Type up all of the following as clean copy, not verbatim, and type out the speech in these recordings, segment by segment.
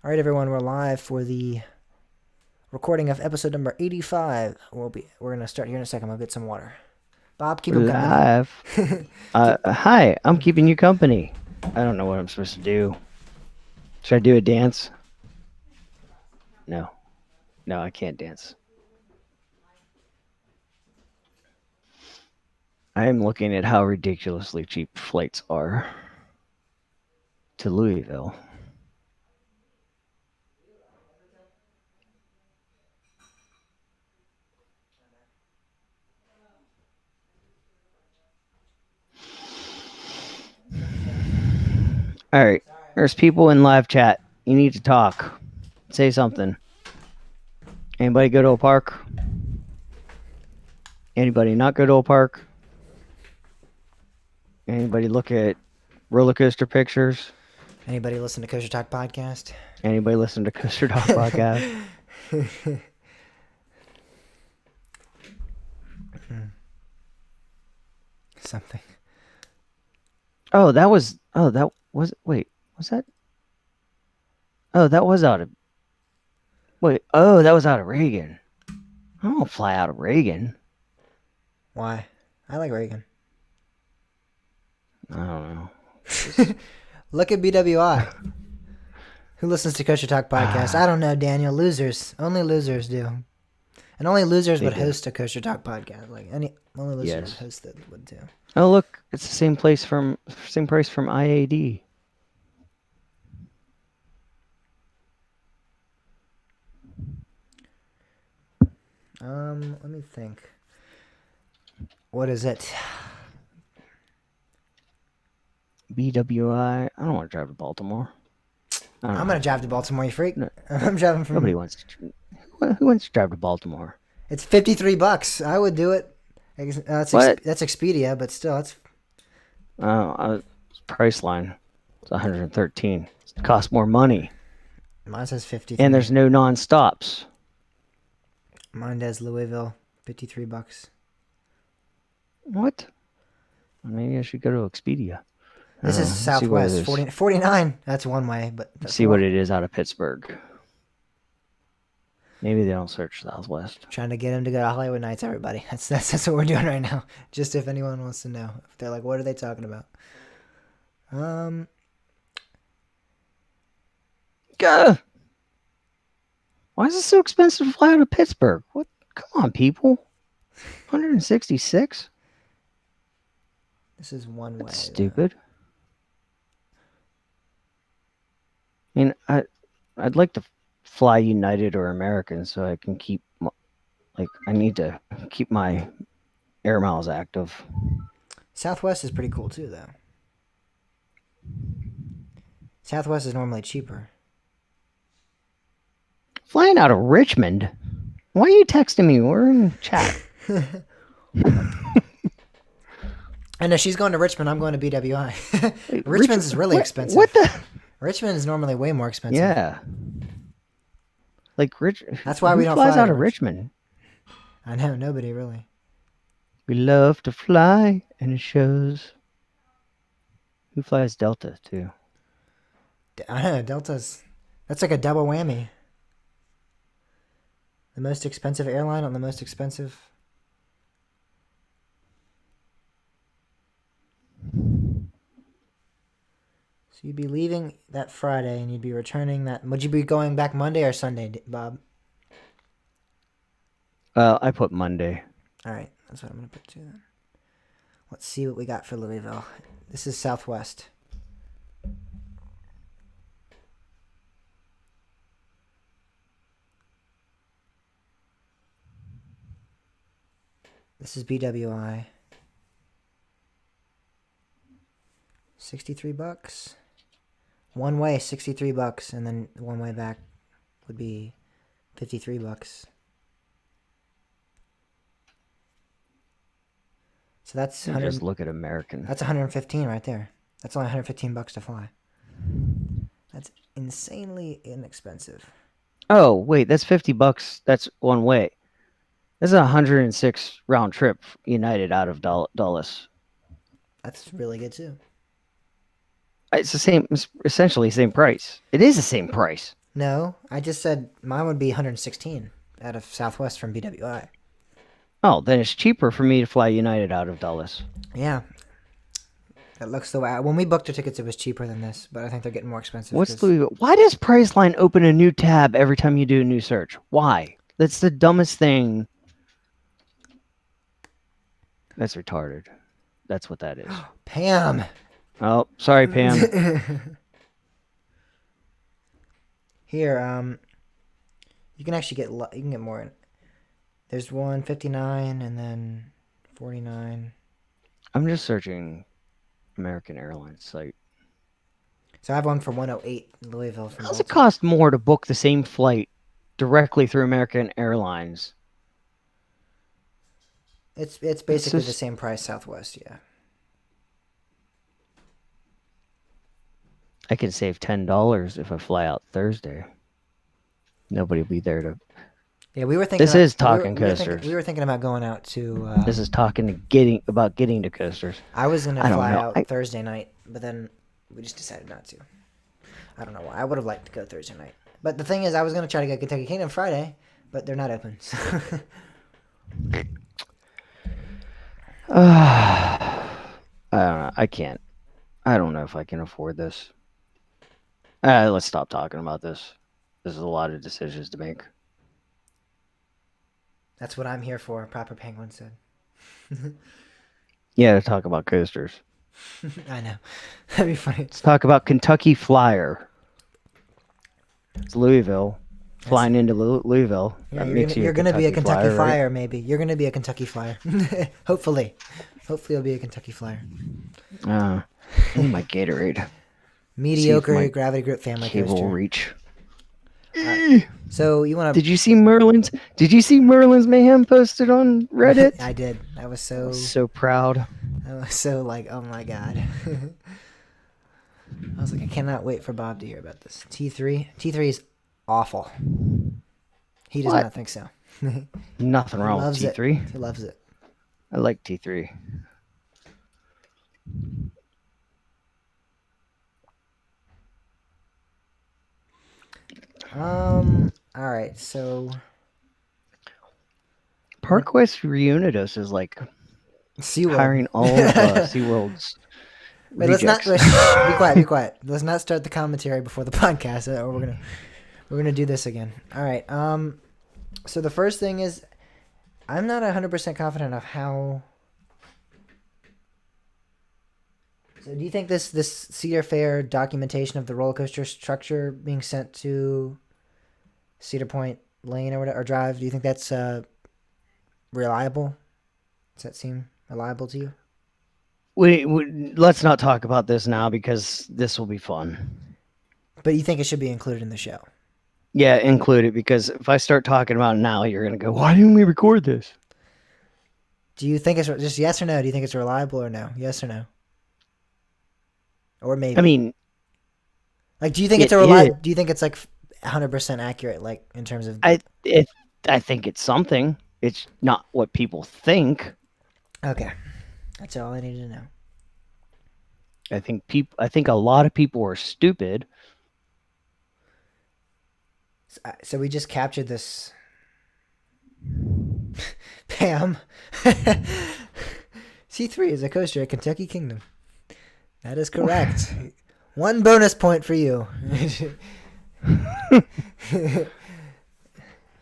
All right, everyone, we're live for the recording of episode number 85. We're gonna start here in a second. I'll get some water. Bob, keep We're him company. live. Hi, I'm keeping you company. I don't know what I'm supposed to do. Should I do a dance? No. No, I can't dance. I am looking at how ridiculously cheap flights are to Louisville. All right, there's people in live chat. You need to talk. Say something. Anybody go to a park? Anybody not go to a park? Anybody look at roller coaster pictures? Anybody listen to Kosher Talk podcast? Anybody listen to Coaster Talk podcast? Something. That was wait, was that? Oh, that was out of that was out of Reagan. I don't fly out of Reagan. Why? I like Reagan. I don't know. Look at BWI. Who listens to Kosher Talk podcast? I don't know, Daniel. Losers. Only losers do. And only losers would host a Kosher Talk podcast. Only losers would host it would do. Oh, look, it's the same price from IAD. Let me think. What is it? BWI. I don't want to drive to Baltimore. I'm gonna drive to Baltimore, you freak. No. I'm driving from. Nobody wants to. Who wants to drive to Baltimore? It's $53. I would do it. That's Expedia, but still, that's. Priceline. It's 113. It costs more money. Mine says 50. And there's no non-stops. Mine does Louisville, $53. What? Maybe I should go to Expedia. This is Southwest, 49. That's one way, but see what it is out of Pittsburgh. Maybe they don't search Southwest. Trying to get them to go to Hollywood Nights, everybody. That's what we're doing right now. Just if anyone wants to know, if they're like, what are they talking about? Why is it so expensive to fly out of Pittsburgh? What? Come on, people. 166. This is one way. That's stupid. I mean, I'd like to fly United or American so I can keep, I need to keep my air miles active. Southwest is pretty cool too, though. Southwest is normally cheaper. Flying out of Richmond? Why are you texting me? We're in chat. I know she's going to Richmond. I'm going to BWI. Richmond is really expensive. What the? Richmond is normally way more expensive. Yeah. That's why we don't fly fly out of Richmond. I know, nobody really. We love to fly, and it shows. Who flies Delta too? I know Delta's. That's like a double whammy. The most expensive airline on the most expensive. So you'd be leaving that Friday and you'd be returning that. Would you be going back Monday or Sunday, Bob? I put Monday. All right, that's what I'm going to put too then. Let's see what we got for Louisville. This is Southwest. This is BWI. $63. One way, $63, and then one way back would be $53. So that's just look at American. That's 115 right there. That's only $115 to fly. That's insanely inexpensive. Oh wait, that's $50. That's one way. This is a 106 round trip United out of Dulles. That's really good too. It's the same, it's essentially the same price. It is the same price. No, I just said mine would be 116 out of Southwest from BWI. Oh, then it's cheaper for me to fly United out of Dulles. Yeah, that looks the way. When we booked our tickets, it was cheaper than this, but I think they're getting more expensive. What's 'cause- Louisville? Why does Priceline open a new tab every time you do a new search? Why? That's the dumbest thing. That's retarded. That's what that is. Pam? Oh, sorry, Pam. Here, you can actually get you can get more. There's 159 and then 49. I'm just searching American Airlines site. So I have one for 108 in Louisville from Does it Baltimore. cost more to book the same flight directly through American Airlines? It's basically the just- same price Southwest, yeah. I could save $10 if I fly out Thursday. Nobody will be there to. Yeah, we were thinking. This is talking we were coasters. We were thinking about going out to. This is talking to getting to coasters. I was gonna I don't fly know. out Thursday night, but then we just decided not to. I don't know why. I would have liked to go Thursday night, but the thing is, I was gonna try to go Kentucky Kingdom Friday, but they're not open. So. I don't know. I can't. I don't know if I can afford this. Let's stop talking about this. There's a lot of decisions to make. That's what I'm here for. Proper Penguin said. Yeah, to talk about coasters. I know. That'd be funny. Let's talk about Kentucky Flyer. It's Louisville. Flying into Louisville. Yeah, That makes you you're gonna be a Kentucky Flyer, Flyer, right? maybe. You're gonna be a Kentucky Flyer. Hopefully, you'll be a Kentucky Flyer. I need my Gatorade. Mediocre my gravity grip family Cable coaster. reach. So you want to? Did you see Merlin's? Did you see Merlin's Mayhem posted on Reddit? I did. I was so. So proud. I was so like, oh my god. I was like, I cannot wait for Bob to hear about this. T3 is awful. He does What? not think so. Nothing wrong with Loves it. T3. He loves it. I like T3. All right. So Park West Reunidos is like SeaWorld. hiring all of SeaWorld's Wait, let's not rejects. be quiet. Be quiet. Let's not start the commentary before the podcast, or we're gonna do this again. All right. So the first thing is, I'm not 100% confident of how. So do you think this Cedar Fair documentation of the roller coaster structure being sent to Cedar Point Lane or whatever, or Drive? Do you think that's reliable? Does that seem reliable to you? Let's not talk about this now because this will be fun. But you think it should be included in the show? Yeah, include it because if I start talking about it now, you're gonna go, "Why didn't we record this?" Do you think it's just yes or no? Do you think it's reliable or no? Yes or no? Or maybe. I mean, like, do you think it's a it reliable? is. Do you think it's like 100% accurate, like in terms of? I think it's something. It's not what people think. Okay, that's all I needed to know. I think a lot of people are stupid. So we just captured this. Pam. C3 is a coaster at Kentucky Kingdom. That is correct. One bonus point for you.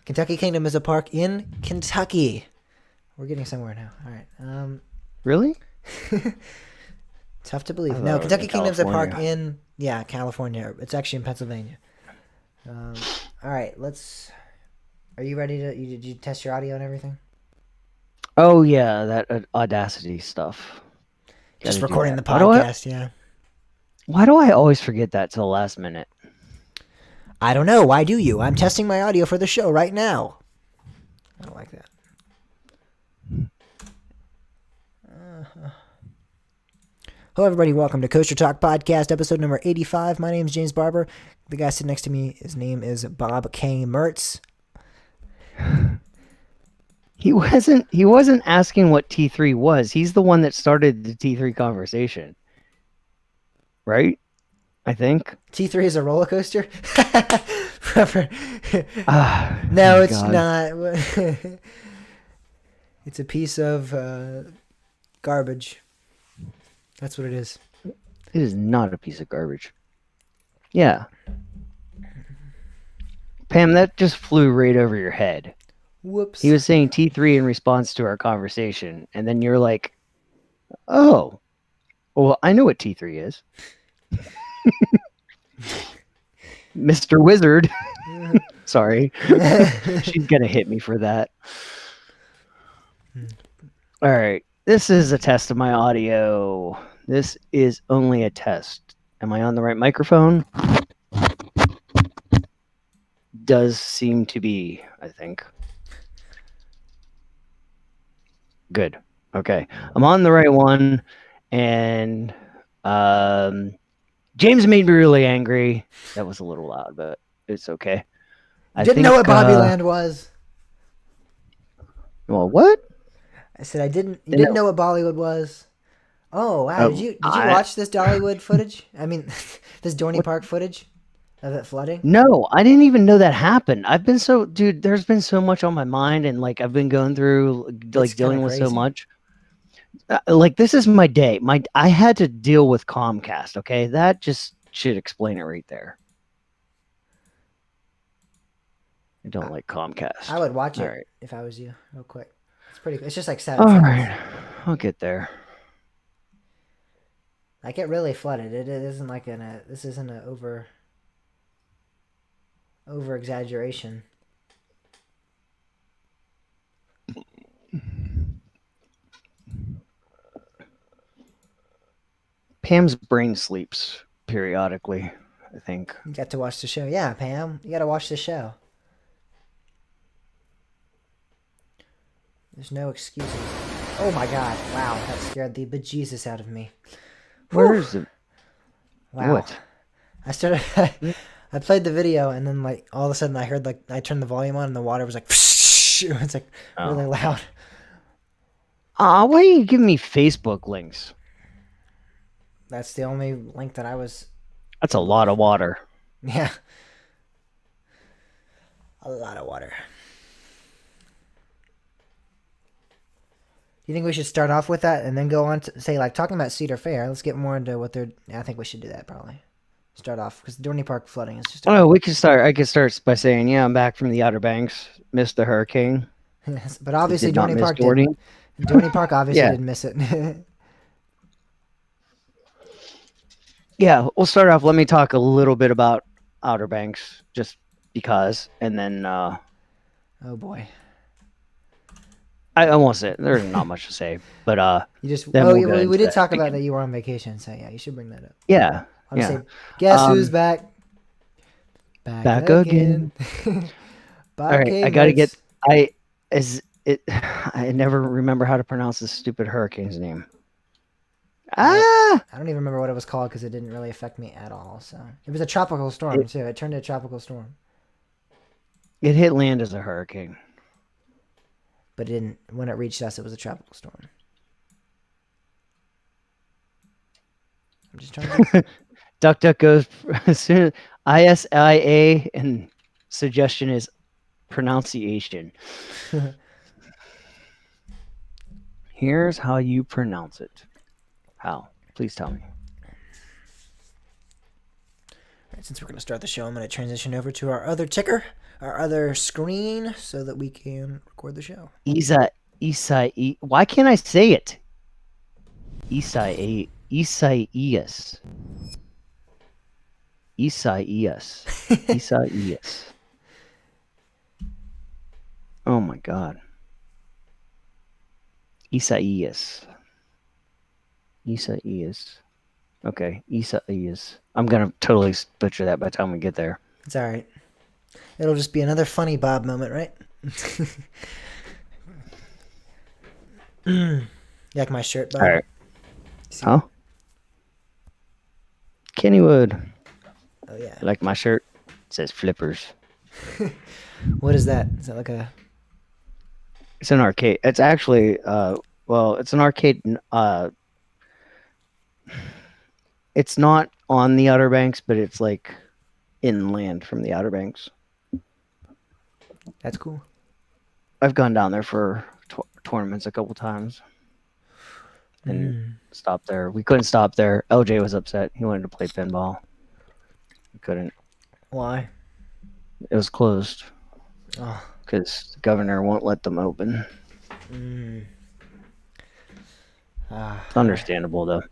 Kentucky Kingdom is a park in Kentucky. We're getting somewhere now. All right. Really? Tough to believe. I No, thought it was Kentucky in Kingdom's a park California. in California. It's actually in Pennsylvania. All right, Are you ready to? Did you test your audio and everything? Oh yeah, that Audacity stuff. Just Gotta do recording the that. podcast, yeah. Why do I always forget that till the last minute? I don't know. Why do you? I'm testing my audio for the show right now. I don't like that. Hello, everybody. Welcome to Coaster Talk Podcast, episode number 85. My name is James Barber. The guy sitting next to me, his name is Bob K. Mertz. He wasn't asking what T3 was. He's the one that started the T3 conversation. Right? I think. T3 is a roller coaster? No, my it's God. not. It's a piece of garbage. That's what it is. It is not a piece of garbage. Yeah. Pam, that just flew right over your head. Whoops. He was saying T3 in response to our conversation, and then you're like, oh, well, I know what T3 is. Mr. Wizard. Sorry. She's going to hit me for that. All right. This is a test of my audio. This is only a test. Am I on the right microphone? Does seem to be, I think. Good. Okay. I'm on the right one. And James made me really angry. That was a little loud, but it's okay. You didn't know what Bobbyland was. Well, what? I said I didn't. You didn't know what Bollywood was. Oh wow! Did you watch this Dollywood footage? I mean, this Dorney Park footage of it flooding. No, I didn't even know that happened. I've been so, dude. There's been so much on my mind, and like I've been going through, like dealing with so much. Like this is my day. I had to deal with Comcast. Okay, that just should explain it right there. I don't like Comcast. I would watch it if I was you, real quick. It's pretty. It's just like 7 All seconds. right, I'll get there. Like it really flooded. It isn't like this isn't an over exaggeration. Pam's brain sleeps periodically, I think. You got to watch the show. Yeah, Pam, you got to watch the show. There's no excuses. Oh my god. Wow, that scared the bejesus out of me. Where is it? Wow. What? I started I played the video and then like all of a sudden I heard like I turned the volume on and the water was like it's like really loud. Why are you giving me Facebook links? That's the only link that I was. That's a lot of water. Yeah. A lot of water. You think we should start off with that and then go on to say, like, talking about Cedar Fair? Let's get more into what they're. I think we should do that probably. Start off because Dorney Park flooding is just. Oh, we can start. I could start by saying, yeah, I'm back from the Outer Banks. Missed the hurricane. But obviously, Dorney Park did. Dorney Park obviously didn't miss it. Yeah, we'll start off. Let me talk a little bit about Outer Banks, just because, and then. Oh boy. I won't say there's not much to say, but you just. We did talk about that you were on vacation, so yeah, you should bring that up. Yeah. I'll say, guess who's back? Back again. All right, I gotta get. I never remember how to pronounce this stupid hurricane's name. I don't even remember what it was called because it didn't really affect me at all. So it was a tropical storm too. It turned into a tropical storm. It hit land as a hurricane, but it didn't. When it reached us, it was a tropical storm. I'm just trying to. Duck goes as soon as ISIA and suggestion is pronunciation. Here's how you pronounce it. How? Please tell me. Right, since we're going to start the show, I'm going to transition over to our other ticker, our other screen, so that we can record the show. Why can't I say it? Isaias. Oh my God. Isaias. Okay, Isaias. I'm gonna totally butcher that by the time we get there. It's all right. It'll just be another funny Bob moment, right? You like my shirt, Bob? All right. Huh? Kennywood. Oh yeah. You like my shirt? It says Flippers. What is that? Is that like a? It's an arcade. It's actually it's an arcade. It's not on the Outer Banks, but it's like inland from the Outer Banks. That's cool. I've gone down there for tournaments a couple times and stopped there. We couldn't stop there. LJ was upset. He wanted to play pinball. We couldn't. Why? It was closed. Oh. Because the governor won't let them open. It's understandable, though.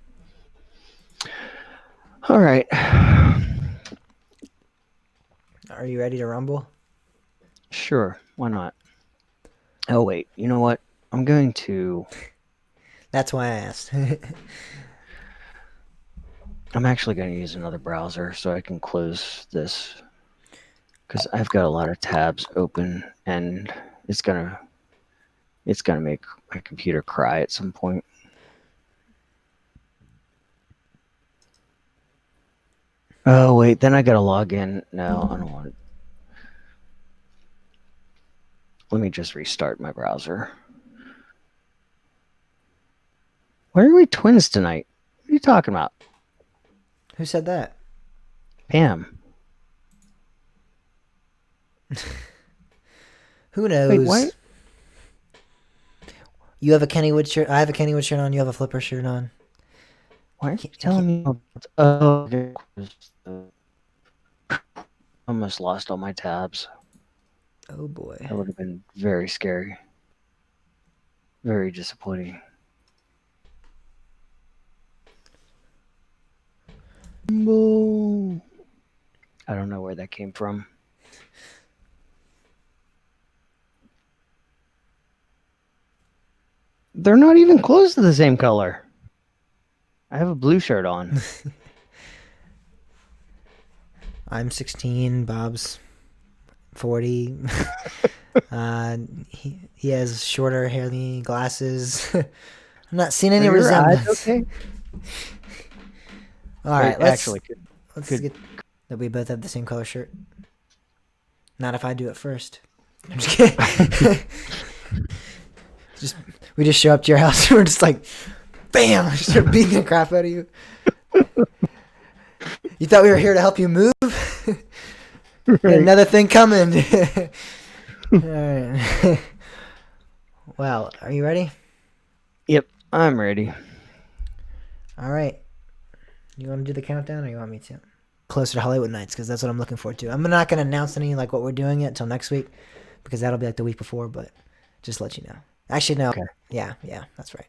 All right. Are you ready to rumble? Sure. Why not? Oh, wait. You know what? I'm going to... That's why I asked. I'm actually going to use another browser so I can close this. Because I've got a lot of tabs open, and it's gonna make my computer cry at some point. Oh, wait. Then I got to log in. No, I don't want it. Let me just restart my browser. Why are we twins tonight? What are you talking about? Who said that? Pam. Who knows? Wait, what? You have a Kennywood shirt. I have a Kennywood shirt on. You have a Flipper shirt on. Why are you telling me? Oh, I almost lost all my tabs. Oh boy. That would have been very scary. Very disappointing. I don't know where that came from. They're not even close to the same color. I have a blue shirt on. I'm 16. Bob's 40. He has shorter hair than me, glasses. I'm not seeing any resemblance. Okay. All right, let's get that we both have the same color shirt. Not if I do it first. I'm just kidding. We just show up to your house and we're just like, bam! I start beating the crap out of you. You thought we were here to help you move? Right. Another thing coming. All right. Well, are you ready? Yep, I'm ready. All right. You want to do the countdown, or you want me to? Closer to Hollywood Nights, because that's what I'm looking forward to. I'm not going to announce any like what we're doing yet until next week, because that'll be like the week before. But just to let you know. Actually, no. Okay. Yeah, that's right.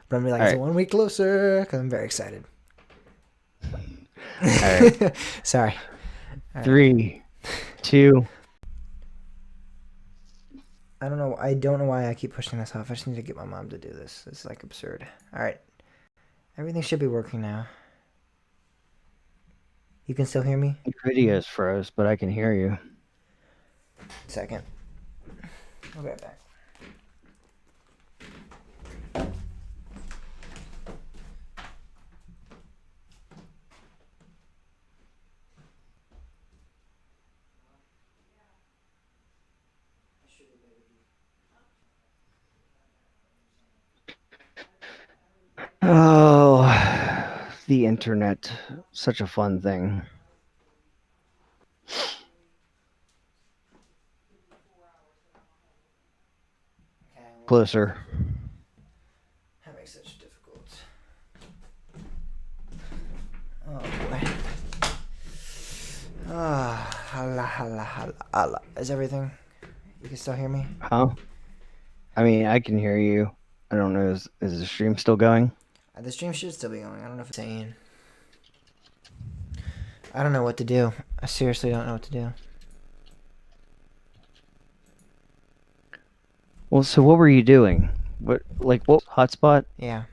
But I'm gonna be like, it's 1 week closer, because I'm very excited. All right. Sorry. All 3, 2. I don't know why I keep pushing this off. I just need to get my mom to do this. It's like absurd. All right. Everything should be working now. You can still hear me? Your video's froze, but I can hear you. Second. I'll be right back. Oh, the internet. Such a fun thing. Closer. That makes such difficult. Oh boy. Allah. Is everything? You can still hear me? Huh? I mean, I can hear you. I don't know. Is the stream still going? The stream should still be going. I don't know if it's saying. I don't know what to do. I seriously don't know what to do. Well, so what were you doing? What hotspot? Yeah.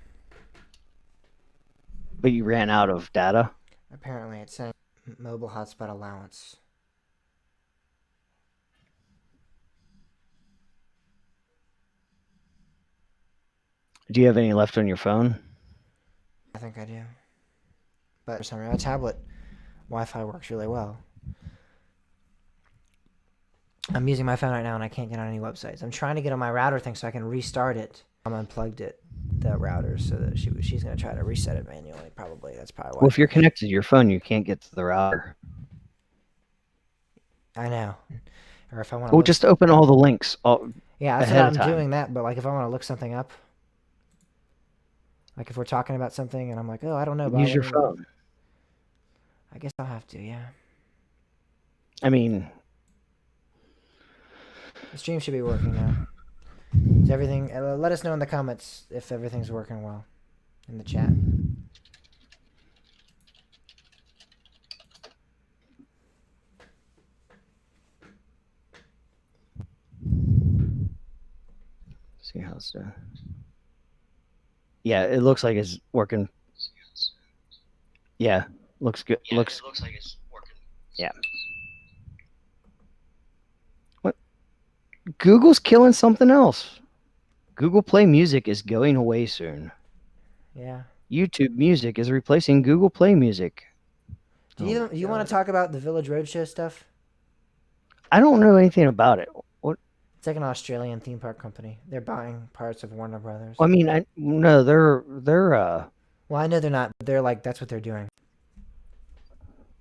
But you ran out of data? Apparently, it's saying mobile hotspot allowance. Do you have any left on your phone? I think I do. But for some reason, my tablet Wi-Fi works really well. I'm using my phone right now and I can't get on any websites. I'm trying to get on my router thing so I can restart it. I'm unplugged the router so that she's going to try to reset it manually. Probably. That's probably why. Well, if you're connected to your phone, you can't get to the router. I know. Or if I want to. Well, just open all the links. Yeah, that's what I'm doing that. But like, if I want to look something up, like if we're talking about something and I'm like, oh, I don't know. Use your phone. I guess I'll have to. Yeah. I mean, the stream should be working now. Is everything? Let us know in the comments if everything's working well in the chat. See how it's done. Yeah, it looks like it's working. Yeah, looks good. Yeah, looks like it's working. Yeah. What? Google's killing something else. Google Play Music is going away soon. Yeah. YouTube Music is replacing Google Play Music. Do you want to talk about the Village Roadshow stuff? I don't know anything about it. What? It's like an Australian theme park company. They're buying parts of Warner Brothers. I mean, they're Well, I know they're not, but they're like, that's what they're doing.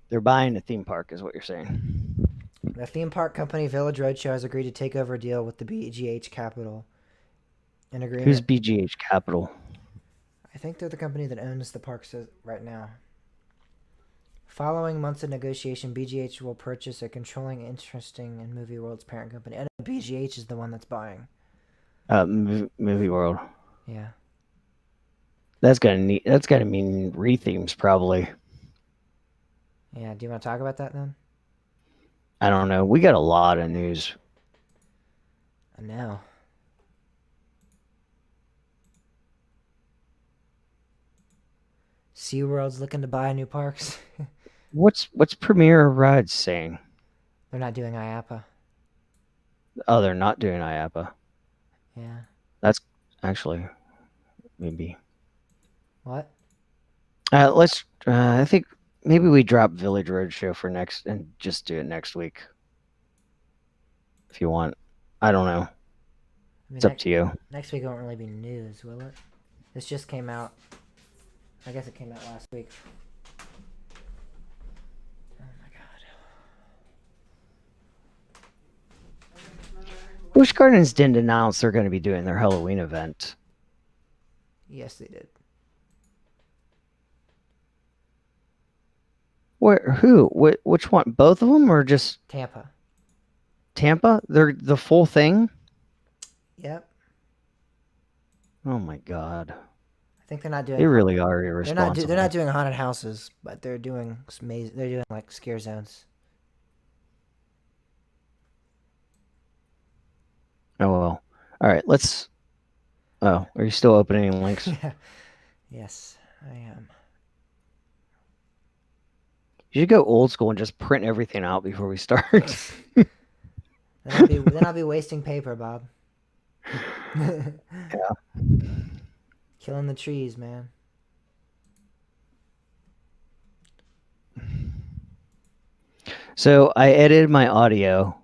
They're buying a theme park, is what you're saying. The theme park company Village Roadshow has agreed to take over a deal with the BGH Capital. An agreement. Who's BGH Capital? I think they're the company that owns the parks right now. Following months of negotiation, BGH will purchase a controlling interest in Movie World's parent company. And BGH is the one that's buying. Movie World. Yeah. That's gotta mean rethemes probably. Yeah. Do you want to talk about that then? I don't know. We got a lot of news. I know. SeaWorld's looking to buy new parks. What's Premier Rides saying? They're not doing IAAPA. Oh, they're not doing IAAPA. Yeah. That's actually maybe. What? Let's. I think maybe we drop Village Roadshow for next and just do it next week. If you want, I don't know. It's up to you. Next week won't really be news, will it? This just came out. I guess it came out last week. Oh my god. Busch Gardens didn't announce they're going to be doing their Halloween event. Yes, they did. Where? Who? Which one? Both of them, or just Tampa? Tampa? They're the full thing. Yep. Oh my god. I think they're not doing. They really are irresponsible. They're not doing haunted houses, but they're doing they're doing like scare zones. Oh well. All right. Let's. Oh, are you still opening links? Yes, I am. You should go old school and just print everything out before we start. then I'll be wasting paper, Bob. Yeah. Killing the trees, man. So I edited my audio.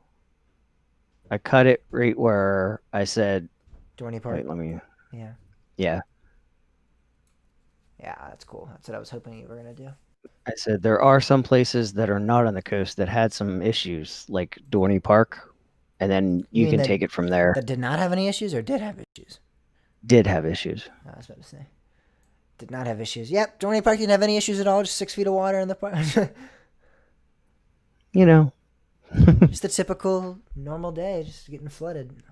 I cut it right where I said Dorney Park. Wait, let me. Yeah. Yeah. Yeah, that's cool. That's what I was hoping you were gonna do. I said there are some places that are not on the coast that had some issues, like Dorney Park, and then you can take it from there. That did not have any issues, or did have issues? Did have issues. I was about to say. Did not have issues. Yep, Dorney Park didn't have any issues at all. Just 6 feet of water in the park. You know. Just a typical normal day, just getting flooded.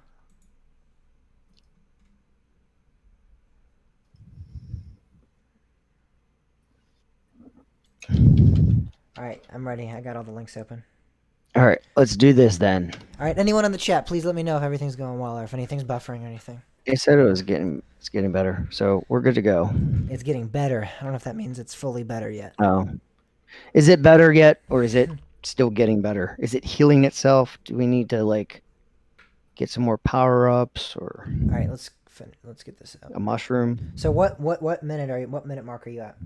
All right, I'm ready. I got all the links open. All right, let's do this then. All right, anyone in the chat, please let me know if everything's going well or if anything's buffering or anything. They said it's getting better, so we're good to go. It's getting better. I don't know if that means it's fully better yet. Oh, is it better yet, or is it still getting better? Is it healing itself? Do we need to like get some more power ups or? All right, let's get this out. A mushroom. So what minute are you? What minute mark are you at?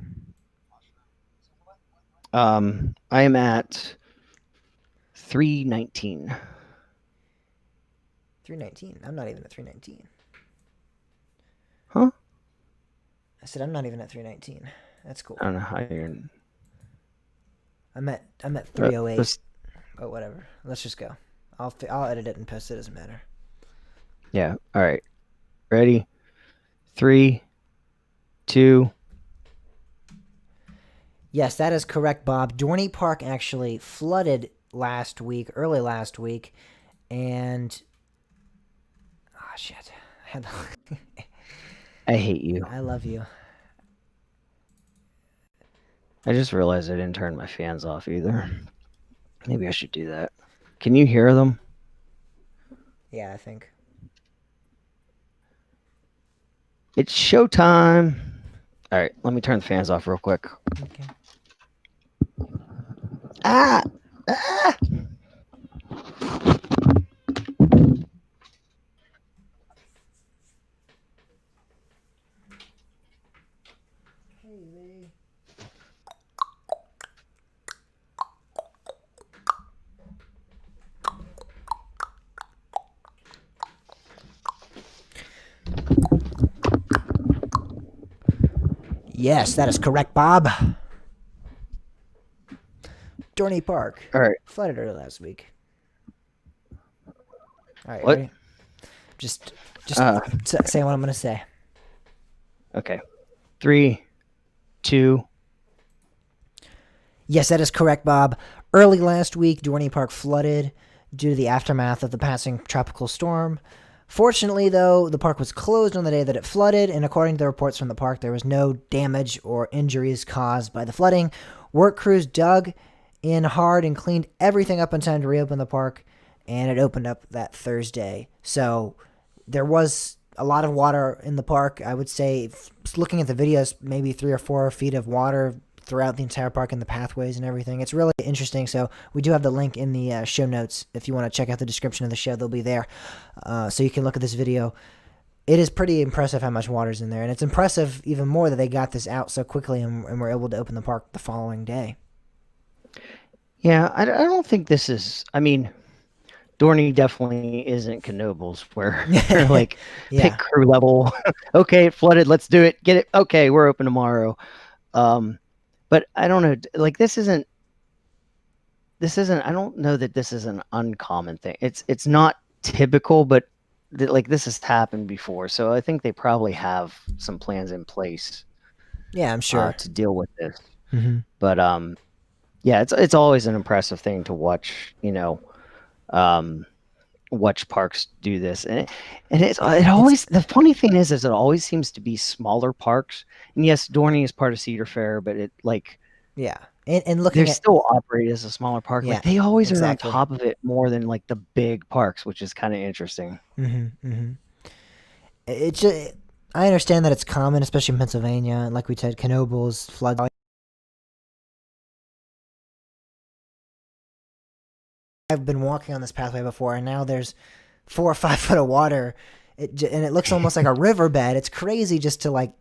I am at 3:19. 3:19. I'm not even at 3:19. Huh? I said I'm not even at 3:19. That's cool. I don't know how you're. I'm at 3:08. Oh, whatever. Let's just go. I'll edit it and post it. Doesn't matter. Yeah. All right. Ready? 3, 2. Yes, that is correct, Bob. Dorney Park actually flooded early last week, and shit. I hate you. I love you. I just realized I didn't turn my fans off either. Maybe I should do that. Can you hear them? Yeah, I think. It's showtime. All right, let me turn the fans off real quick. Okay. Ah! Yes, that is correct, Bob. Dorney Park. All right. Flooded early last week. All right. What? Ready? Just say what I'm gonna say. Okay. 3, 2. Yes, that is correct, Bob. Early last week, Dorney Park flooded due to the aftermath of the passing tropical storm. Fortunately, though, the park was closed on the day that it flooded, and according to the reports from the park, there was no damage or injuries caused by the flooding. Work crews dug in hard and cleaned everything up in time to reopen the park, and it opened up that Thursday. So there was a lot of water in the park. I would say, looking at the videos, maybe 3 or 4 feet of water throughout the entire park and the pathways and everything. It's really interesting. So we do have the link in the show notes. If you want to check out the description of the show, they'll be there. So you can look at this video. It is pretty impressive how much water's in there. And it's impressive even more that they got this out so quickly and were able to open the park the following day. Yeah, I don't think this is... I mean, Dorney definitely isn't Knoebels where they're like, pick crew level. Okay, it flooded. Let's do it. Get it. Okay, we're open tomorrow. But I don't know, like this isn't, I don't know that this is an uncommon thing. It's not typical, but like this has happened before. So I think they probably have some plans in place. Yeah, I'm sure. To deal with this. Mm-hmm. But yeah, it's always an impressive thing to watch, watch parks do this. And it always, the funny thing is it always seems to be smaller parks. And yes, Dorney is part of Cedar Fair, but it like, yeah. And looking they still operate as a smaller park. Yeah, like they always are on top of it more than like the big parks, which is kind of interesting. Mm-hmm, mm-hmm. It's just, I understand that it's common, especially in Pennsylvania. And like we said, Knoebels, floods. I've been walking on this pathway before, and now there's 4 or 5 foot of water. And it looks almost like a riverbed. It's crazy just to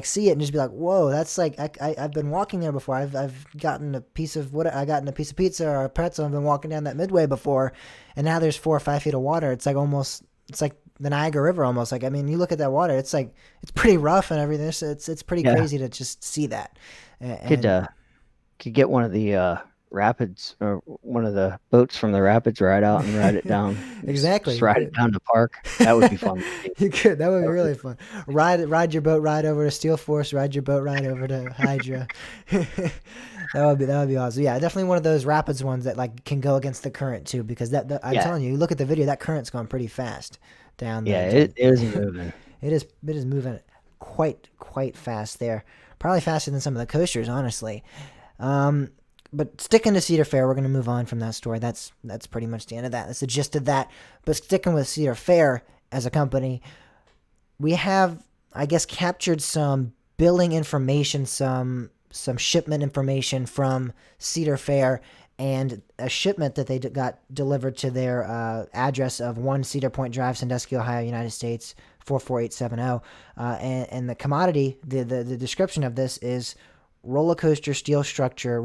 see it and just be like, whoa, that's like I've been walking there before. I've gotten a piece of pizza or a pretzel. I've been walking down that midway before, and now there's 4 or 5 feet of water. It's like the Niagara River almost. Like, I mean, you look at that water, it's like it's pretty rough and everything. So it's pretty crazy to just see that. Could get one of the rapids or one of the boats from the rapids, ride out and ride it down. Exactly. Just ride it down to park. That would be fun. You could. That would be really fun. Ride your boat ride over to Steel Force. Ride your boat ride over to Hydra. that would be awesome. Yeah, definitely one of those rapids ones that like can go against the current too, because I'm telling you, look at the video. That current's going pretty fast down there. Yeah, it is moving. It is moving quite fast there. Probably faster than some of the coasters, honestly. But sticking to Cedar Fair, we're going to move on from that story. That's pretty much the end of that. That's the gist of that. But sticking with Cedar Fair as a company, we have, I guess, captured some billing information, some shipment information from Cedar Fair, and a shipment that they got delivered to their address of 1 Cedar Point Drive, Sandusky, Ohio, United States, 44870. And the commodity, the description of this is roller coaster steel structure.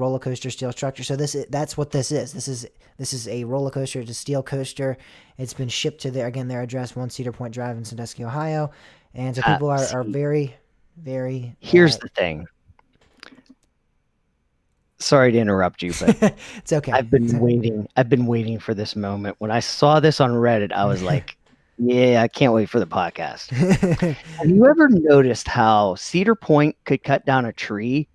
So that's what this is. This is a roller coaster. It's a steel coaster. It's been shipped to their address, 1 Cedar Point Drive in Sandusky, Ohio. And so people are very, very... Here's the thing. sorry to interrupt you, but it's okay. I've been waiting for this moment. When I saw this on Reddit, I was like, yeah, I can't wait for the podcast. Have you ever noticed how Cedar Point could cut down a tree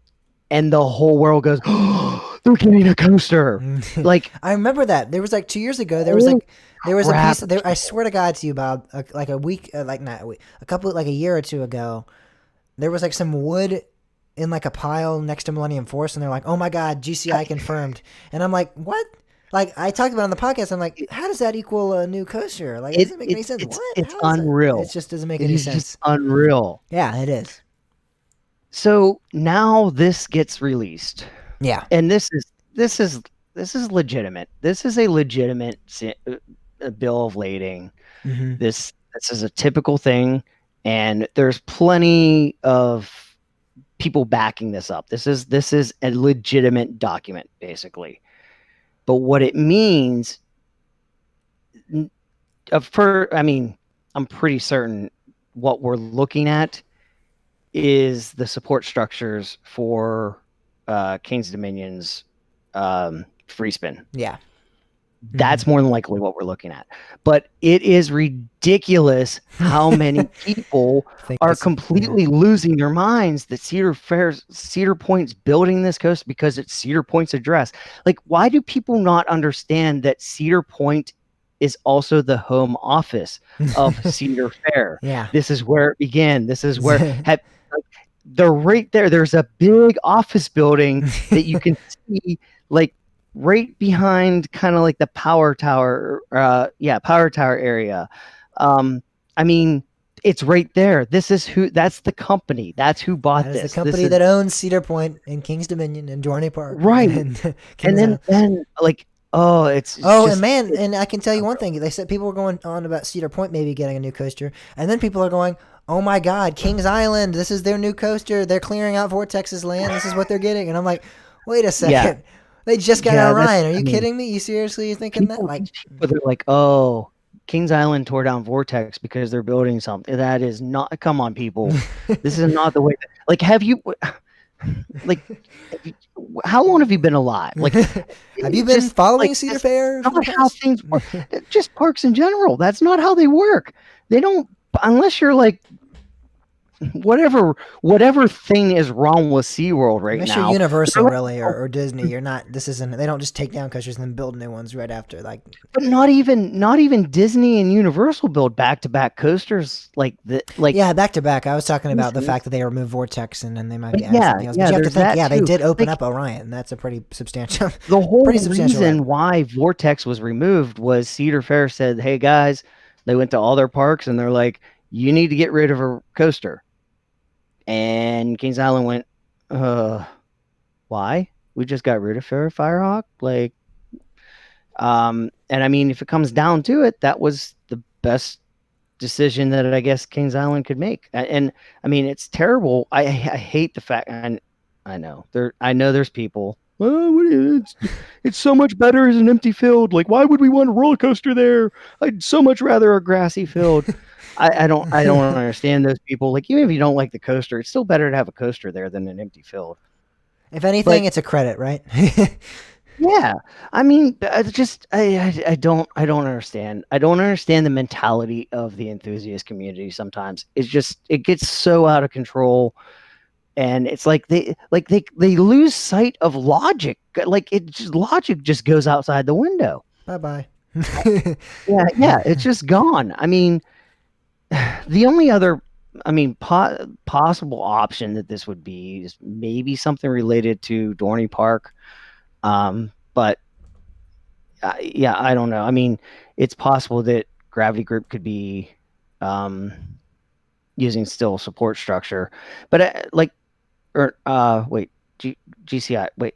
and the whole world goes, oh, they're getting a coaster? Like, I remember that. There was like 2 years ago, there was a piece there, I swear to God to you, Bob, like a week, like not a week, like a year or two ago, there was like some wood in like a pile next to Millennium Force, and they're like, oh my God, GCI confirmed. And I'm like, what? Like, I talked about it on the podcast. I'm like, how does that equal a new coaster? Like, it doesn't make any sense. What? It's unreal. It just doesn't make any sense. It's just unreal. Yeah, it is. So now this gets released. Yeah. And this is legitimate. This is a legitimate bill of lading. Mm-hmm. This is a typical thing, and there's plenty of people backing this up. This is a legitimate document, basically. But what it means, I'm pretty certain what we're looking at is the support structures for King's Dominion's free spin. Yeah. That's more than likely what we're looking at. But it is ridiculous how many people are completely losing their minds that Cedar Point's building this coaster because it's Cedar Point's address. Like, why do people not understand that Cedar Point is also the home office of Cedar Fair? Yeah. This is where it began. This is where they're right there. There's a big office building that you can see, like, right behind kind of like the power tower area. I mean, it's right there. That's the company. That's who bought this. The company that owns Cedar Point and King's Dominion and Dorney Park. Right. And then like, and I can tell you one thing. They said people were going on about Cedar Point maybe getting a new coaster. And then people are going, oh my God, Kings Island, this is their new coaster. They're clearing out Vortex's land. This is what they're getting. And I'm like, wait a second. Yeah. They just got Orion. Are you kidding me? You seriously thinking that? Like, but they're like, oh, Kings Island tore down Vortex because they're building something. That is not. Come on, people. This is not the way. Like, how long have you been alive? Like, have you been following Cedar Fair? Not how things work. Just parks in general. That's not how they work. They don't, unless you're like, whatever thing is wrong with SeaWorld right now. Unless you're Universal really or Disney, you're not. This isn't. They don't just take down coasters and then build new ones right after. Like, but not even Disney and Universal build back-to-back coasters like the like. Yeah, back-to-back. I was talking about the fact that they removed Vortex and then they might be adding something else. But you have to think, they did open up Orion. That's a pretty substantial. The whole reason why Vortex was removed was Cedar Fair said, "Hey guys," they went to all their parks and they're like, "You need to get rid of a coaster." And Kings Island went, why? We just got rid of Firehawk? Like, and I mean, if it comes down to it, that was the best decision that I guess Kings Island could make. And I mean, it's terrible. I hate the fact, and I know there's people, it's so much better as an empty field. Like, why would we want a roller coaster there? I'd so much rather a grassy field. I don't understand those people. Like, even if you don't like the coaster, it's still better to have a coaster there than an empty field. If anything, it's a credit, right? Yeah. I mean, I don't understand. I don't understand the mentality of the enthusiast community sometimes. It gets so out of control. And it's like they lose sight of logic. Like, logic just goes outside the window. Bye-bye. Yeah, it's just gone. I mean, the only other, possible option that this would be is maybe something related to Dorney Park. But I don't know. I mean, it's possible that Gravity Group could be using still support structure, but GCI. Wait,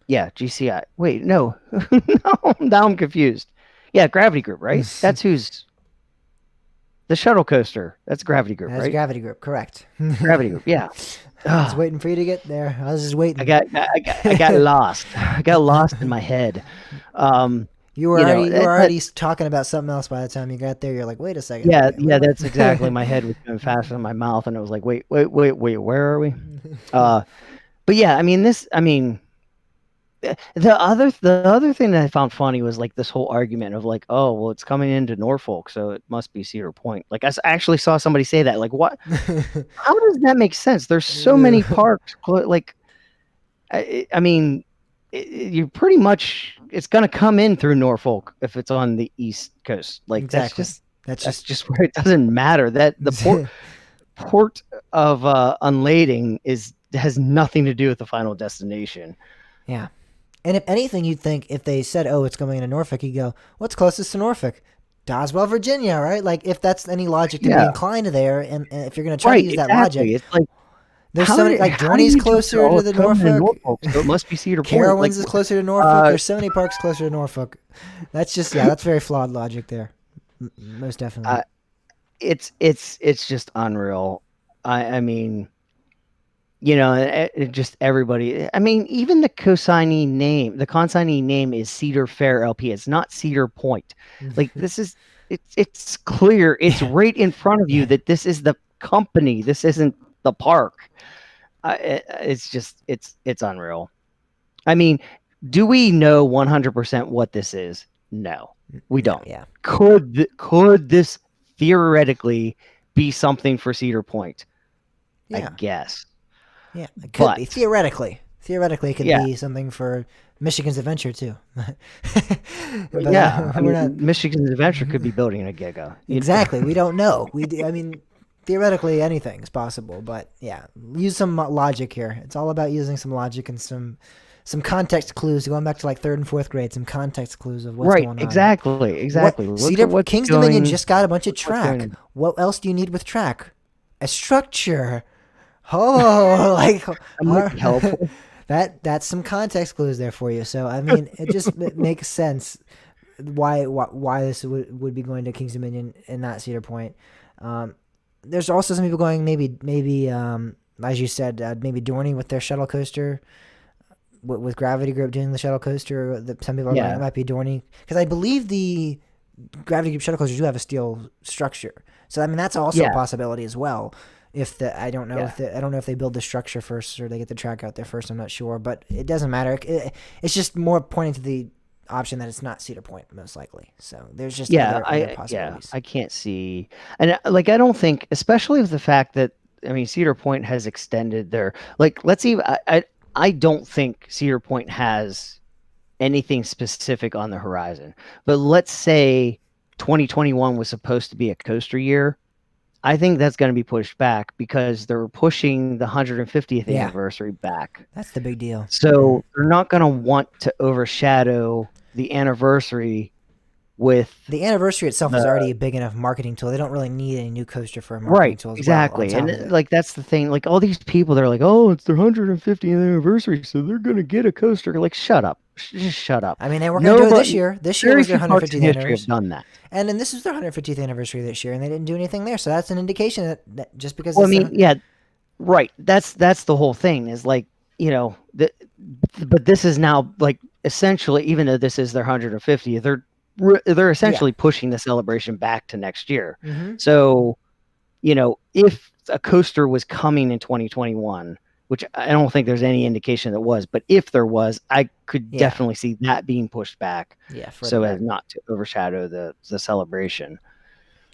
GCI. Wait, no, no, now I'm confused. Yeah, Gravity Group, right? That's who's. The shuttle coaster. That's Gravity Group, right? That's Gravity Group, correct. Gravity Group, yeah. I was waiting for you to get there. I was just waiting. I got lost. I got lost in my head. You were already talking about something else by the time you got there. You're like, wait a second. Yeah, that's exactly. My head was going faster than my mouth, and it was like, wait, where are we? But But yeah, I mean, the other thing that I found funny was like this whole argument of like, oh, well, it's coming into Norfolk, so it must be Cedar Point. Like I actually saw somebody say that. Like, what? How does that make sense? There's so many parks. Like, I mean, you pretty much it's going to come in through Norfolk if it's on the East Coast. Like exactly. That's just where it doesn't matter. That the port of unlading has nothing to do with the final destination. Yeah. And if anything, you'd think if they said, oh, it's going into Norfolk, you go, what's closest to Norfolk? Doswell, Virginia, right? Like, if that's any logic to be inclined there, and if you're going to try to use that logic, it's like there's so many, like Dorney's closer to the Norfolk, so it must be Cedar Point. Carowinds is closer to Norfolk. There's so many parks closer to Norfolk. That's just that's very flawed logic there. Most definitely. It's just unreal. I mean, you know, it just everybody. I mean, even the consignee name is Cedar Fair LP. It's not Cedar Point. Like this is it's clear. It's right in front of you that this is the company. This isn't the park. It's just it's unreal. I mean, do we know 100% what this is? No, we don't. Yeah. Could this theoretically be something for Cedar Point? Yeah. I guess. Yeah, it could be. Theoretically, it could be something for Michigan's Adventure too. Michigan's Adventure could be building a Giga. Exactly. We don't know. I mean, theoretically, anything's possible. But yeah, use some logic here. It's all about using some logic and some context clues. Going back to like 3rd and 4th grade, some context clues of what's going on. Exactly. King's Dominion just got a bunch of track. What else do you need with track? A structure. Oh, like helpful. That's some context clues there for you. So I mean, it just makes sense why this would be going to King's Dominion and not Cedar Point. There's also some people going maybe as you said maybe Dorney with their shuttle coaster with Gravity Group doing the shuttle coaster. Some people are going it might be Dorney because I believe the Gravity Group shuttle coasters do have a steel structure. So I mean that's also a possibility as well. I don't know if they build the structure first or they get the track out there first. I'm not sure, but it doesn't matter. It's just more pointing to the option that it's not Cedar Point most likely. So there's just other possibilities. I can't see, and like I don't think, especially with the fact that Cedar Point has extended their let's see. I don't think Cedar Point has anything specific on the horizon, but let's say 2021 was supposed to be a coaster year. I think that's going to be pushed back because they're pushing the 150th anniversary back. That's the big deal. So they're not going to want to overshadow the anniversary with... The anniversary itself is already a big enough marketing tool. They don't really need any new coaster for a marketing tool as exactly. well. And that's the thing. Like all these people, they're like, oh, it's their 150th anniversary, so they're going to get a coaster. Like, shut up. Just shut up. I mean, they were going to do it this year. This year was their 150th anniversary. Have done that. And then this is their 150th anniversary this year, and they didn't do anything there. So that's an indication that just because. Well, right. That's the whole thing. Is like but this is now like essentially, even though this is their 150th, they're essentially pushing the celebration back to next year. Mm-hmm. So, if a coaster was coming in 2021. Which I don't think there's any indication that was, but if there was, I could definitely see that being pushed back. Yeah, so as not to overshadow the celebration.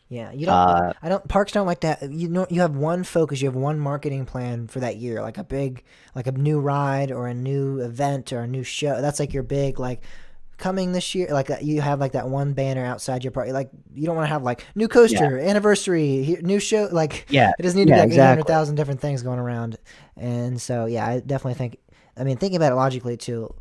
Yeah, parks don't like that. You have one focus, you have one marketing plan for that year, like a new ride or a new event or a new show. That's like your big coming this year, like you have like that one banner outside your party. Like you don't want to have like new coaster, anniversary, new show. Like it doesn't need to be like 800,000 different things going around. And so I definitely think. Thinking about it logically too,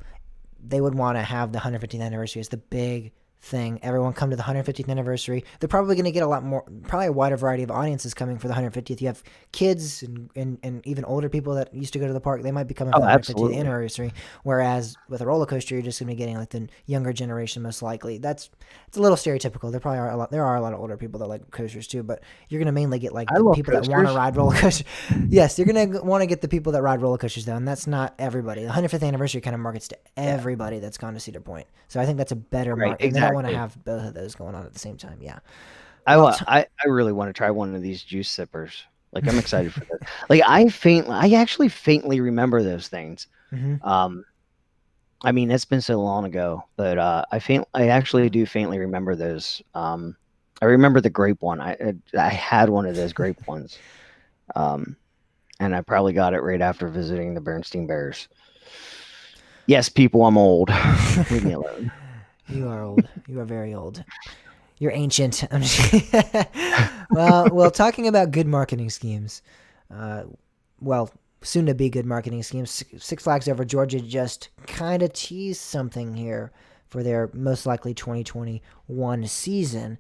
they would want to have the 150th anniversary as the big thing. Everyone come to the 150th anniversary. They're probably going to get probably a wider variety of audiences coming for the 150th. You have kids and even older people that used to go to the park. They might be coming for the 150th anniversary. Whereas with a roller coaster, you're just going to be getting like the younger generation most likely. It's a little stereotypical. There are a lot of older people that like coasters too, but you're going to mainly get like the people that want to ride roller coasters. Yes, you're going to want to get the people that ride roller coasters though, and that's not everybody. The 150th anniversary kind of markets to everybody that's gone to Cedar Point. So I think that's a better market. Exactly. I want to have both of those going on at the same time. Yeah. I really want to try one of these juice sippers Like I'm excited for that. Like I actually faintly remember those things. Mm-hmm. I mean, it's been so long ago, but I actually do faintly remember those. I remember the grape one. I had one of those grape ones, and I probably got it right after visiting the Bernstein Bears. Yes, people, I'm old. Leave me alone. You are old. You are very old. You're ancient. I'm just well, talking about good marketing schemes. Well, soon to be good marketing schemes. Six Flags Over Georgia just kind of teased something here for their most likely 2021 season.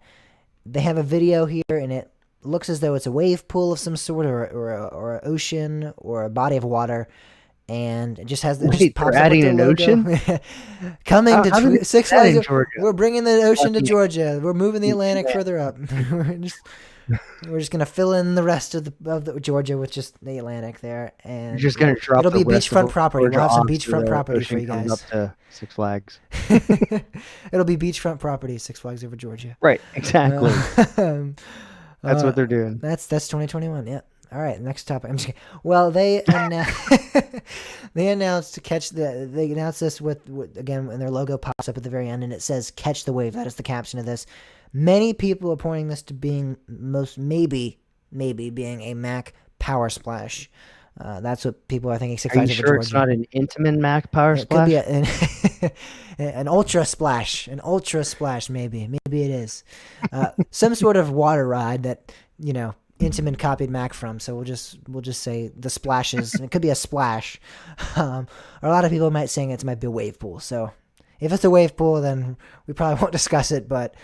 They have a video here, and it looks as though it's a wave pool of some sort, or an ocean, or a body of water, and it just has it just pops up with adding the an logo. ocean? Coming to Six Flags. Georgia? We're bringing the ocean to Georgia. We're moving the Atlantic further up. We're just gonna fill in the rest of the Georgia with just the Atlantic there, and you're just gonna drop. It'll be beachfront property. We'll have some beachfront property for you guys. Up to Six Flags. It'll be beachfront property. Six Flags Over Georgia. Right. Exactly. That's what they're doing. That's 2021. Yeah. All right, next topic. I'm just kidding. Well, they announced to catch they announced this with again, when their logo pops up at the very end and it says "Catch the Wave." That is the caption of this. Many people are pointing this to being maybe being a Mac Power Splash. That's what people are thinking. Are you sure it's not an Intamin Mac Power Splash? It could be an Ultra Splash. An Ultra Splash, maybe. Maybe it is. Some sort of water ride that, Intamin copied Mac from, so we'll just say the splashes. It could be a splash, or a lot of people might saying it might be a wave pool. So if it's a wave pool, then we probably won't discuss it. But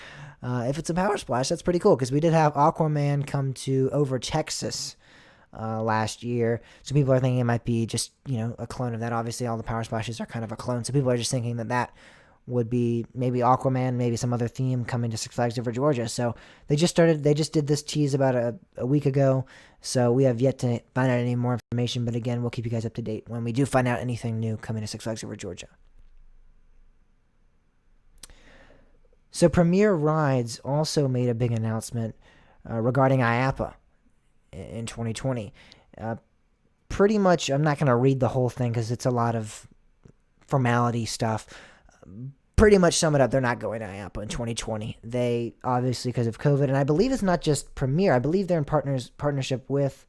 if it's a power splash, that's pretty cool because we did have Aquaman come to over Texas last year, so people are thinking it might be just a clone of that. Obviously, all the power splashes are kind of a clone, so people are just thinking that would be maybe Aquaman, maybe some other theme coming to Six Flags Over Georgia. So they just did this tease about a week ago. So we have yet to find out any more information. But again, we'll keep you guys up to date when we do find out anything new coming to Six Flags Over Georgia. So Premier Rides also made a big announcement regarding IAAPA in 2020. Pretty much, I'm not going to read the whole thing because it's a lot of formality stuff. Pretty much sum it up, they're not going to IAAPA in 2020. They, obviously, because of COVID, and I believe it's not just Premier. I believe they're in partnership with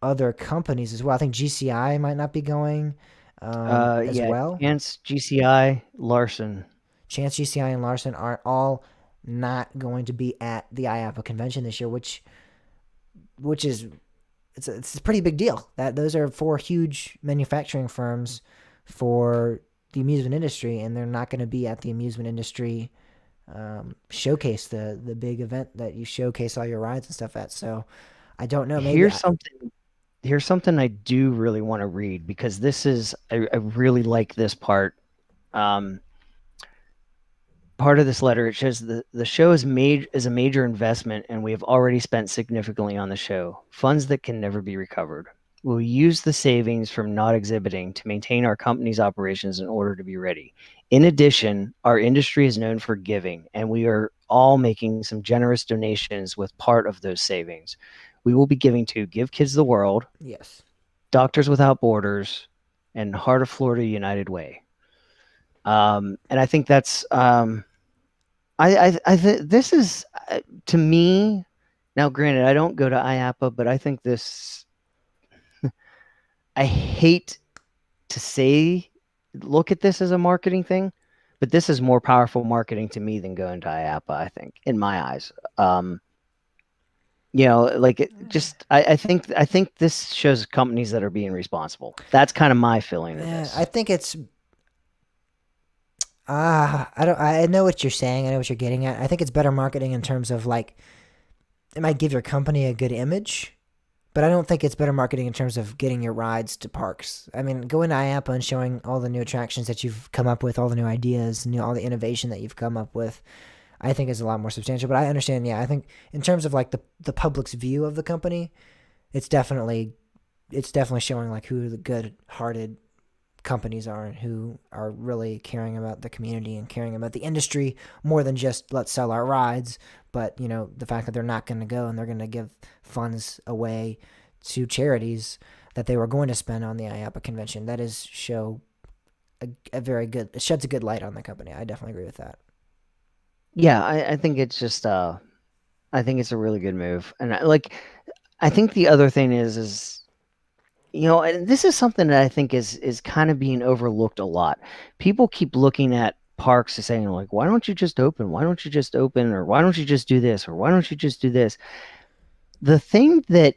other companies as well. I think GCI might not be going as well. Chance, GCI, Larson. Chance, GCI, and Larson are all not going to be at the IAAPA convention this year, which is it's a pretty big deal. That those are 4 huge manufacturing firms for the amusement industry, and they're not going to be at the amusement industry showcase, the big event that you showcase all your rides and stuff at. So I don't know. Maybe here's something I do really want to read because this is I really like this part. Part of this letter, it says the show is a major investment, and we have already spent significantly on the show. Funds that can never be recovered. We'll use the savings from not exhibiting to maintain our company's operations in order to be ready. In addition, our industry is known for giving, and we are all making some generous donations with part of those savings. We will be giving to Give Kids the World, yes, Doctors Without Borders, and Heart of Florida United Way. And I think that's this is to me now. Granted, I don't go to IAAPA, but I think this. I hate to look at this as a marketing thing, but this is more powerful marketing to me than going to IAAPA, I think, in my eyes. I think this shows companies that are being responsible. That's kind of my feeling of this. I think it's I know what you're saying. I know what you're getting at. I think it's better marketing in terms of it might give your company a good image. But I don't think it's better marketing in terms of getting your rides to parks. I mean, going to IAAPA and showing all the new attractions that you've come up with, all the new ideas, all the innovation that you've come up with, I think is a lot more substantial. But I understand, I think in terms of the public's view of the company, it's definitely showing who the good-hearted companies are and who are really caring about the community and caring about the industry more than just let's sell our rides. But the fact that they're not going to go and they're going to give funds away to charities that they were going to spend on the IAAPA convention, that is show a very good, it sheds a good light on the company. I definitely agree with that. Yeah, I think it's just I think it's a really good move. And I think the other thing is and this is something that I think is kind of being overlooked a lot. People keep looking at parks and saying like, why don't you just open? Why don't you just open? Or why don't you just do this? Or why don't you just do this? The thing that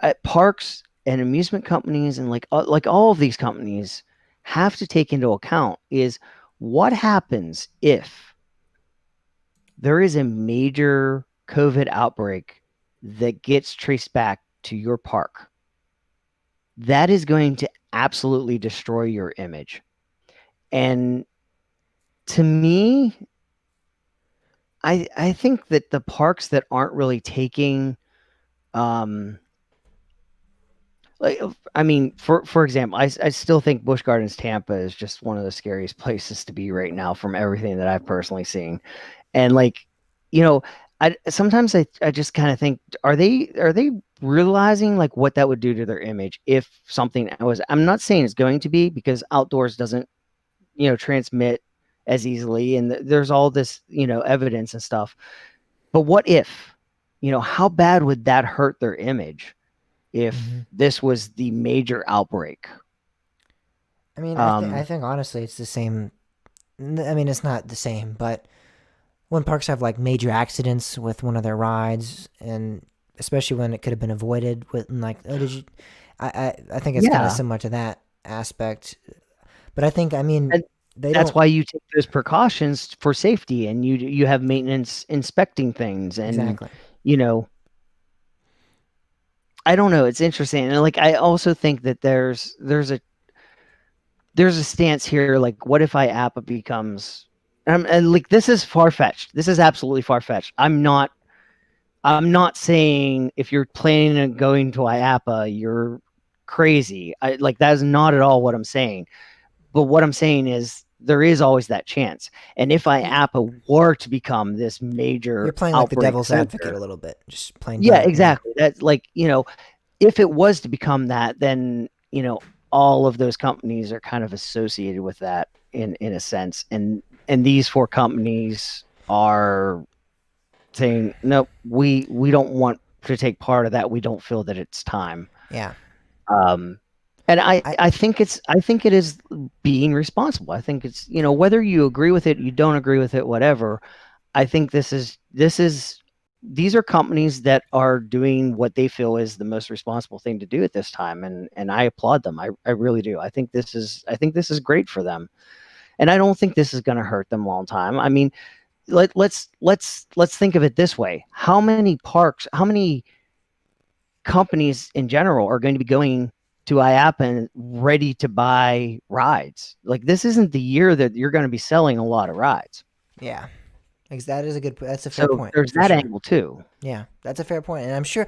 at parks and amusement companies and like all of these companies have to take into account is what happens if there is a major COVID outbreak that gets traced back to your park. That is going to absolutely destroy your image. And to me, I think that the parks that aren't really taking for example, I still think Busch Gardens Tampa is just one of the scariest places to be right now from everything that I've personally seen. And I sometimes I just kind of think, are they realizing like what that would do to their image if something was, I'm not saying it's going to be, because outdoors doesn't, transmit as easily. And there's all this, evidence and stuff. But what if, how bad would that hurt their image if this was the major outbreak? I mean, I think honestly it's the same. I mean, it's not the same, but when parks have like major accidents with one of their rides, and especially when it could have been avoided with like, oh, did you? I think it's kind of similar to that aspect. But I think, I mean, that's why you take those precautions for safety, and you have maintenance inspecting things, and exactly. I don't know. It's interesting, and like I also think that there's a stance here. Like, what if IAAPA becomes? And like this is far fetched. This is absolutely far fetched. I'm not saying if you're planning on going to IAAPA, you're crazy. That is not at all what I'm saying. But what I'm saying is there is always that chance. And if IAAPA were to become this major, you're playing like the devil's advocate a little bit, just playing. Yeah, exactly. That's like, if it was to become that, then, all of those companies are kind of associated with that in a sense. And these four companies are saying, nope, we don't want to take part of that. We don't feel that it's time. Yeah. And I think it is being responsible. I think it's, whether you agree with it, you don't agree with it, whatever. I think these are companies that are doing what they feel is the most responsible thing to do at this time. And I applaud them. I really do. I think this is great for them. And I don't think this is going to hurt them long time. I mean, let's think of it this way. How many companies in general are going to be going to IAAPA and ready to buy rides? Like, this isn't the year that you're going to be selling a lot of rides. Yeah. That's a fair point. There's that angle too. Yeah, that's a fair point. And I'm sure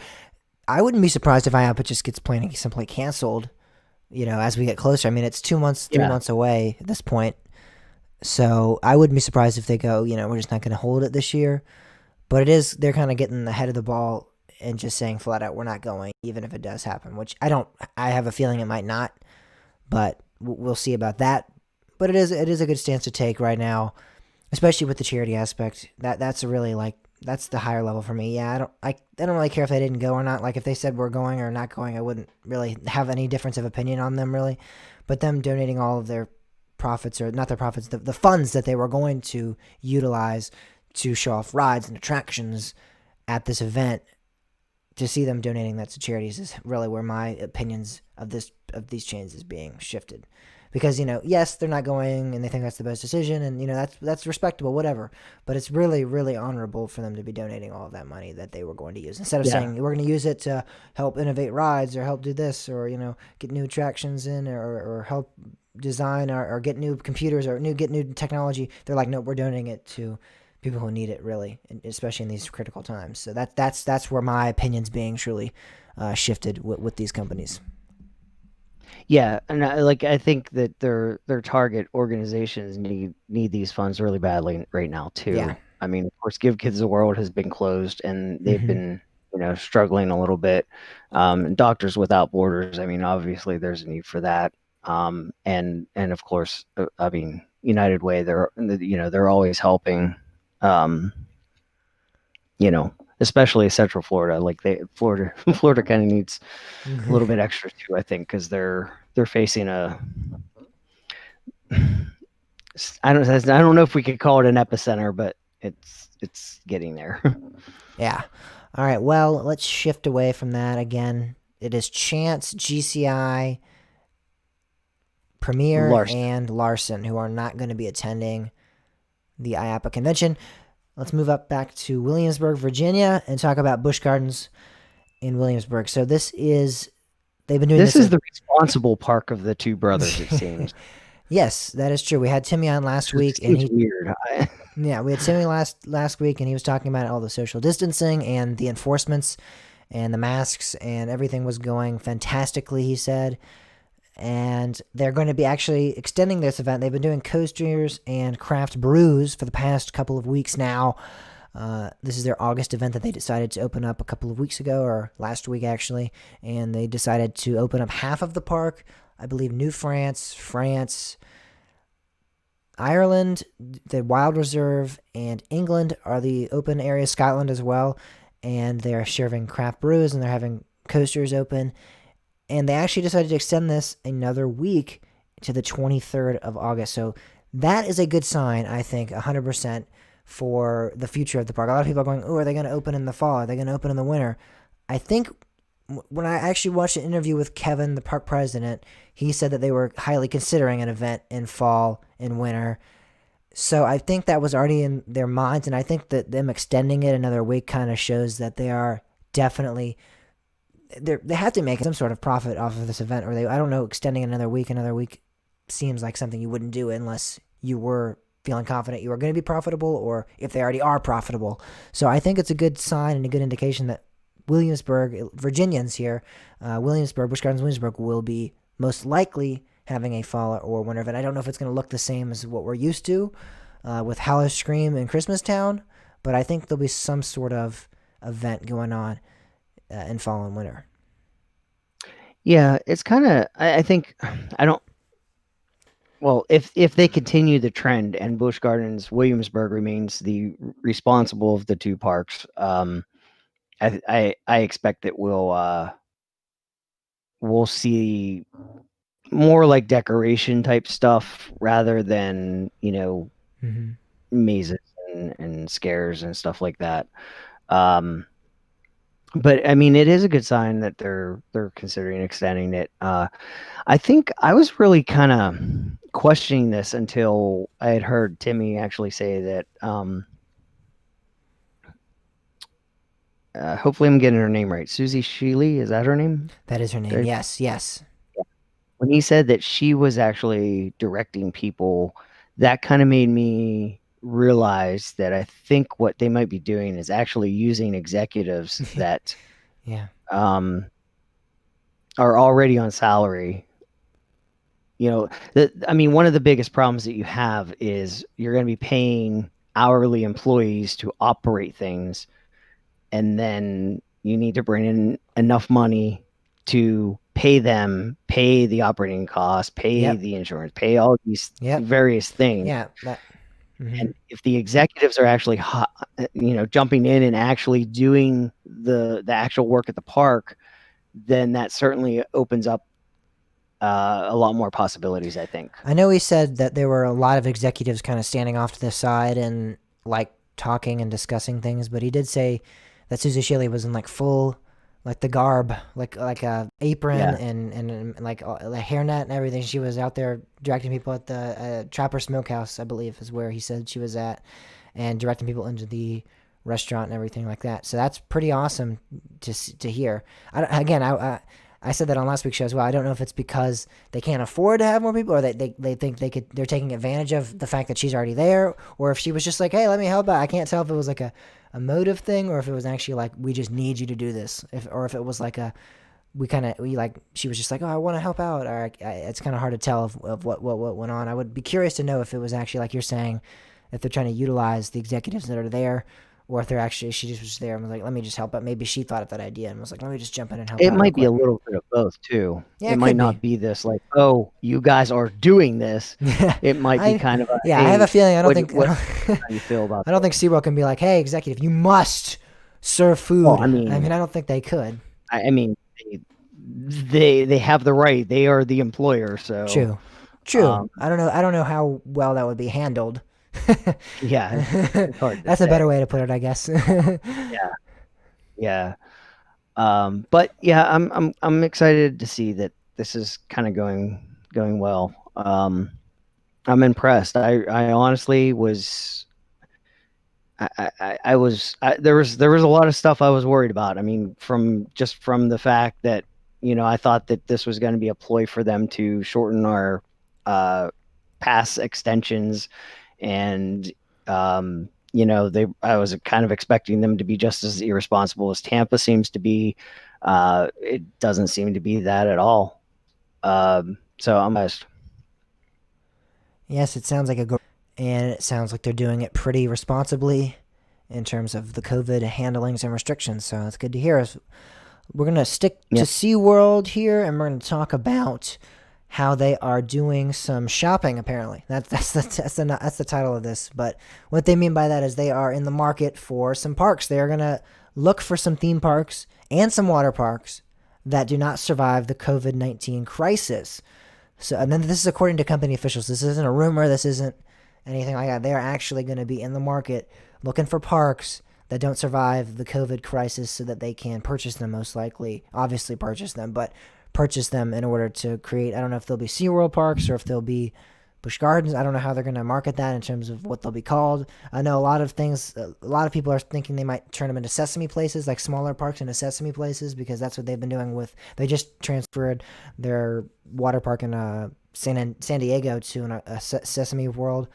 I wouldn't be surprised if IAAPA just gets plain simply canceled, as we get closer. I mean, it's 2 months, 3 months away at this point. So I wouldn't be surprised if they go, we're just not going to hold it this year. But they're kind of getting ahead of the ball and just saying flat out, we're not going, even if it does happen, which I have a feeling it might not, but we'll see about that. But it is a good stance to take right now, especially with the charity aspect. That's a really that's the higher level for me. Yeah, I don't really care if they didn't go or not. Like, if they said we're going or not going, I wouldn't really have any difference of opinion on them, really. But them donating all of their profits, or not their profits, the funds that they were going to utilize to show off rides and attractions at this event, to see them donating that to charities is really where my opinions of these chains is being shifted. Because, yes, they're not going and they think that's the best decision, and, that's respectable, whatever. But it's really, really honorable for them to be donating all of that money that they were going to use. Instead of saying, we're going to use it to help innovate rides, or help do this, or, get new attractions in, or help design, or get new computers, or get new technology. They're like, nope, we're donating it to people who need it, really, especially in these critical times. So that's where my opinion's being truly shifted with these companies. Yeah, and I think that their target organizations need these funds really badly right now Yeah. too. I mean, of course, Give Kids the World has been closed, and they've Hmm. been struggling a little bit. Doctors Without Borders. I mean, obviously, there's a need for that. And of course, I mean, United Way. They're always helping. Um, especially Central Florida. Like Florida, Florida kind of needs a little bit extra too, I think, because they're facing a I don't know if we could call it an epicenter, but it's getting there. Yeah. All right. Well, let's shift away from that again. It is Chance, GCI, Premier, Larson. and Larson who are not going to be attending the IAAPA convention. Let's move up back to Williamsburg, Virginia, and talk about Busch Gardens in Williamsburg. So they've been doing this. This is the responsible park of the two brothers, it seems. Yes, that is true. We had Timmy on last week, and weird. Yeah, we had Timmy last week, and he was talking about all the social distancing and the enforcements and the masks, and everything was going fantastically, he said. And they're going to be actually extending this event. They've been doing coasters and craft brews for the past couple of weeks now. This is their August event that they decided to open up a couple of weeks ago, or last week actually, and they decided to open up half of the park. I believe New France, Ireland, the Wild Reserve, and England are the open areas, Scotland as well, and they're serving craft brews and they're having coasters open. And they actually decided to extend this another week to the 23rd of August. So that is a good sign, I think, 100% for the future of the park. A lot of people are going, oh, are they going to open in the fall? Are they going to open in the winter? I think when I actually watched an interview with Kevin, the park president, he said that they were highly considering an event in fall and winter. So I think that was already in their minds, and I think that them extending it another week kind of shows that they are definitely they have to make some sort of profit off of this event, or I don't know, extending another week seems like something you wouldn't do unless you were feeling confident you are going to be profitable, or if they already are profitable. So I think it's a good sign and a good indication that Williamsburg, Virginians here, Busch Gardens Williamsburg, will be most likely having a fall or winter event. I don't know if it's going to look the same as what we're used to with Howl-O-Scream and Christmastown, but I think there'll be some sort of event going on in fall and winter. Yeah, it's kind of. I think I don't. Well, if they continue the trend and Busch Gardens Williamsburg remains the responsible of the two parks, I expect that we'll see more like decoration type stuff rather than mazes and scares and stuff like that. But I mean, it is a good sign that they're considering extending it. I think I was really kind of questioning this until I had heard Timmy actually say that. Hopefully, I'm getting her name right. Susie Shealy, is that her name? That is her name. Yes. When he said that she was actually directing people, that kind of made me realize that I think what they might be doing is actually using executives that are already on salary. I mean, one of the biggest problems that you have is you're going to be paying hourly employees to operate things, and then you need to bring in enough money to pay them, pay the operating costs, pay the insurance, pay all these various things. Yeah. And if the executives are actually, jumping in and actually doing the actual work at the park, then that certainly opens up a lot more possibilities, I think. I know he said that there were a lot of executives kind of standing off to the side and like talking and discussing things, but he did say that Susie Shealy was in like full, like the garb, like a apron and like a hairnet and everything. She was out there directing people at the Trapper Smokehouse, I believe, is where he said she was at, and directing people into the restaurant and everything like that. So that's pretty awesome to hear. I said that on last week's show as well. I don't know if it's because they can't afford to have more people, or they think they're taking advantage of the fact that she's already there, or if she was just like, hey, let me help out. I can't tell if it was like a motive thing, or if it was actually like, we just need you to do this, or if it was like a she was just like, oh, I want to help out. Or it's kind of hard to tell of what went on. I would be curious to know if it was actually like you're saying, if they're trying to utilize the executives that are there, or if they're actually, she just was there and was like, let me just help out. Maybe she thought of that idea and was like, let me just jump in and help It out real might be a quick. little bit of both too. Yeah, It it might could be. not be this like, oh, you guys are doing this. It might be kind of a, Yeah, I have hey, a feeling. what how do you feel about I don't think SeaWorld can be like, hey, executive, you must serve food. Well, I mean, I don't think they could. I mean, they have the right. They are the employer, so True. I don't know how well that would be handled. yeah, it's hard to That's a say. better way to put it, I guess. Yeah. But yeah, I'm excited to see that this is kind of going well. I'm impressed. I honestly was. There was a lot of stuff I was worried about. I mean, from the fact that I thought that this was going to be a ploy for them to shorten our pass extensions, and I was kind of expecting them to be just as irresponsible as Tampa seems to be. It doesn't seem to be that at all. So I'm biased. Yes, it sounds like and it sounds like they're doing it pretty responsibly in terms of the COVID handlings and restrictions. So it's good to hear. We're gonna stick to SeaWorld here, and we're gonna talk about how they are doing some shopping. Apparently, that's the title of this. But what they mean by that is they are in the market for some parks. They are gonna look for some theme parks and some water parks that do not survive the COVID-19 crisis. So, and then this is according to company officials. This isn't a rumor. This isn't anything like that. They are actually going to be in the market looking for parks that don't survive the COVID crisis so that they can purchase them, most likely. Obviously purchase them, but purchase them in order to create, I don't know if they'll be SeaWorld parks or if they'll be Busch Gardens. I don't know how they're going to market that in terms of what they'll be called. I know a lot of people are thinking they might turn them into Sesame Places, like smaller parks into Sesame Places, because that's what they've been doing they just transferred their water park in San Diego to a Sesame World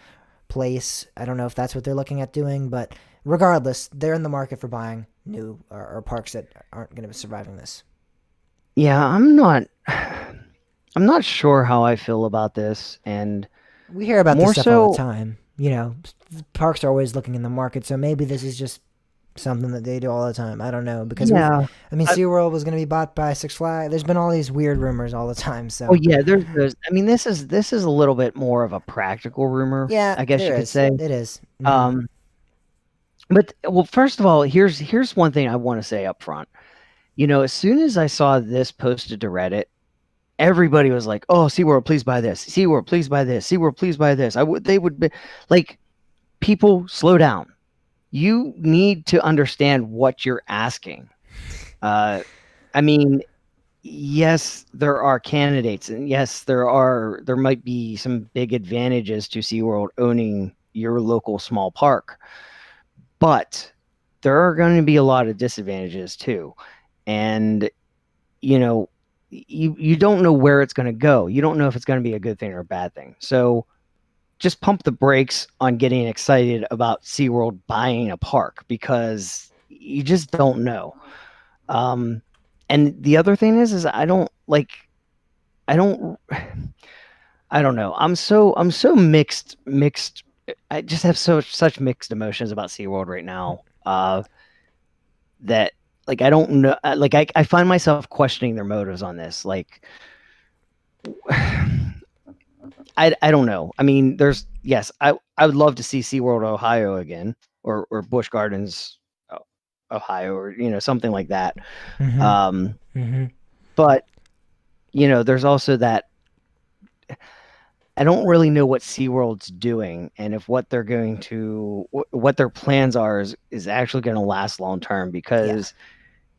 place. I don't know if that's what they're looking at doing, but regardless, they're in the market for buying new or parks that aren't going to be surviving this. Yeah, I'm not sure how I feel about this, and we hear about this stuff all the time. Parks are always looking in the market, so maybe this is just something that they do all the time. I don't know, because SeaWorld was going to be bought by Six Flags. There's been all these weird rumors all the time. So there's. I mean, this is a little bit more of a practical rumor. Yeah, I guess you could say it is. Mm-hmm. But first of all, here's one thing I want to say up front. As soon as I saw this posted to Reddit, everybody was like, "Oh, SeaWorld, please buy this. SeaWorld, please buy this. SeaWorld, please buy this." They would be like, people, slow down. You need to understand what you're asking. I mean, yes, there are candidates, and yes, there might be some big advantages to SeaWorld owning your local small park, but there are going to be a lot of disadvantages too. And you don't know where it's going to go. You don't know if it's going to be a good thing or a bad thing. So just pump the brakes on getting excited about SeaWorld buying a park, because you just don't know. And the other thing is I don't know. I'm so mixed. I just have such mixed emotions about SeaWorld right now. That I don't know. I find myself questioning their motives on this. I don't know. I mean, I would love to see SeaWorld Ohio again, or Busch Gardens Ohio, or something like that. Mm-hmm. But there's also that I don't really know what SeaWorld's doing, and if what they're going to what their plans are is actually going to last long term, because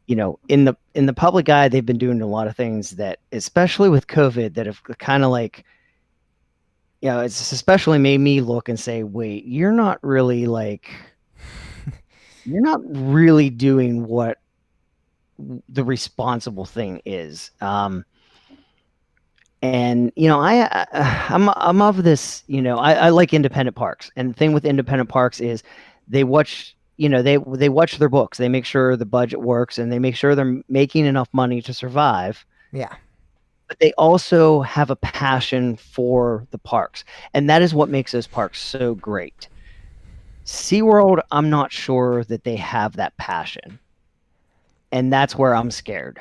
in the public eye, they've been doing a lot of things that, especially with COVID, that have kind of it's especially made me look and say, wait, you're not really doing what the responsible thing is. And I'm of this. I like independent parks, and the thing with independent parks is they watch they watch their books, they make sure the budget works, and they make sure they're making enough money to survive. Yeah. But they also have a passion for the parks, and that is what makes those parks so great. SeaWorld, I'm not sure that they have that passion, and that's where I'm scared.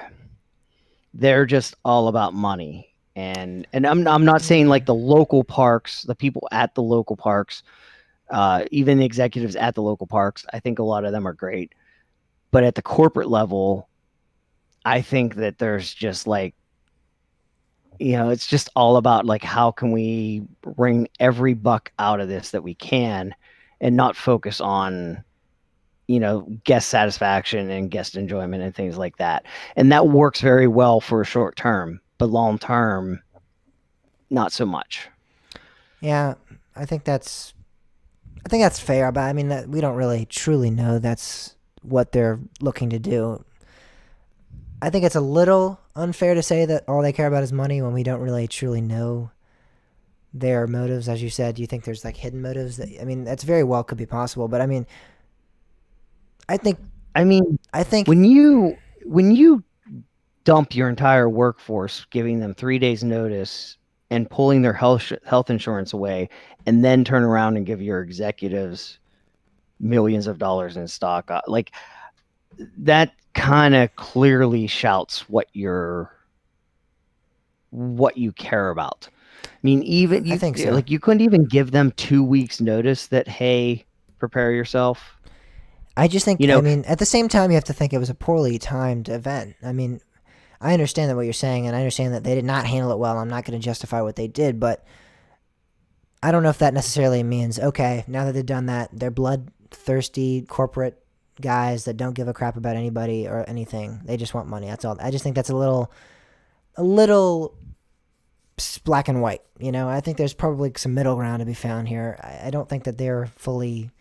They're just all about money, and I'm not saying like the local parks, the people at the local parks, even the executives at the local parks, I think a lot of them are great, but at the corporate level, I think that there's just like, it's just all about like, how can we wring every buck out of this that we can and not focus on, guest satisfaction and guest enjoyment and things like that. And that works very well for a short term, but long term, not so much. Yeah, I think that's fair, but I mean, we don't really truly know that's what they're looking to do. I think it's a little unfair to say that all they care about is money when we don't really truly know their motives. As you said, do you think there's like hidden motives? That's very well could be possible, but I think when you dump your entire workforce, giving them 3 days notice and pulling their health insurance away, and then turn around and give your executives millions of dollars in stock, like that kind of clearly shouts what you care about. I mean, even I think so. Like, you couldn't even give them 2 weeks notice that, hey, prepare yourself. I just think, at the same time, you have to think it was a poorly timed event. I understand that what you're saying, and I understand that they did not handle it well. I'm not going to justify what they did, but I don't know if that necessarily means, okay, now that they've done that, they're bloodthirsty corporate guys that don't give a crap about anybody or anything. They just want money. That's all. I just think that's a little black and white. I think there's probably some middle ground to be found here. I don't think that they're fully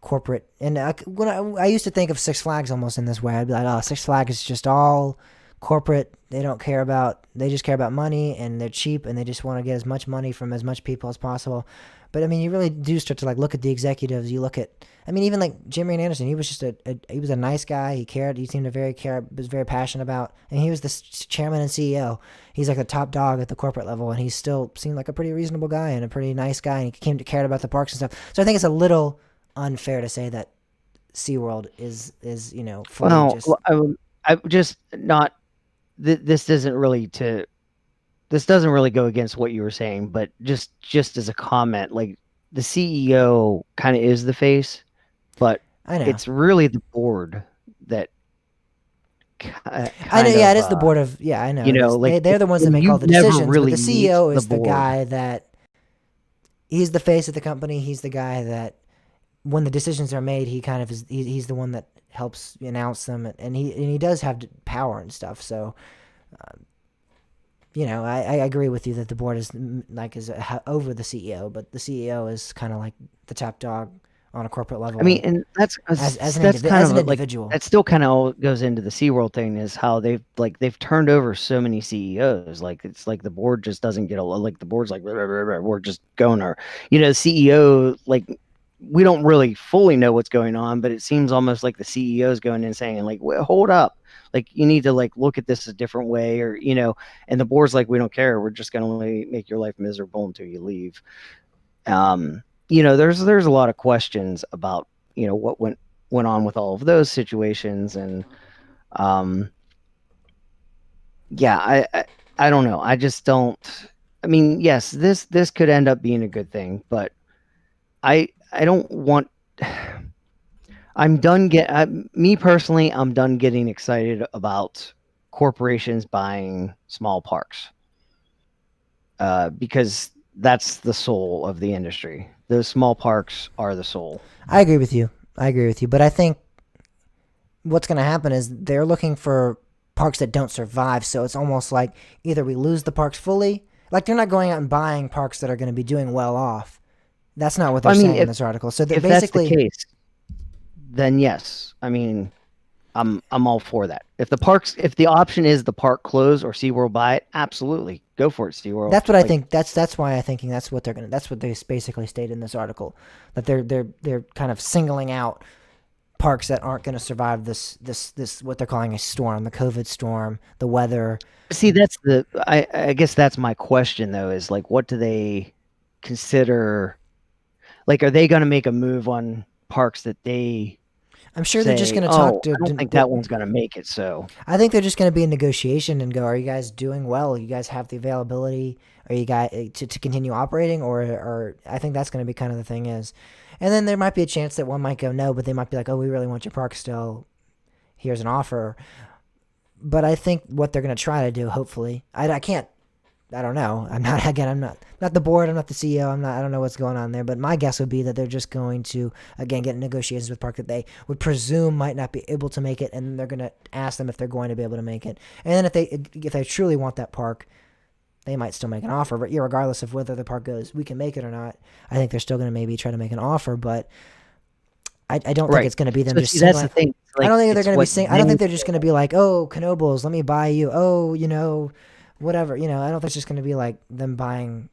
corporate. And when I used to think of Six Flags almost in this way, I'd be like, oh, Six Flags is just all corporate. They just care about money, and they're cheap, and they just want to get as much money from as much people as possible. But you really do start to like look at the executives. You look at, even like Jim Ryan Anderson. He was just he was a nice guy. He cared. He seemed to was very passionate about, and he was the chairman and CEO. He's like the top dog at the corporate level, and he still seemed like a pretty reasonable guy and a pretty nice guy. And he cared about the parks and stuff. So I think it's a little unfair to say that SeaWorld is fully just. Well, I just not. This doesn't really go against what you were saying, but just as a comment, like the CEO kind of is the face, but it's really the board that. I know, yeah, it is the board of, yeah, I know. They're the ones that make all the decisions. Really, but the CEO is the guy that. He's the face of the company. He's the guy that, when the decisions are made, he kind of is. He's the one that helps announce them, and he does have power and stuff. So, I agree with you that the board is over the CEO, but the CEO is kind of like the top dog on a corporate level. And that's an individual. That still kind of goes into the SeaWorld thing, is how they've turned over so many CEOs. Like, it's like the board just doesn't get like the board's like, we're just going, or the CEO, like, we don't really fully know what's going on, but it seems almost like the CEO is going in and saying, like, well, hold up, like, you need to like look at this a different way, or and the board's like, we don't care, we're just going to make your life miserable until you leave. There's a lot of questions about what went on with all of those situations, and I don't know. I just don't. Yes, this could end up being a good thing, but I don't want. Me personally, I'm done getting excited about corporations buying small parks, because that's the soul of the industry. Those small parks are the soul. I agree with you, but I think what's going to happen is they're looking for parks that don't survive. So it's almost like either we lose the parks fully, like they're not going out and buying parks that are going to be doing well off. That's not what they're saying in this article. So if basically, that's the case, then yes, I'm all for that. If the option is the park close or SeaWorld buy it, absolutely go for it, SeaWorld. That's what I think. That's why I'm thinking that's what they basically state in this article, that they're kind of singling out parks that aren't going to survive this what they're calling a storm, the COVID storm, the weather. See, I guess that's my question though, is like, what do they consider? Like, are they going to make a move on parks that they? I'm sure they're just going to talk to. I don't think that one's going to make it. So I think they're just going to be in negotiation and go, "Are you guys doing well? You guys have the availability? Are you guys to continue operating?" Or I think that's going to be kind of the thing is, and then there might be a chance that one might go no, but they might be like, "Oh, we really want your park still. Here's an offer." But I think what they're going to try to do, hopefully, I don't know. I'm not the board. I'm not the CEO. I don't know what's going on there. But my guess would be that they're just going to, again, get negotiations with park that they would presume might not be able to make it. And they're going to ask them if they're going to be able to make it. And then if they truly want that park, they might still make an offer. But regardless of whether the park goes, we can make it or not, I think they're still going to maybe try to make an offer. But I don't think it's going to be them just saying. That's the thing. Like, I don't think they're going to be saying. I don't think they're just going to be like, "Oh, Knoebels, let me buy you." Oh, whatever. I don't think it's just going to be like them buying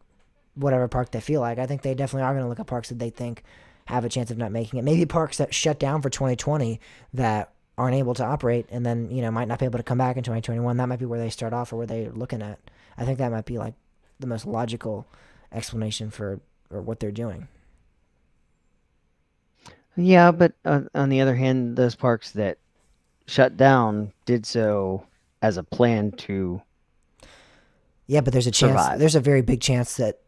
whatever park they feel like. I think they definitely are going to look at parks that they think have a chance of not making it. Maybe parks that shut down for 2020 that aren't able to operate and then, might not be able to come back in 2021. That might be where they start off or where they're looking at. I think that might be like the most logical explanation for what they're doing. Yeah, but on the other hand, those parks that shut down did so as a plan to. Yeah, but there's a chance. Survive. There's a very big chance that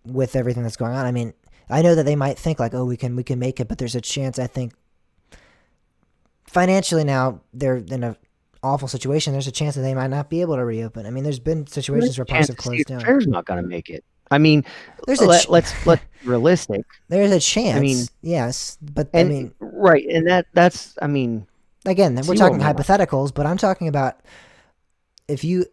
with everything that's going on, I mean, I know that they might think like, "Oh, we can make it," but there's a chance. I think financially now they're in an awful situation. There's a chance that they might not be able to reopen. I mean, there's been situations where parks have closed down. Fair's not going to make it. I mean, let's be realistic. There's a chance. I mean, yes, but I mean, right, and that's. I mean, again, we're talking hypotheticals, but I'm talking about if you.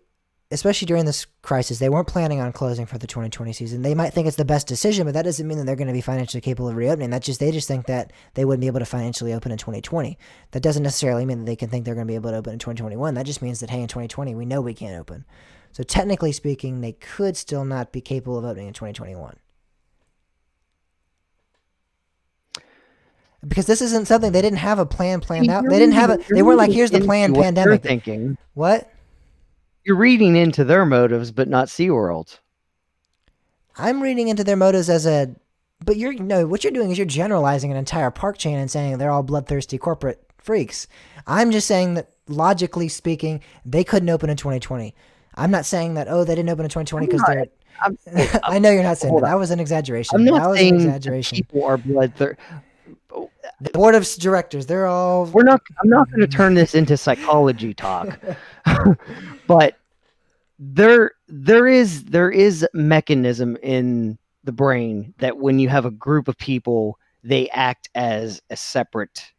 Especially during this crisis, they weren't planning on closing for the 2020 season. They might think it's the best decision, but that doesn't mean that they're going to be financially capable of reopening. They just think that they wouldn't be able to financially open in 2020. That doesn't necessarily mean that they can think they're going to be able to open in 2021. That just means that, hey, in 2020, we know we can't open. So technically speaking, they could still not be capable of opening in 2021. Because this isn't something they didn't have a plan planned out. They didn't have a. They weren't like, here's the plan pandemic. Thinking what? You're reading into their motives, but not SeaWorld. I'm reading into their motives but what you're doing is you're generalizing an entire park chain and saying they're all bloodthirsty corporate freaks. I'm just saying that logically speaking, they couldn't open in 2020. I'm not saying that, they didn't open in 2020 because they're. I know you're not saying that. That was an exaggeration. I'm not saying an exaggeration. People are bloodthirsty. The board of directors, they're all. I'm not going to turn this into psychology talk, but there is mechanism in the brain that when you have a group of people, they act as a separate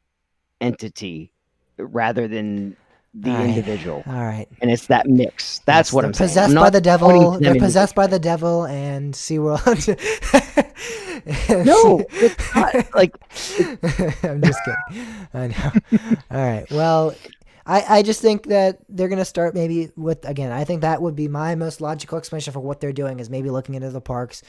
entity rather than the individual. All right. And it's that mix. That's what I'm saying. Possessed by the devil. They're possessed by the devil and SeaWorld. No, it's not. Like, I'm just kidding. I know. All right. Well, I just think that they're going to start maybe with, again, I think that would be my most logical explanation for what they're doing is maybe looking into the parks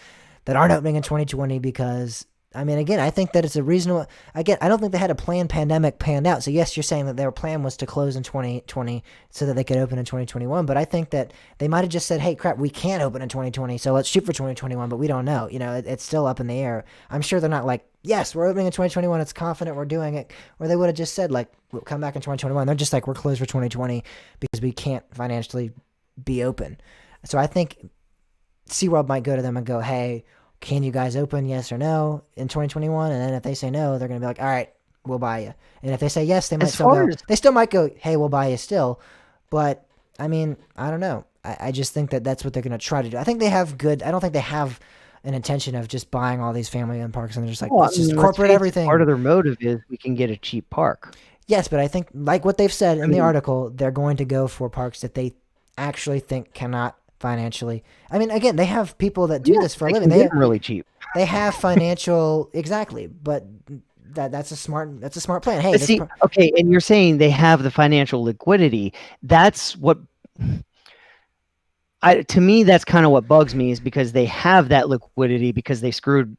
that aren't opening in 2020 because, I mean, again, I think that it's a reasonable, again, I don't think they had a pandemic planned out. So yes, you're saying that their plan was to close in 2020 so that they could open in 2021. But I think that they might have just said, hey, crap, we can't open in 2020. So let's shoot for 2021, but we don't know. It's still up in the air. I'm sure they're not like, yes, we're opening in 2021. It's confident we're doing it. Or they would have just said like, we'll come back in 2021. They're just like, we're closed for 2020 because we can't financially be open. So I think SeaWorld might go to them and go, hey, can you guys open, yes or no, in 2021? And then if they say no, they're going to be like, all right, we'll buy you. And if they say yes, they might still go. They still might go, hey, we'll buy you still. But, I mean, I don't know. I just think that that's what they're going to try to do. I think they have I don't think they have an intention of just buying all these family-owned parks and they're just like, let's just corporate everything. Part of their motive is we can get a cheap park. Yes, but I think, like what they've said in the article, they're going to go for parks that they actually think cannot financially. I mean, again, they have people that do this for a living. They're really cheap. They have financial exactly, but that's a smart plan. Hey, okay, and you're saying they have the financial liquidity. That's what to me that's kind of what bugs me is because they have that liquidity because they screwed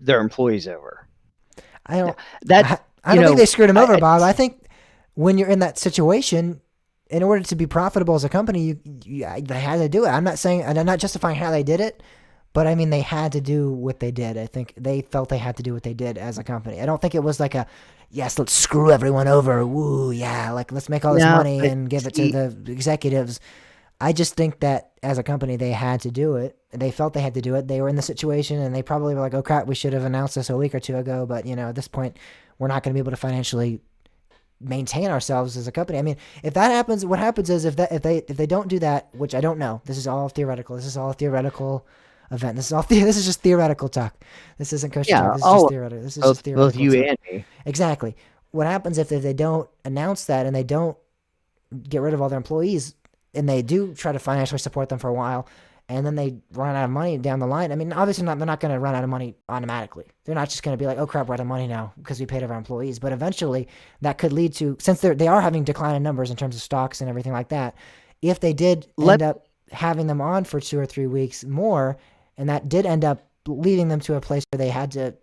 their employees over. I don't think they screwed him over, Bob. I think when you're in that situation, in order to be profitable as a company, they had to do it. I'm not saying, and I'm not justifying how they did it, but I mean, they had to do what they did. I think they felt they had to do what they did as a company. I don't think it was like yes, let's screw everyone over. Woo, yeah, like let's make all this money and give it to the executives. I just think that as a company, they had to do it. They felt they had to do it. They were in the situation, and they probably were like, oh crap, we should have announced this a week or two ago. But, at this point, we're not going to be able to financially maintain ourselves as a company. I mean, if that happens, what happens is if they don't do that, which I don't know, this is all theoretical. This is all a theoretical event. This is just theoretical talk. This isn't kosher talk. This is just theoretical. This is just theoretical. Both you talk. And me. Exactly. What happens if they don't announce that and they don't get rid of all their employees and they do try to financially support them for a while, and then they run out of money down the line? I mean, obviously they're not going to run out of money automatically. They're not just going to be like, oh crap, we're out of money now because we paid our employees. But eventually that could lead to, since they are having decline in numbers in terms of stocks and everything like that, if they did end up having them on for 2 or 3 weeks more, and that did end up leading them to a place where they had to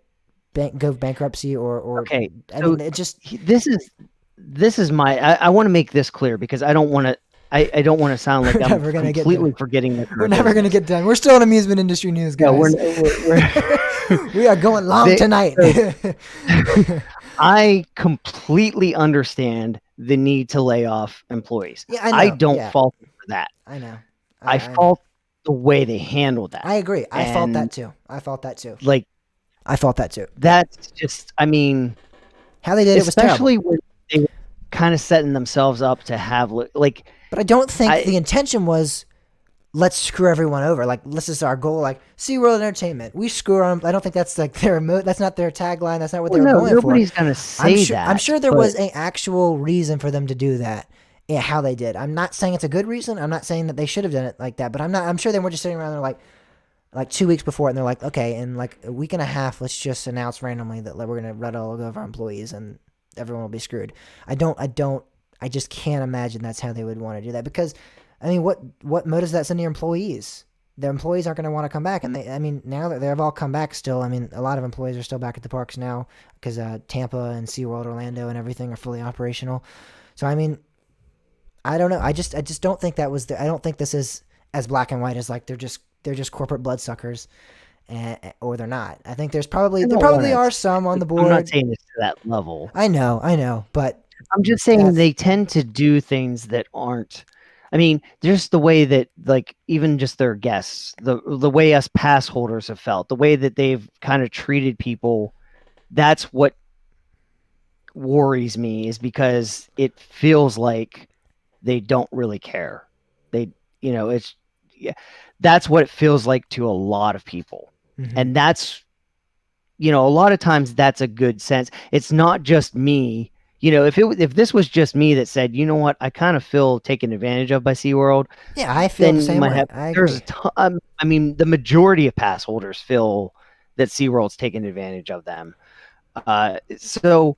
go bankruptcy or okay. I mean, it just, this is my, I want to make this clear because I don't want to, I don't want to sound like I'm completely forgetting that. We're never going to get done. We're still in amusement industry news, guys. Yeah, we are going long tonight. I completely understand the need to lay off employees. Yeah, I know. I don't fault them for that. I know. I fault the way they handled that. I agree. I fault that too. Like, I fault that too. That's just, I mean, how they did it was terrible. Especially when they were kind of setting themselves up to have like. But I don't think the intention was, let's screw everyone over. Like, this is our goal. Like, SeaWorld Entertainment, we screw them. I don't think that's like that's not their tagline. That's not what they were going for. Nobody's gonna say that. I'm sure there was an actual reason for them to do that. Yeah, how they did. I'm not saying it's a good reason. I'm not saying that they should have done it like that. But I'm sure they were just sitting around there like 2 weeks before, and they're like, okay, in like a week and a half, let's just announce randomly that we're gonna let all of our employees and everyone will be screwed. I just can't imagine that's how they would want to do that, because, I mean, what motives that send your employees? Their employees aren't going to want to come back, and now that they've all come back still, I mean, a lot of employees are still back at the parks now because Tampa and SeaWorld Orlando and everything are fully operational. So, I mean, I don't know. I just don't think that was I don't think this is as black and white as like they're just corporate bloodsuckers, or they're not. I think there probably are some on the board. I'm not saying it's to that level. I know, but I'm just saying they tend to do things that aren't. I mean, just the way that, like, even just their guests, the way us pass holders have felt, the way that they've kind of treated people, that's what worries me, is because it feels like they don't really care. That's what it feels like to a lot of people. Mm-hmm. And that's, a lot of times that's a good sense. It's not just me. If this was just me that said, you know what, I kind of feel taken advantage of by SeaWorld. Yeah, I feel the same way. I mean, the majority of pass holders feel that SeaWorld's taken advantage of them. So,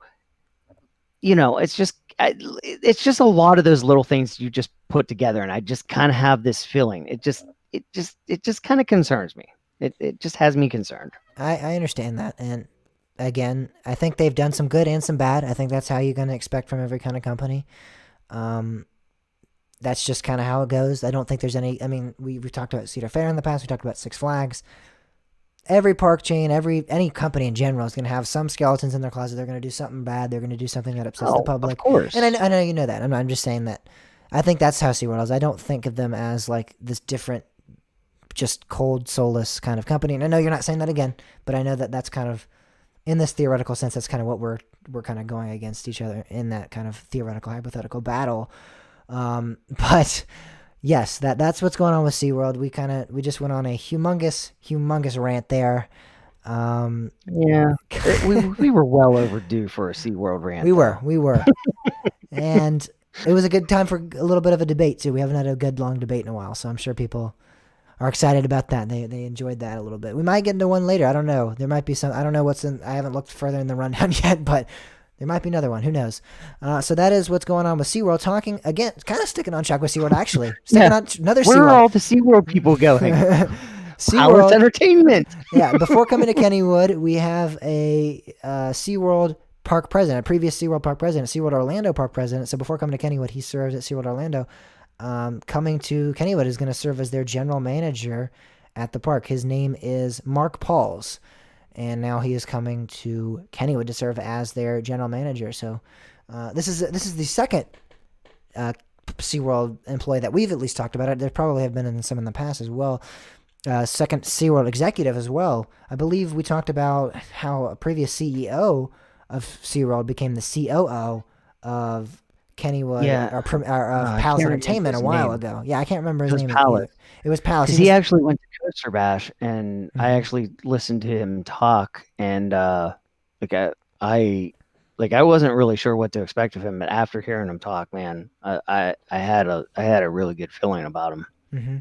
it's just a lot of those little things you just put together, and I just kind of have this feeling. It just kind of concerns me. It just has me concerned. I understand that, and again, I think they've done some good and some bad. I think that's how you're going to expect from every kind of company. That's just kind of how it goes. I don't think there's any. I mean, we've talked about Cedar Fair in the past. We talked about Six Flags. Every park chain, any company in general is going to have some skeletons in their closet. They're going to do something bad. They're going to do something that upsets the public. Of course. And I know you know that. I'm just saying that. I think that's how SeaWorld is. I don't think of them as like this different, just cold, soulless kind of company. And I know you're not saying that again, but I know that that's kind of, in this theoretical sense, that's kind of what we're kind of going against each other in that kind of theoretical, hypothetical battle. But yes, that's what's going on with SeaWorld. We just went on a humongous rant there. Yeah, we were well overdue for a SeaWorld rant. We were. And it was a good time for a little bit of a debate too. We haven't had a good long debate in a while, so I'm sure people are excited about that. They enjoyed that a little bit. We might get into one later. I don't know. There might be some. I don't know what's in. I haven't looked further in the rundown yet, but there might be another one. Who knows? So that is what's going on with SeaWorld. Talking again, kind of sticking on track with SeaWorld actually. Sticking on another SeaWorld. Where are all the SeaWorld people going? SeaWorld Entertainment. Yeah. Before coming to Kennywood, we have a SeaWorld park president, a previous SeaWorld park president, SeaWorld Orlando park president. So before coming to Kennywood, he served at SeaWorld Orlando. Coming to Kennywood is going to serve as their general manager at the park. His name is Mark Pauls, and now he is coming to Kennywood to serve as their general manager. So this is the second SeaWorld employee that we've at least talked about. There probably have been some in the past as well. Second SeaWorld executive as well. I believe we talked about how a previous CEO of SeaWorld became the COO of Kennywood or Palace Entertainment a while ago. Yeah, I can't remember his name. It was Palace. Because he actually went to Coaster Bash, and I actually listened to him talk, and I wasn't really sure what to expect of him, but after hearing him talk, man, I had a really good feeling about him. Mm-hmm.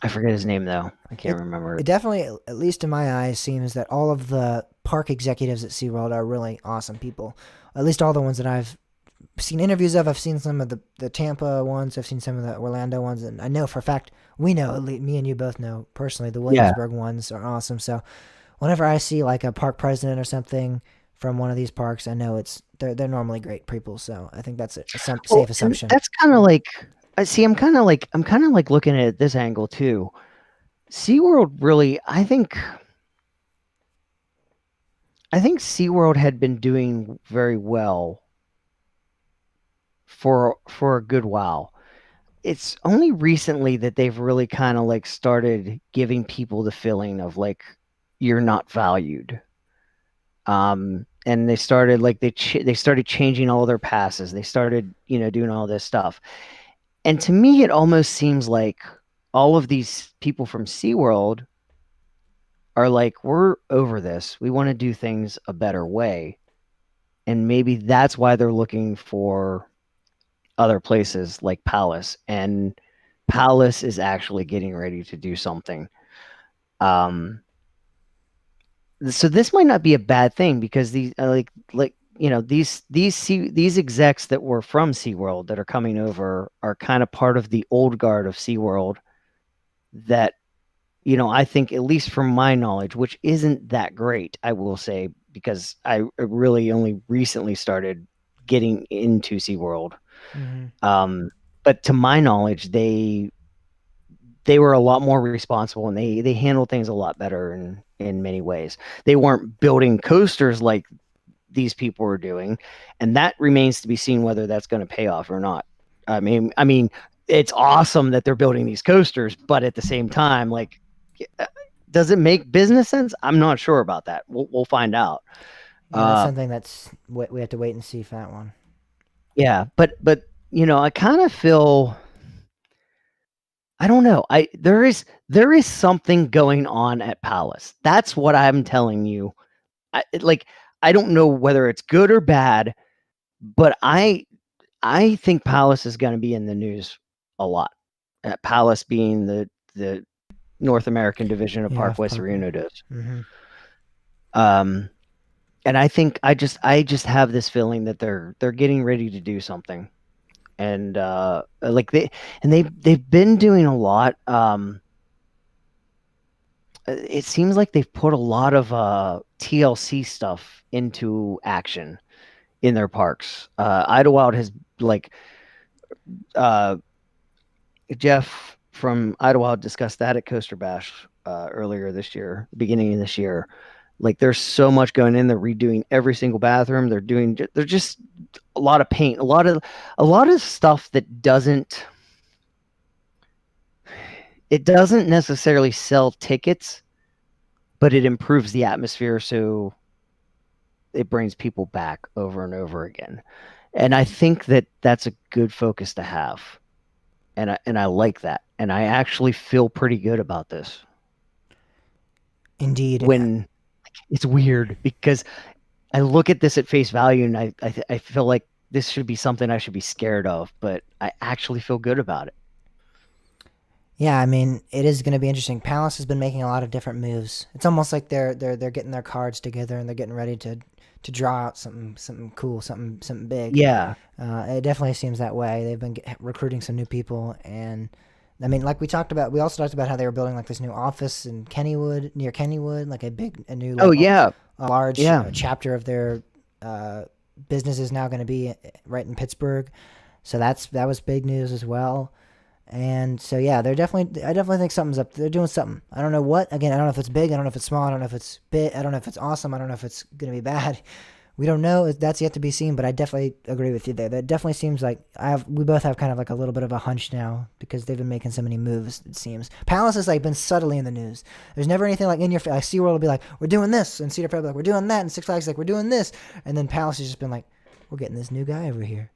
I forget his name though. I can't remember. It definitely, at least in my eyes, seems that all of the park executives at SeaWorld are really awesome people. At least all the ones that I've seen interviews of. I've seen some of the Tampa ones. I've seen some of the Orlando ones, and I know for a fact, me and you both know personally, the Williamsburg ones are awesome. So whenever I see like a park president or something from one of these parks, I know they're normally great people. So I think that's a safe assumption. That's kind of like, I'm kind of like looking at this angle too. SeaWorld really, I think SeaWorld had been doing very well for a good while. It's only recently that they've really kind of like started giving people the feeling of like, you're not valued. And they started like, they started changing all their passes. They started, doing all this stuff. And to me, it almost seems like all of these people from SeaWorld are like, we're over this. We want to do things a better way. And maybe that's why they're looking for other places like Palace. And Palace is actually getting ready to do something. So this might not be a bad thing, because these these execs that were from SeaWorld that are coming over are kind of part of the old guard of SeaWorld that, I think, at least from my knowledge, which isn't that great, I will say, because I really only recently started getting into SeaWorld. Mm-hmm. But to my knowledge, they were a lot more responsible, and they handled things a lot better in many ways. They weren't building coasters like these people were doing, and that remains to be seen whether that's going to pay off or not. I mean, it's awesome that they're building these coasters, but at the same time, like, does it make business sense? I'm not sure about that. We'll find out. That's something that's we have to wait and see for that one. Yeah, but I kind of feel, I don't know. There is something going on at Palace. That's what I'm telling you. I don't know whether it's good or bad, but I think Palace is going to be in the news a lot. Palace being the North American division of Park West Reunidos. Mm-hmm. And I think I just have this feeling that they're getting ready to do something, and they've been doing a lot. It seems like they've put a lot of TLC stuff into action in their parks. Idlewild has Jeff from Idlewild discussed that at Coaster Bash earlier this year, beginning of this year. Like, there's so much going in. They're redoing every single bathroom. They're just a lot of paint, a lot of stuff that doesn't necessarily sell tickets, but it improves the atmosphere, so it brings people back over and over again. And I think that that's a good focus to have. And I like that. And I actually feel pretty good about this. Indeed. When it's weird, because I look at this at face value, and I feel like this should be something I should be scared of, but I actually feel good about it. Yeah, I mean, it is going to be interesting. Palace has been making a lot of different moves. It's almost like they're getting their cards together, and they're getting ready to draw out something cool, something big. Yeah. It definitely seems that way. They've been recruiting some new people, and I mean, like we also talked about how they were building like this new office in near Kennywood, like a new large chapter of their business is now going to be right in Pittsburgh. So that was big news as well. And so yeah, I definitely think something's up. They're doing something. I don't know what. Again, I don't know if it's big. I don't know if it's small. I don't know if it's big. I don't know if it's awesome. I don't know if it's gonna be bad. We don't know. That's yet to be seen. But I definitely agree with you there. That definitely seems like we both have kind of like a little bit of a hunch now because they've been making so many moves. It seems Palace has like been subtly in the news. There's never anything like in your face. Like SeaWorld will be like, we're doing this, and Cedar Fair will be like, we're doing that, and Six Flags like, we're doing this, and then Palace has just been like, we're getting this new guy over here.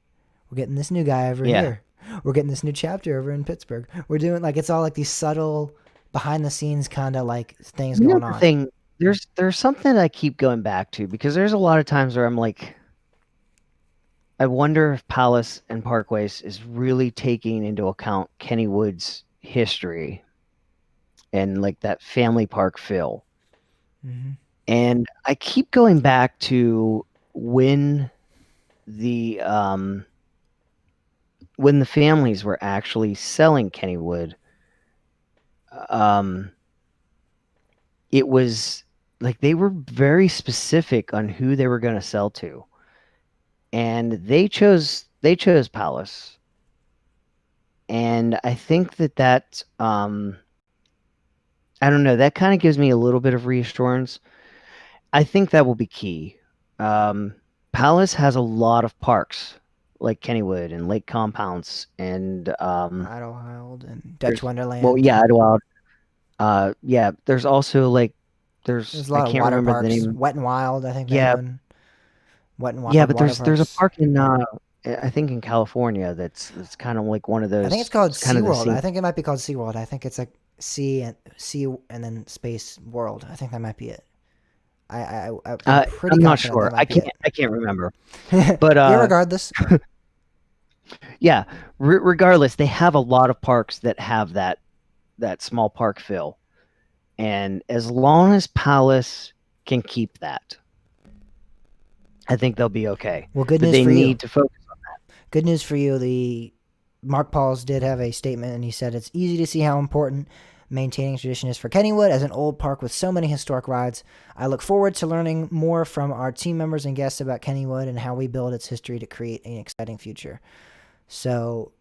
We're getting this new guy over here. We're getting this new chapter over in Pittsburgh. We're doing like, it's all like these subtle behind the scenes kind of like things going on. There's something I keep going back to because there's a lot of times where I'm like, I wonder if Palace and Parkways is really taking into account Kennywood's history and like that family park feel. Mm-hmm. And I keep going back to when the families were actually selling Kennywood, it was like they were very specific on who they were going to sell to, and they chose Palace. And I think that I don't know, that kind of gives me a little bit of reassurance. I think that will be key. Palace has a lot of parks like Kennywood and Lake Compounce and Idlewild and Dutch Wonderland. Well, yeah, Idlewild. Yeah, there's also like there's a lot I can't of water remember parks. the name. Wet and Wild, I think. Yeah, Wet and Wild. Yeah, but there's a park in I think in California that's kind of like one of those. I think it's called SeaWorld. I think it might be called SeaWorld. I think it's like sea and then space world. I think that might be it. I'm not sure. I can't remember. But yeah, regardless. Yeah, regardless, they have a lot of parks that have that small park feel, and as long as Palace can keep that, I think they'll be okay. Well, good news for you. They need to focus on that. Good news for you. The Mark Pauls did have a statement, and he said it's easy to see how important maintaining tradition is for Kennywood as an old park with so many historic rides. I look forward to learning more from our team members and guests about Kennywood and how we build its history to create an exciting future. So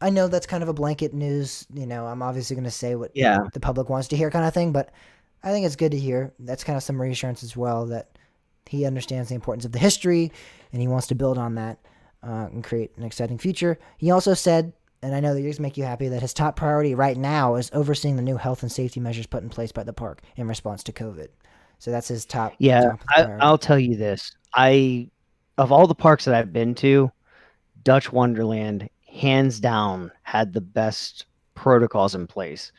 I know that's kind of a blanket news. I'm obviously going to say what the public wants to hear kind of thing, but I think it's good to hear. That's kind of some reassurance as well that he understands the importance of the history and he wants to build on that and create an exciting future. He also said, and I know that these make you happy, that his top priority right now is overseeing the new health and safety measures put in place by the park in response to COVID. So that's his top. Yeah, I'll tell you this. Of all the parks that I've been to, Dutch Wonderland, hands down, had the best protocols in place.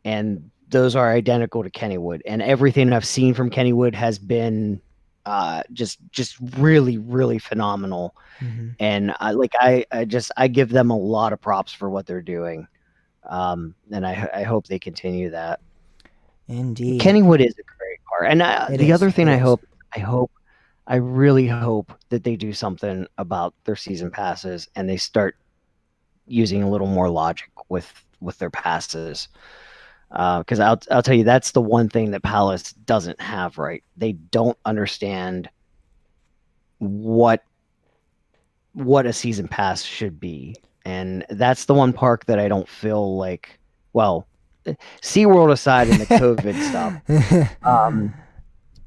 And those are identical to Kennywood. And everything I've seen from Kennywood has been just really, really phenomenal. Mm-hmm. And I give them a lot of props for what they're doing. And I hope they continue that. Indeed. Kennywood is a great park. And the other thing I really hope that they do something about their season passes and they start using a little more logic with their passes. Because I'll tell you, that's the one thing that Palace doesn't have right. They don't understand what a season pass should be. And that's the one park that I don't feel like, well, SeaWorld aside and the COVID stuff,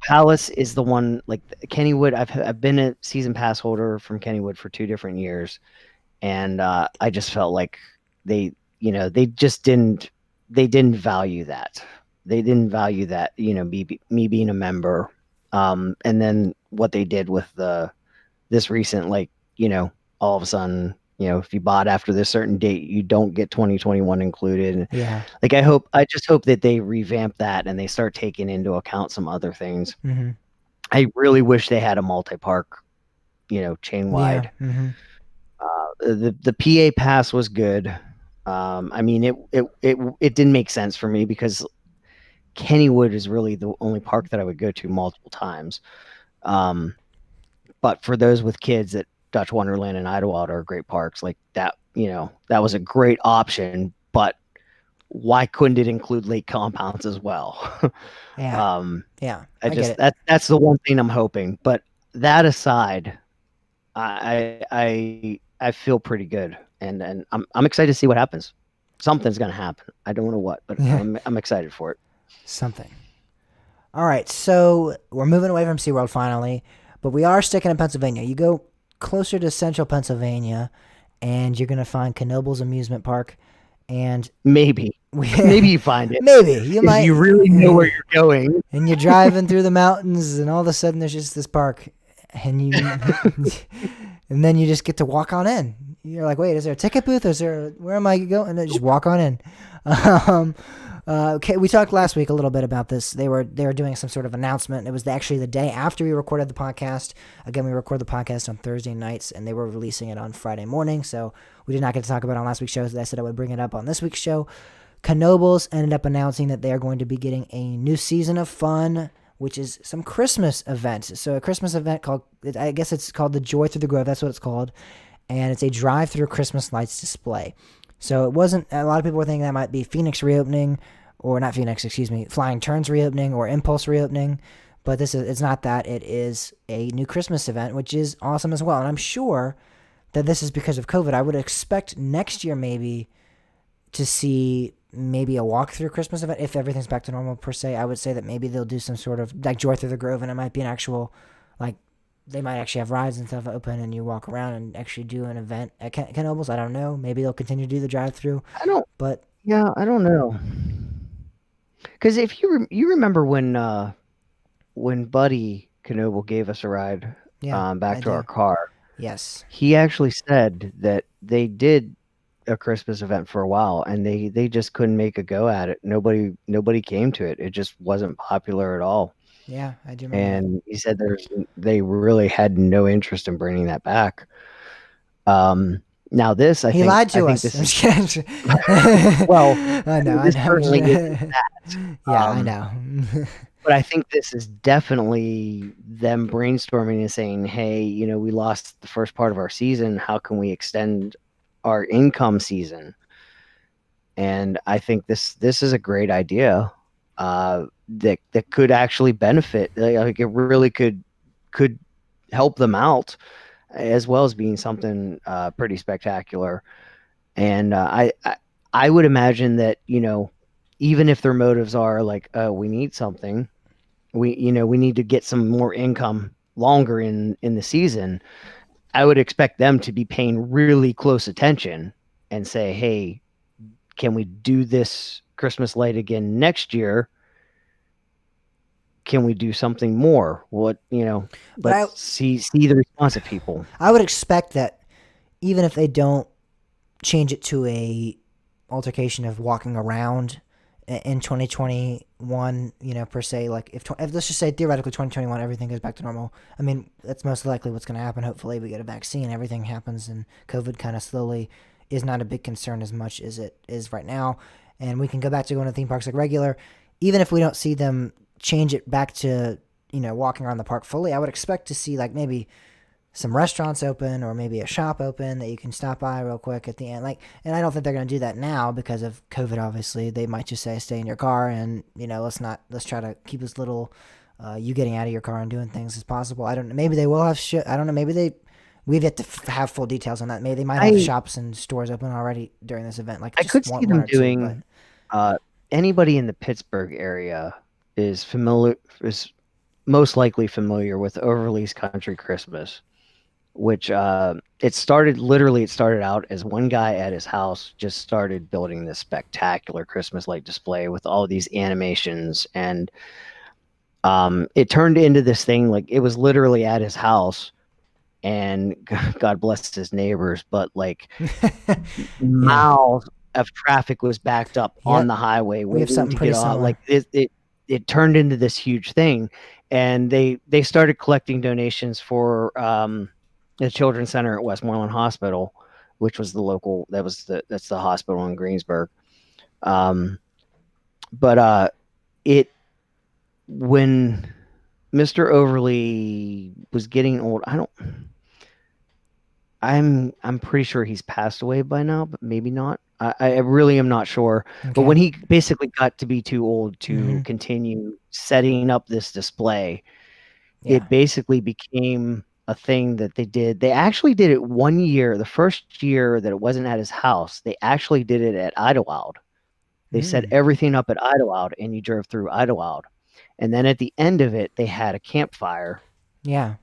Palace is the one, like Kennywood. I've been a season pass holder from Kennywood for 2 different years, and I just felt like they just didn't value that. They didn't value that, me being a member. And then what they did with this recent, all of a sudden, if you bought after this certain date, you don't get 2021 included. Yeah. I just hope that they revamp that and they start taking into account some other things. Mm-hmm. I really wish they had a multi-park, chain wide. Yeah. Mm-hmm. The PA pass was good. I mean, it didn't make sense for me because Kennywood is really the only park that I would go to multiple times. But for those with kids, that Dutch Wonderland and Idlewild are great parks. Like that, that was a great option. But why couldn't it include Lake Compounce as well? Yeah. Yeah. That's the one thing I'm hoping. But that aside, I feel pretty good, and I'm excited to see what happens. Something's gonna happen. I don't know what, but Yeah, I'm excited for it. something. All right, so we're moving away from SeaWorld finally, but we are sticking in Pennsylvania. You go closer to central Pennsylvania, and you're gonna find Knoebels Amusement Park, and Maybe we, maybe you find it maybe you if might. you really know where you're going. And you're driving through the mountains, and all of a sudden there's just this park, and and then you just get to walk on in. You're like, wait, is there a ticket booth? Is there? Where am I going? And then just walk on in. Um, okay, we talked last week a little bit about this. They were doing some sort of announcement. It was actually the day after we recorded the podcast. Again, we record the podcast on Thursday nights, and they were releasing it on Friday morning. So we did not get to talk about it on last week's show. So I said I would bring it up on this week's show. Knoebels ended up announcing that they are going to be getting a new season of fun, which is some Christmas events. So a Christmas event called, I guess it's called the Joy Through the Grove. That's what it's called. And it's a drive-through Christmas lights display. So it wasn't, a lot of people were thinking that might be Phoenix reopening, or not Phoenix, excuse me, Flying Turns reopening or Impulse reopening. But it's not that. It is a new Christmas event, which is awesome as well. And I'm sure that this is because of COVID. I would expect next year maybe to see maybe a walk-through Christmas event if everything's back to normal per se. I would say that maybe they'll do some sort of like Joy Through the Grove, and it might be an actual, like, they might actually have rides and stuff open, and you walk around and actually do an event at Knoebels. I don't know. Maybe they'll continue to do the drive-through. But Yeah, I don't know. Because if you remember when Buddy Knoebel gave us a ride back to our car, yes, he actually said that they did a Christmas event for a while, and they just couldn't make a go at it. Nobody came to it. It just wasn't popular at all. Yeah, I do remember. And he said they really had no interest in bringing that back. Now this, he lied to us. I'm just kidding. Well, I know. This certainly isn't that. Yeah, I know. But I think this is definitely them brainstorming and saying, hey, we lost the first part of our season. How can we extend our income season? And I think this is a great idea that could actually benefit. Like it really could help them out, as well as being something pretty spectacular. And I would imagine that even if their motives are like, oh, we need something, we need to get some more income longer in the season, I would expect them to be paying really close attention and say, hey, can we do this Christmas light again next year? Can we do something more? Let's see the response of people. I would expect that even if they don't change it to a altercation of walking around in 2021, per se, like if let's just say theoretically 2021 everything goes back to normal. I mean, that's most likely what's going to happen. Hopefully we get a vaccine, everything happens, and COVID kind of slowly is not a big concern as much as it is right now, and we can go back to going to theme parks like regular. Even if we don't see them change it back to walking around the park fully, I would expect to see like maybe some restaurants open, or maybe a shop open that you can stop by real quick at the end. And I don't think they're going to do that now because of COVID. Obviously, they might just say stay in your car, and let's try to keep as little you getting out of your car and doing things as possible. I don't know. Maybe they will have I don't know. Maybe we've yet to have full details on that. Maybe they might have shops and stores open already during this event. Like I could see them doing. Anybody in the Pittsburgh area is most likely familiar with Overly's Country Christmas, which it started out as one guy at his house just started building this spectacular Christmas light display with all of these animations, and it turned into this thing. Like, it was literally at his house, and God bless his neighbors, but like miles of traffic was backed up on the highway waiting to get off. Like it turned into this huge thing, and they started collecting donations for the Children's Center at Westmoreland Hospital, which was that's the hospital in Greensburg. But when Mr. Overly was getting old, I'm pretty sure he's passed away by now, but maybe not. I really am not sure. Okay. But when he basically got to be too old to continue setting up this display, it basically became a thing that they did. They actually did it 1 year. The first year that it wasn't at his house, they actually did it at Idlewild. They set everything up at Idlewild, and you drove through Idlewild. And then at the end of it, they had a campfire. Yeah.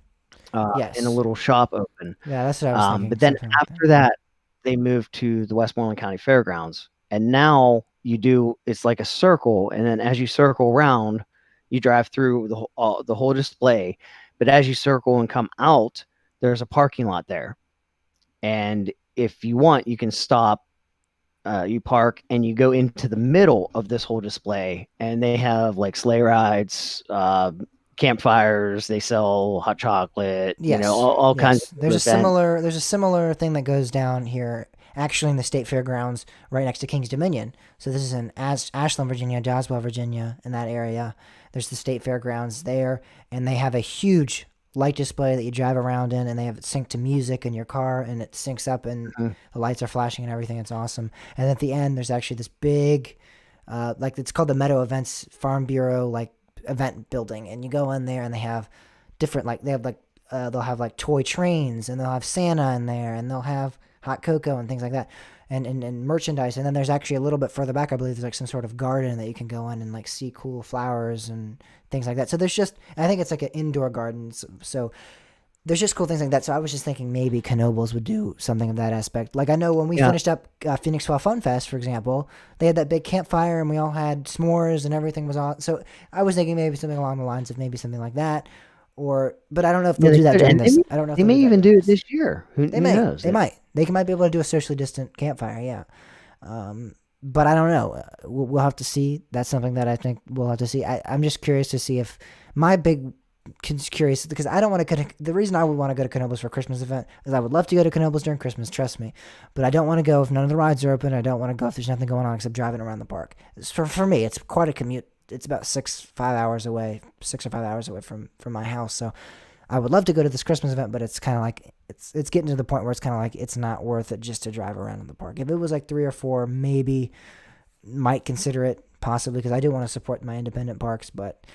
Yes. And a little shop open. Yeah, that's what I was thinking. But then after that, they moved to the Westmoreland County Fairgrounds. And now it's like a circle. And then as you circle around, you drive through the whole display. But as you circle and come out, there's a parking lot there. And if you want, you can stop. You park and you go into the middle of this whole display, and they have like sleigh rides, campfires. They sell hot chocolate. Yes. All kinds. There's a similar thing that goes down here, actually, in the state fairgrounds right next to Kings Dominion. So this is in Ashland, Virginia, Doswell, Virginia, in that area. There's the state fairgrounds there, and they have a huge light display that you drive around in, and they have it synced to music in your car, and it syncs up, and the lights are flashing and everything. It's awesome. And at the end, there's actually this big, it's called the Meadow Events Farm Bureau, event building, and you go in there, and they have different, they'll have toy trains, and they'll have Santa in there, and they'll have hot cocoa and things like that, and merchandise. And then there's actually a little bit further back, I believe there's some sort of garden that you can go in and see cool flowers and things like that. So there's I think it's like an indoor garden. So there's just cool things like that. So I was just thinking maybe Knoebels would do something of that aspect. I know when we finished up Phoenix Fall Fun Fest, for example, they had that big campfire, and we all had s'mores, and everything was all. So I was thinking maybe something along the lines of maybe something like that. But I don't know if they'll do that during this. I don't know if they may even do it this year. Who knows? They might. They might be able to do a socially distant campfire, yeah. But I don't know. We'll have to see. That's something that I think we'll have to see. I'm just curious to see if my big curious, because I don't want to go to, the reason I would want to go to Knoebels for a Christmas event is I would love to go to Knoebels during Christmas, trust me. But I don't want to go if none of the rides are open. I don't want to go if there's nothing going on except driving around the park. For me, it's quite a commute. It's about 6 or 5 hours away from my house. So I would love to go to this Christmas event, but it's kind of like it's getting to the point where it's kind of like it's not worth it just to drive around in the park. If it was 3 or 4, maybe might consider it possibly, because I do want to support my independent parks, but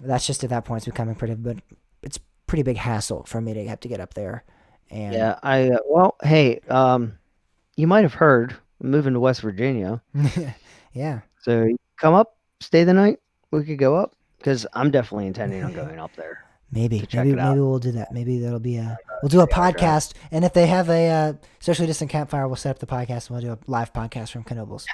that's just at that point it's becoming it's pretty big hassle for me to have to get up there. And you might have heard I'm moving to West Virginia. Yeah. So you come up, stay the night. We could go up, because I'm definitely intending on going up there. Maybe we'll do that. Maybe that'll be we'll do a podcast, and if they have a socially distant campfire, we'll set up the podcast and we'll do a live podcast from Knoebels.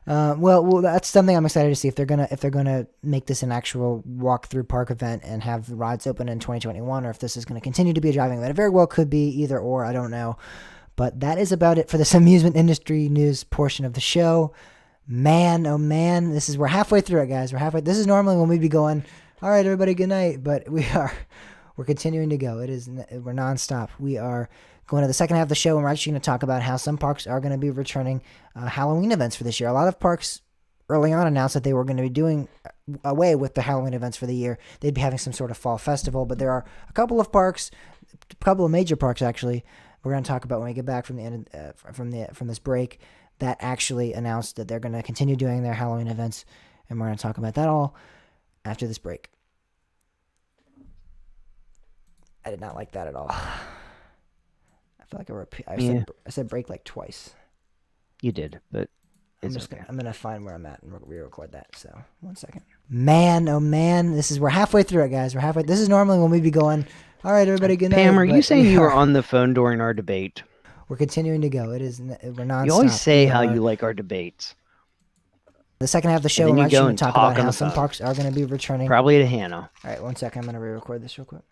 Well, that's something I'm excited to see if they're gonna make this an actual walk-through park event and have the rides open in 2021, or if this is gonna continue to be a driving event. It very well could be either or. I don't know, but that is about it for this amusement industry news portion of the show. Man, oh man, we're halfway through it, guys. This is normally when we'd be going, all right, everybody, good night. But we're continuing to go. We're nonstop. We are going to the second half of the show, and we're actually going to talk about how some parks are going to be returning Halloween events for this year. A lot of parks early on announced that they were going to be doing away with the Halloween events for the year. They'd be having some sort of fall festival, but there are a couple of major parks actually. We're going to talk about when we get back from the end from this break, that actually announced that they're going to continue doing their Halloween events, and we're going to talk about that all after this break. I did not like that at all. I feel like I said break like twice. You did, but I'm gonna find where I'm at and re-record that. So 1 second. Man, oh man, we're halfway through it, guys. This is normally when we'd be going, all right, everybody, good night. Pam, are you saying you were on the phone during our debate? We're continuing to go. We're nonstop. You always say how you like our debates. The second half of the show, we're actually going to talk about how some parks are going to be returning. Probably to Hannah. All right, 1 second. I'm going to re-record this real quick.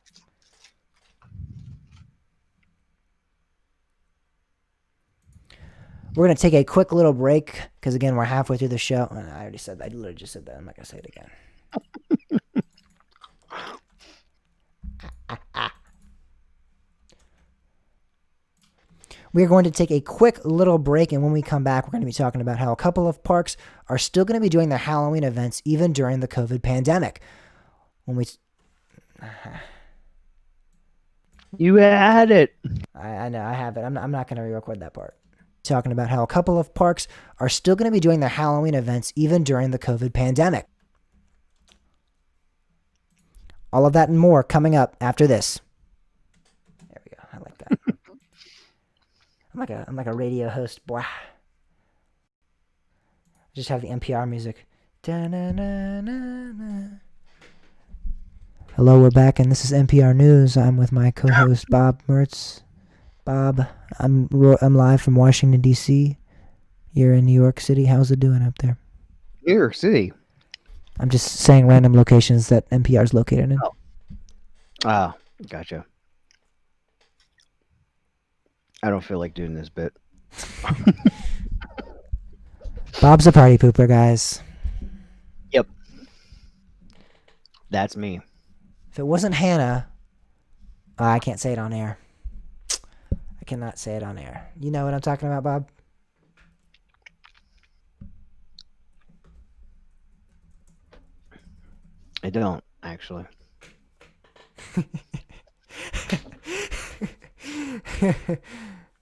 We're going to take a quick little break because, again, we're halfway through the show. And I already said that. I literally just said that. I'm not going to say it again. We're going to take a quick little break, and when we come back, we're going to be talking about how a couple of parks are still going to be doing their Halloween events even during the COVID pandemic. You had it. I know, I have it. I'm not going to re-record that part. Talking about how a couple of parks are still going to be doing their Halloween events even during the COVID pandemic. All of that and more coming up after this. There we go. I like that. I'm like a radio host, boy. Just have the NPR music. Da-na-na-na-na. Hello, we're back, and this is NPR News. I'm with my co-host Bob Mertz. Bob, I'm live from Washington D.C. You're in New York City. How's it doing up there? New York City. I'm just saying random locations that NPR is located in. Oh, gotcha. I don't feel like doing this bit. Bob's a party pooper, guys. Yep. That's me. If it wasn't Hannah, I can't say it on air. I cannot say it on air. You know what I'm talking about, Bob? I don't, actually. I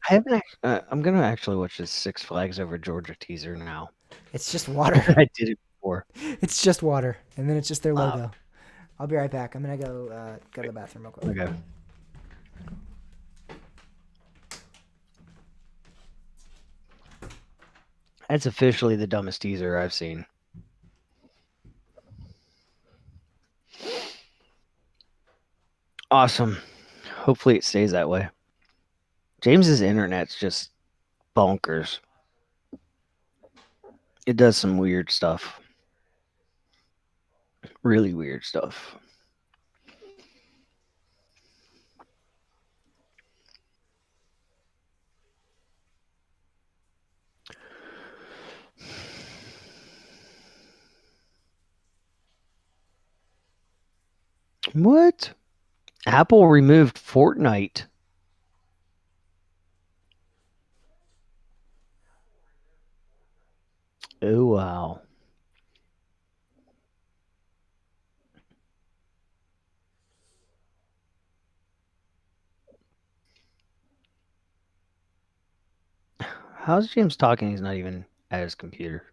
haven't. I'm gonna actually watch this Six Flags Over Georgia teaser now. It's just water. I did it before. It's just water, and then it's just their logo. I'll be right back. I'm gonna go to the bathroom real quick. Okay. That's officially the dumbest teaser I've seen. Awesome. Hopefully it stays that way. James's internet's just bonkers. It does some weird stuff. Really weird stuff. What? Apple removed Fortnite. Oh, wow. How's James talking? He's not even at his computer.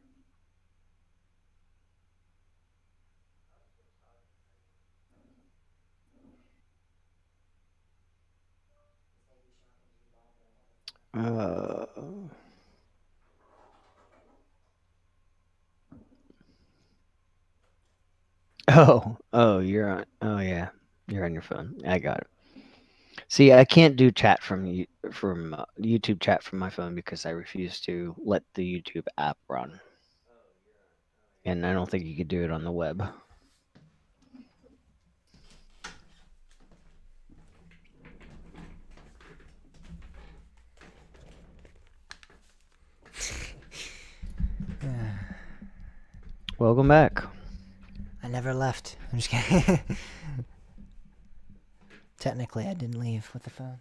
You're on. Oh, yeah, you're on your phone. I got it. See, I can't do chat from YouTube chat from my phone because I refuse to let the YouTube app run, and I don't think you could do it on the web. Welcome back. I never left. I'm just kidding. Technically, I didn't leave with the phone.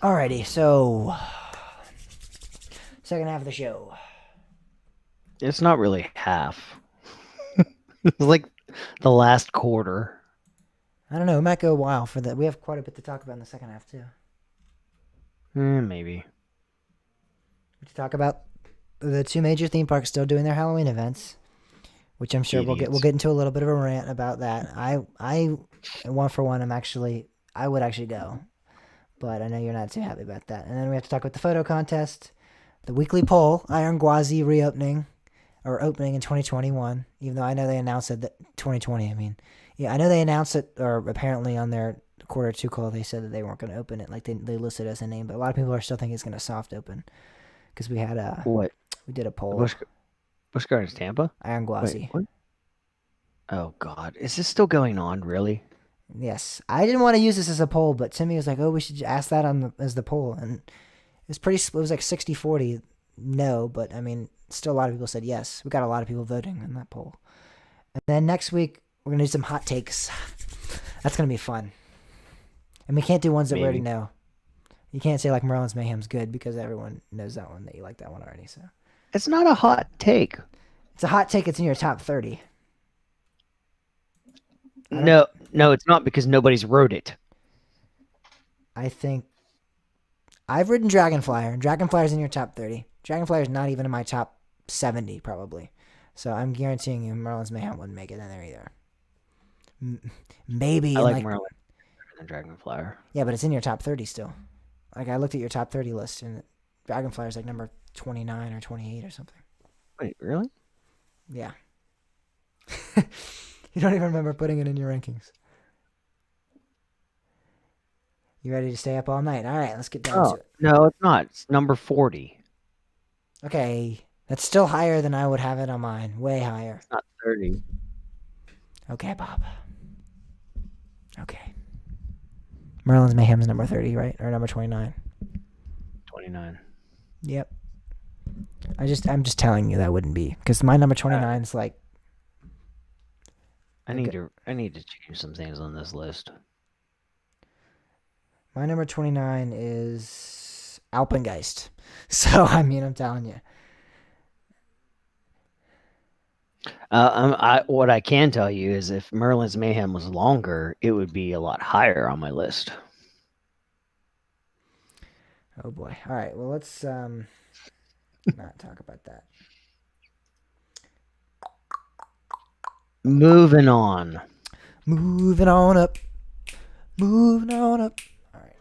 Alrighty, so second half of the show. It's not really half. It's like the last quarter. I don't know. It might go a while for that. We have quite a bit to talk about in the second half too. Maybe. We talk about the two major theme parks still doing their Halloween events, which I'm sure we'll get into a little bit of a rant about that. I one for one, I would actually go, but I know you're not too happy about that. And then we have to talk about the photo contest, the weekly poll, Iron Gwazi opening in 2021, even though I know they announced it that 2020. I mean, yeah, I know they announced it, or apparently on their quarter two call they said that they weren't going to open it, like they listed as a name, but a lot of people are still thinking it's going to soft open because we had we did a poll. Busch Gardens, Tampa? Iron Gwazi. Oh God, is this still going on? Really? Yes, I didn't want to use this as a poll, but Timmy was like, "Oh, we should ask that as the poll," and it was like 60-40 no, but I mean, still a lot of people said yes. We got a lot of people voting in that poll. And then next week we're gonna do some hot takes. That's gonna be fun. And we can't do ones that we already know. You can't say like Merlin's Mayhem's good because everyone knows that one, that you like that one already. So it's not a hot take. It's a hot take. It's in your top 30. No, it's not because nobody's wrote it. I think I've ridden Dragonflyer. Dragonflyer's in your top 30. Dragonflyer's not even in my top 70, probably. So I'm guaranteeing you Merlin's Mayhem wouldn't make it in there either. Maybe. I like Merlin better than Dragonflyer. Yeah, but it's in your top 30 still. Like, I looked at your top 30 list, and Dragonflyer's like number 29 or 28 or something. Wait, really? Yeah. You don't even remember putting it in your rankings. You ready to stay up all night? All right, let's get down to it. No, it's not. It's number 40. Okay, that's still higher than I would have it on mine. Way higher. It's not 30. Okay, Bob. Okay. Merlin's Mayhem's number 30, right? Or number 29? 29. Yep. I'm just telling you that wouldn't be, because my number 29 is like. I need to change some things on this list. My number 29 is Alpengeist. So I mean, I'm telling you. What I can tell you is if Merlin's Mayhem was longer, it would be a lot higher on my list. Oh boy. All right. Well, let's not talk about that. Moving on. Moving on up. Moving on up. All right.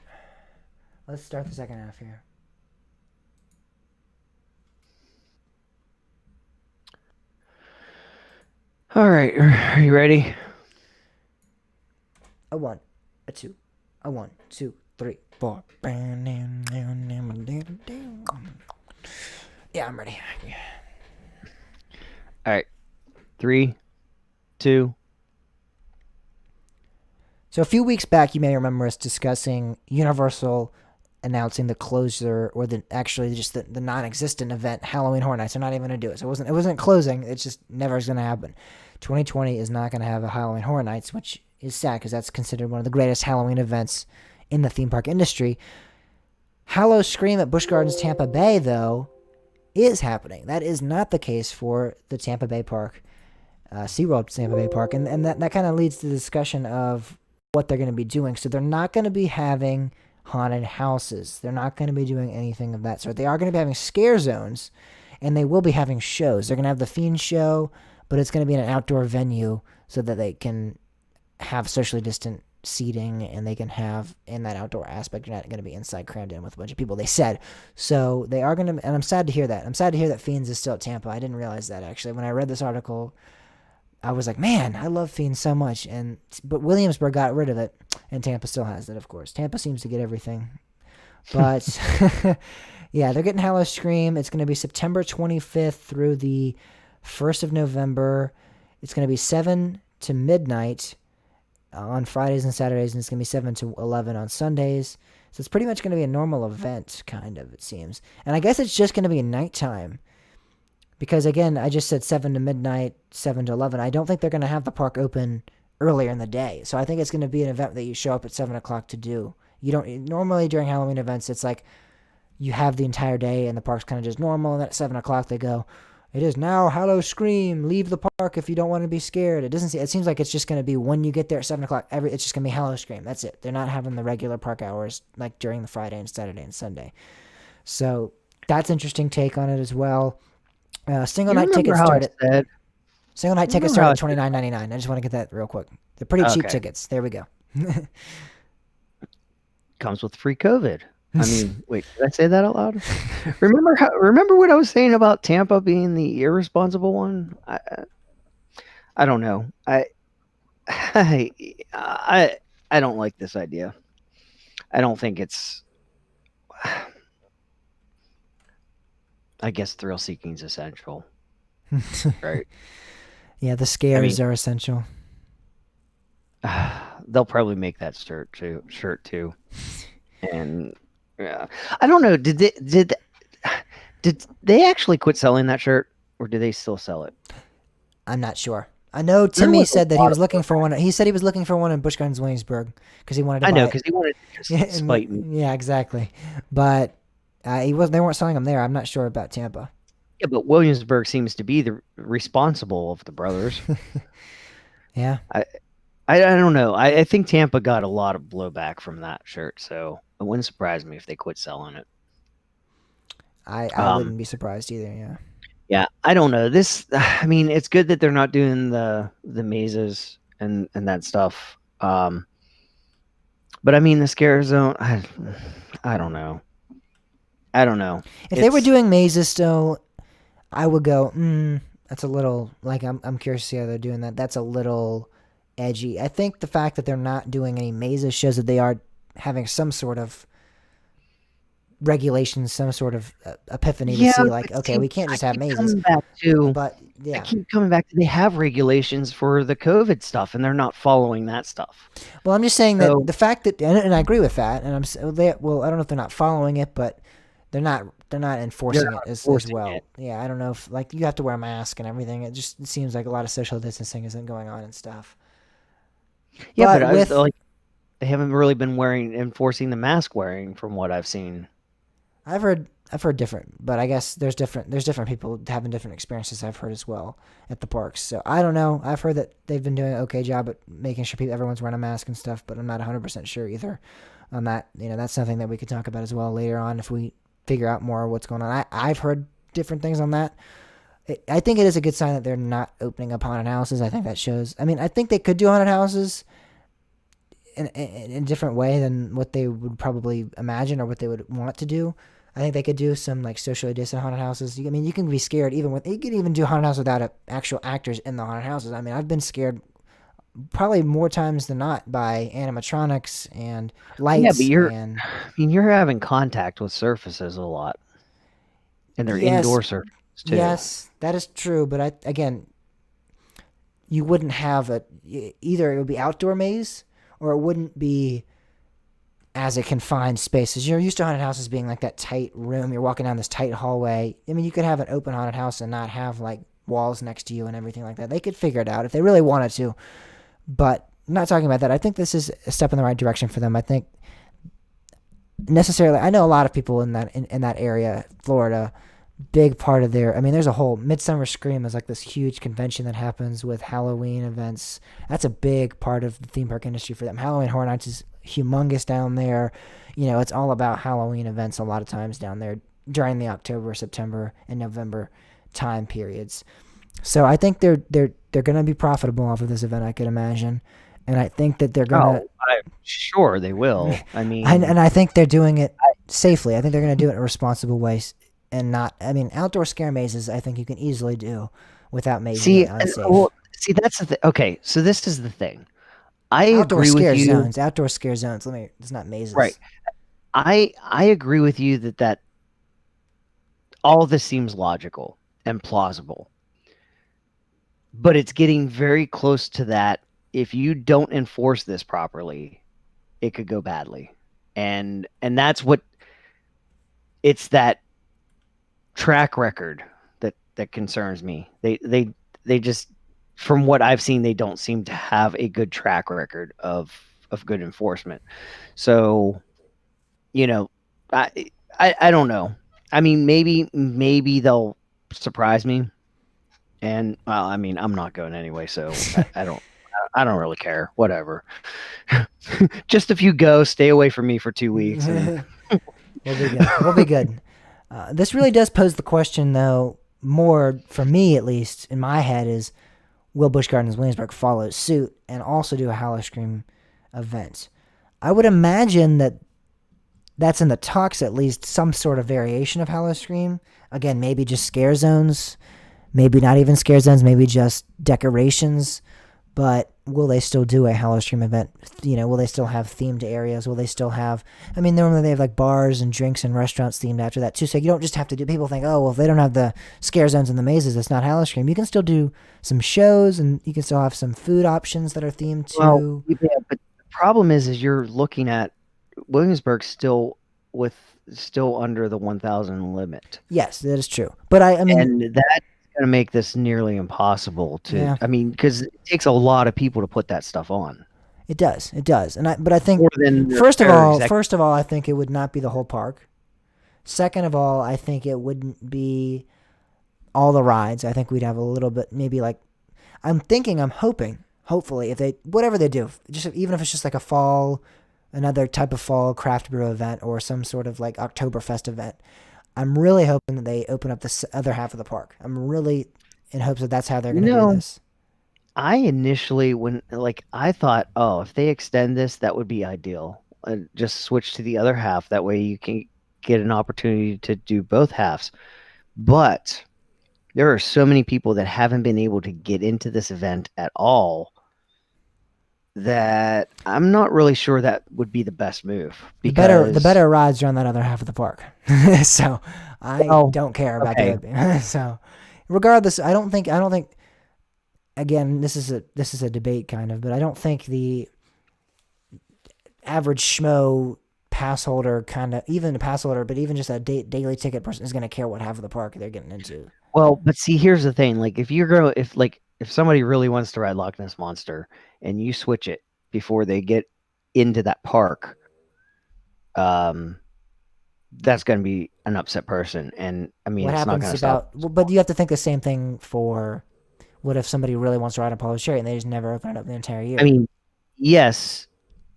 Let's start the second half here. All right. Are you ready? A 1, a 2, a 1, 2, 3, 4. Yeah, I'm ready. All right. 3, 2. So a few weeks back, you may remember us discussing Universal announcing the closure, or just the non-existent event, Halloween Horror Nights. They're not even going to do it. So it wasn't closing. It's just never is going to happen. 2020 is not going to have a Halloween Horror Nights, which is sad because that's considered one of the greatest Halloween events in the theme park industry. Howl-O-Scream at Busch Gardens Tampa Bay, though, is happening. That is not the case for the Tampa Bay Park, SeaWorld Tampa Bay Park. And that kind of leads to the discussion of what they're going to be doing. So they're not going to be having haunted houses. They're not going to be doing anything of that sort. They are going to be having scare zones, and they will be having shows. They're going to have the Fiend show, but it's going to be in an outdoor venue so that they can have socially distant seating, and they can have in that outdoor aspect. You're not going to be inside crammed in with a bunch of people, they said. So they are going to, and I'm sad to hear that. I'm sad to hear that Fiends is still at Tampa. I didn't realize that, actually. When I read this article, I was like, man, I love Fiends so much. But Williamsburg got rid of it, and Tampa still has it, of course. Tampa seems to get everything. But, yeah, they're getting Howl-O-Scream. It's going to be September 25th through the 1st of November. It's going to be 7 to midnight on Fridays and Saturdays, and it's going to be 7 to 11 on Sundays. So it's pretty much going to be a normal event, kind of, it seems. And I guess it's just going to be nighttime. Because, again, I just said 7 to midnight, 7 to 11. I don't think they're going to have the park open earlier in the day. So I think it's going to be an event that you show up at 7 o'clock to do. You don't normally during Halloween events, it's like you have the entire day and the park's kind of just normal. And then at 7 o'clock they go, it is now Howl-O-Scream. Leave the park if you don't want to be scared. It seems like it's just going to be when you get there at 7 o'clock. It's just going to be Howl-O-Scream. That's it. They're not having the regular park hours like during the Friday and Saturday and Sunday. So that's an interesting take on it as well. Single night tickets start at $29.99. I just want to get that real quick. They're pretty cheap tickets. There we go. Comes with free COVID. I mean, wait, did I say that out loud? Remember what I was saying about Tampa being the irresponsible one? I don't know. I don't like this idea. I don't think it's. I guess thrill seeking is essential, right? Yeah, the scares are essential. They'll probably make that shirt too, and yeah, I don't know. Did they actually quit selling that shirt, or do they still sell it? I'm not sure. I know Timmy said that he was looking for one. He said he was looking for one in Busch Gardens Williamsburg because he wanted to. I know, because he wanted to just spite me. Yeah, exactly. But they weren't selling them there. I'm not sure about Tampa. Yeah, but Williamsburg seems to be the responsible of the brothers. Yeah. I don't know. I think Tampa got a lot of blowback from that shirt, so it wouldn't surprise me if they quit selling it. I wouldn't be surprised either. Yeah. Yeah, I don't know. This, I mean, it's good that they're not doing the mazes and that stuff. But I mean, the scare zone. I don't know. I don't know. If they were doing mazes still, I would go. That's a little like I'm curious to see how they're doing that. That's a little edgy. I think the fact that they're not doing any mazes shows that they are having some sort of regulations, some sort of epiphany to see like, okay, we can't just have mazes. But yeah, I keep coming back to they have regulations for the COVID stuff, and they're not following that stuff. Well, I'm just saying that the fact that, and I agree with that, and well, I don't know if they're not following it, but they're not enforcing it as well. Yeah, I don't know if like you have to wear a mask and everything. It seems like a lot of social distancing isn't going on and stuff. Yeah, but like they haven't really been enforcing the mask wearing from what I've seen. I've heard different, but I guess there's different people having different experiences. I've heard as well at the parks. So I don't know. I've heard that they've been doing an okay job at making sure everyone's wearing a mask and stuff, but I'm not 100% sure either on that. That's something that we could talk about as well later on if we figure out more what's going on. I've heard different things on that. I think it is a good sign that they're not opening up haunted houses. I think that shows. I mean, I think they could do haunted houses in a different way than what they would probably imagine or what they would want to do. I think they could do some like socially distant haunted houses. I mean, you can be scared you can even do haunted house without actual actors in the haunted houses. I mean, I've been scared probably more times than not by animatronics and lights. Yeah, but you're having contact with surfaces a lot, and they're indoor surfaces too. Yes, that is true. But again, you wouldn't have either it would be outdoor maze or it wouldn't be as a confined space. As you're used to haunted houses being like that tight room. You're walking down this tight hallway. I mean, you could have an open haunted house and not have like walls next to you and everything like that. They could figure it out if they really wanted to. But I'm not talking about that. I think this is a step in the right direction for them. I think necessarily, I know a lot of people in that area, Florida, big part of there's a whole Midsummer Scream is like this huge convention that happens with Halloween events. That's a big part of the theme park industry for them. Halloween Horror Nights is humongous down there. It's all about Halloween events a lot of times down there during the October, September, and November time periods. So I think they're going to be profitable off of this event, I could imagine. And I think that they're going to... I'm sure they will. I mean... and I think they're doing it safely. I think they're going to do it in a responsible way and not... I mean, outdoor scare mazes, I think you can easily do without making it unsafe. See, that's the thing. Okay, so this is the thing. I outdoor agree scare with you. Zones. Outdoor scare zones. It's not mazes. Right. I agree with you that all this seems logical and plausible. But it's getting very close to that. If you don't enforce this properly, it could go badly. And that's what it's that track record that concerns me. They just, from what I've seen, they don't seem to have a good track record of good enforcement. So, I don't know. I mean, maybe they'll surprise me. And well, I mean, I'm not going anyway, so I don't really care. Whatever. Just if you go, stay away from me for 2 weeks. And... We'll be good. We'll be good. This really does pose the question, though, more for me at least in my head is, will Busch Gardens Williamsburg follow suit and also do a Howl-O-Scream event? I would imagine that's in the talks, at least some sort of variation of Howl-O-Scream. Again, maybe just scare zones. Maybe not even scare zones, maybe just decorations. But will they still do a Howl-O-Scream event? Will they still have themed areas? Will they still have... I mean, normally they have like bars and drinks and restaurants themed after that too. So you don't just have to do... People think, oh, well, if they don't have the scare zones and the mazes, it's not Howl-O-Scream. You can still do some shows and you can still have some food options that are themed too. Well, yeah, but the problem is you're looking at Williamsburg still under the 1,000 limit. Yes, that is true. But I mean... And that's going to make this nearly impossible to... Yeah. I mean, because it takes a lot of people to put that stuff on. It does. But I think, first of all, I think it would not be the whole park. Second of all, I think it wouldn't be all the rides. I think we'd have a little bit, maybe like... I'm hoping hopefully, if they whatever they do, just even if it's just like another type of fall craft brew event or some sort of like Oktoberfest event, I'm really hoping that they open up this other half of the park. I'm really in hopes that that's how they're going to do this. I initially, I thought, oh, if they extend this, that would be ideal. Just switch to the other half. That way you can get an opportunity to do both halves. But there are so many people that haven't been able to get into this event at all that I'm not really sure that would be the best move. The better rides are on that other half of the park. So I don't care about the so regardless, I don't think again, this is a debate kind of, but I don't think the average schmo pass holder even a pass holder, but even just a daily ticket person is going to care what half of the park they're getting into. Well, but see, here's the thing. Like if somebody really wants to ride Loch Ness Monster and you switch it before they get into that park, that's going to be an upset person. And I mean, what happens but you have to think the same thing for what if somebody really wants to ride Apollo Cherry and they just never open it up the entire year? I mean, yes,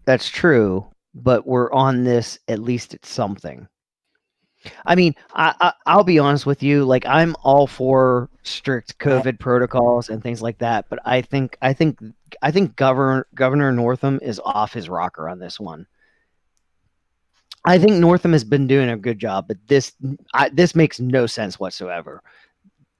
that's true, but we're on this, at least it's something. I mean, I'll be honest with you. Like, I'm all for strict COVID protocols and things like that, but I think Governor Northam is off his rocker on this one. I think Northam has been doing a good job, but this makes no sense whatsoever.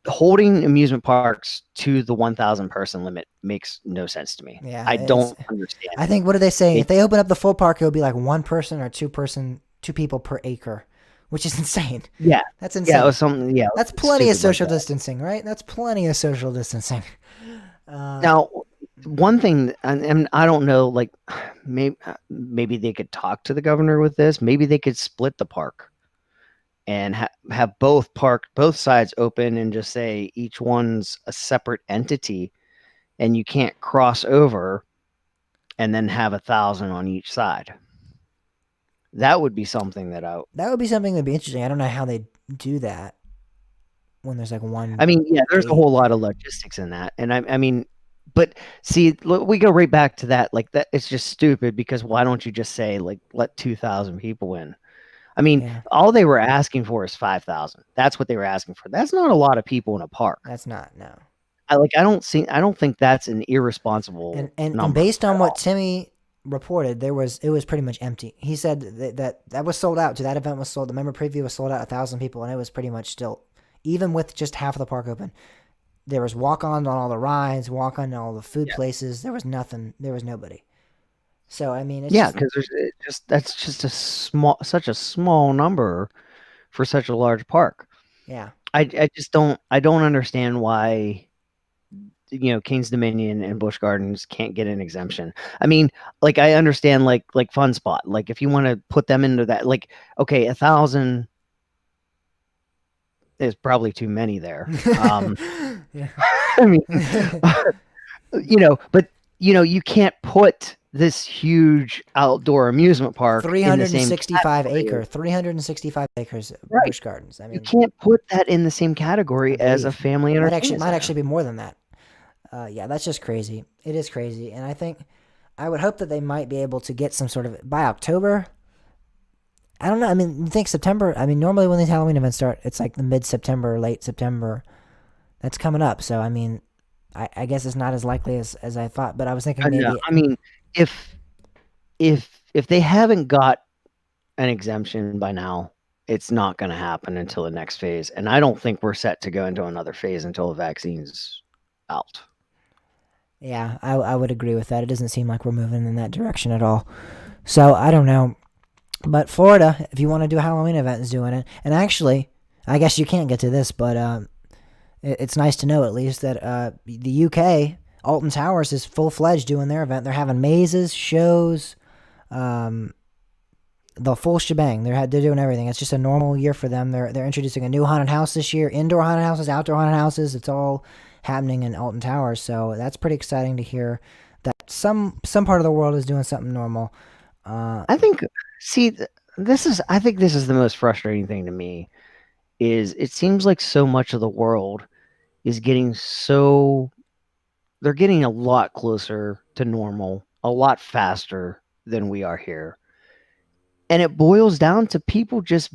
Holding amusement parks to the 1,000 person limit makes no sense to me. Yeah, I don't understand. I think, what are they saying? If they open up the full park, it'll be like one person or two people per acre, which is insane. Yeah, that's insane. Yeah, it was something. Yeah, that's plenty of social distancing, right? That's plenty of social distancing. Now, one thing, and I don't know, like maybe they could talk to the governor with this. Maybe they could split the park and have both sides open and just say each one's a separate entity and you can't cross over, and then have 1,000 on each side. That would be something that'd be interesting. I don't know how they do that when there's like one. I mean, yeah, there's a whole lot of logistics in that. And I mean, but see, we go right back to that. Like, that it's just stupid, because why don't you just say, like, let 2,000 people in? I mean, all they were asking for is 5,000. That's what they were asking for. That's not a lot of people in a park. That's not, no. I don't think that's an irresponsible and based on what Timmy reported, it was pretty much empty. He said that was sold out. That event was sold. The member preview was sold out, 1,000 people, and it was pretty much still, even with just half of the park open. There was walk-ons on all the rides, walk-on all the food places. There was nothing. There was nobody. So I mean, because that's just such a small number for such a large park. Yeah, I just don't understand why, Kings Dominion and Busch Gardens can't get an exemption. I mean, like, I understand like Fun Spot, like if you want to put them into that, like, okay, 1,000 is probably too many there. Yeah. I mean, but you can't put this huge outdoor amusement park 365 acres, right. Busch Gardens. I mean, you can't put that in the same category as a family entertainment. Might actually be more than that. Yeah, that's just crazy. It is crazy, and I would hope that they might be able to get some sort of, by October. I don't know. I mean, you think September? I mean, normally when these Halloween events start, it's like the mid-September, late September. That's coming up. So I mean, I guess it's not as likely as I thought. But I was thinking maybe. I mean, if they haven't got an exemption by now, it's not going to happen until the next phase. And I don't think we're set to go into another phase until the vaccine's out. Yeah, I would agree with that. It doesn't seem like we're moving in that direction at all. So I don't know. But Florida, if you want to do a Halloween event, is doing it. And actually, I guess you can't get to this, but it's nice to know at least that the UK, Alton Towers, is full-fledged doing their event. They're having mazes, shows, the full shebang. They're doing everything. It's just a normal year for them. They're introducing a new haunted house this year, indoor haunted houses, outdoor haunted houses. It's all happening in Alton Towers, so that's pretty exciting to hear that some part of the world is doing something normal. I think this is the most frustrating thing to me, is it seems like so much of the world is getting so they're getting a lot closer to normal, a lot faster than we are here. And it boils down to people just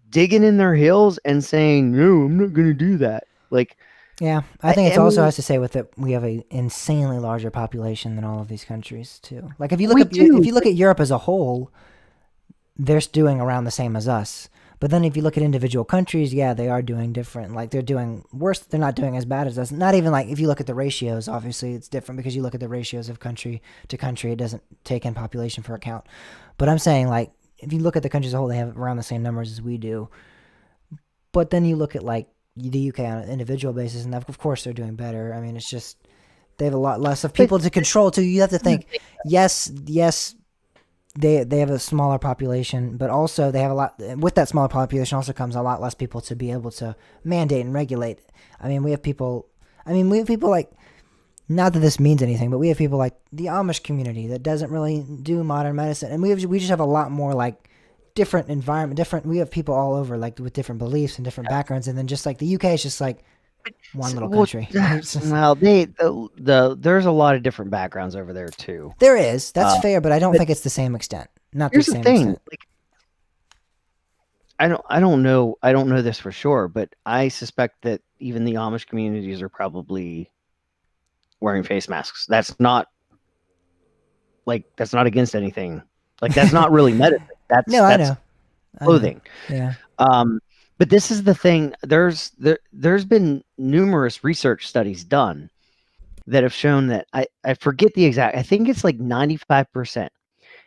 digging in their heels and saying, no, I'm not going to do that. Like, yeah, I think it also has to say with it, we have an insanely larger population than all of these countries too. Like if you look at Europe as a whole, they're doing around the same as us. But then if you look at individual countries, yeah, they are doing different. Like they're doing worse. They're not doing as bad as us. Not even like if you look at the ratios, obviously it's different because you look at the ratios of country to country. It doesn't take in population for account. But I'm saying like if you look at the countries as a whole, they have around the same numbers as we do. But then you look at like the UK on an individual basis, and of course they're doing better. I mean, it's just they have a lot less of people to control too. You have to think, yes, they have a smaller population, but also they have a lot. With that smaller population, also comes a lot less people to be able to mandate and regulate. I mean, we have people like, not that this means anything, but we have people like the Amish community that doesn't really do modern medicine, and we just have a lot more like different environment, we have people all over like with different beliefs and different backgrounds, and then just like the UK is just like one little country. Well, there's a lot of different backgrounds over there too. There is, that's fair, but I don't think it's the same extent. Not the same extent. Like, I don't know this for sure, but I suspect that even the Amish communities are probably wearing face masks. That's not against anything. Like that's not really medicine. That's clothing. Yeah. But this is the thing. There's been numerous research studies done that have shown that I forget the exact. I think it's like 95%.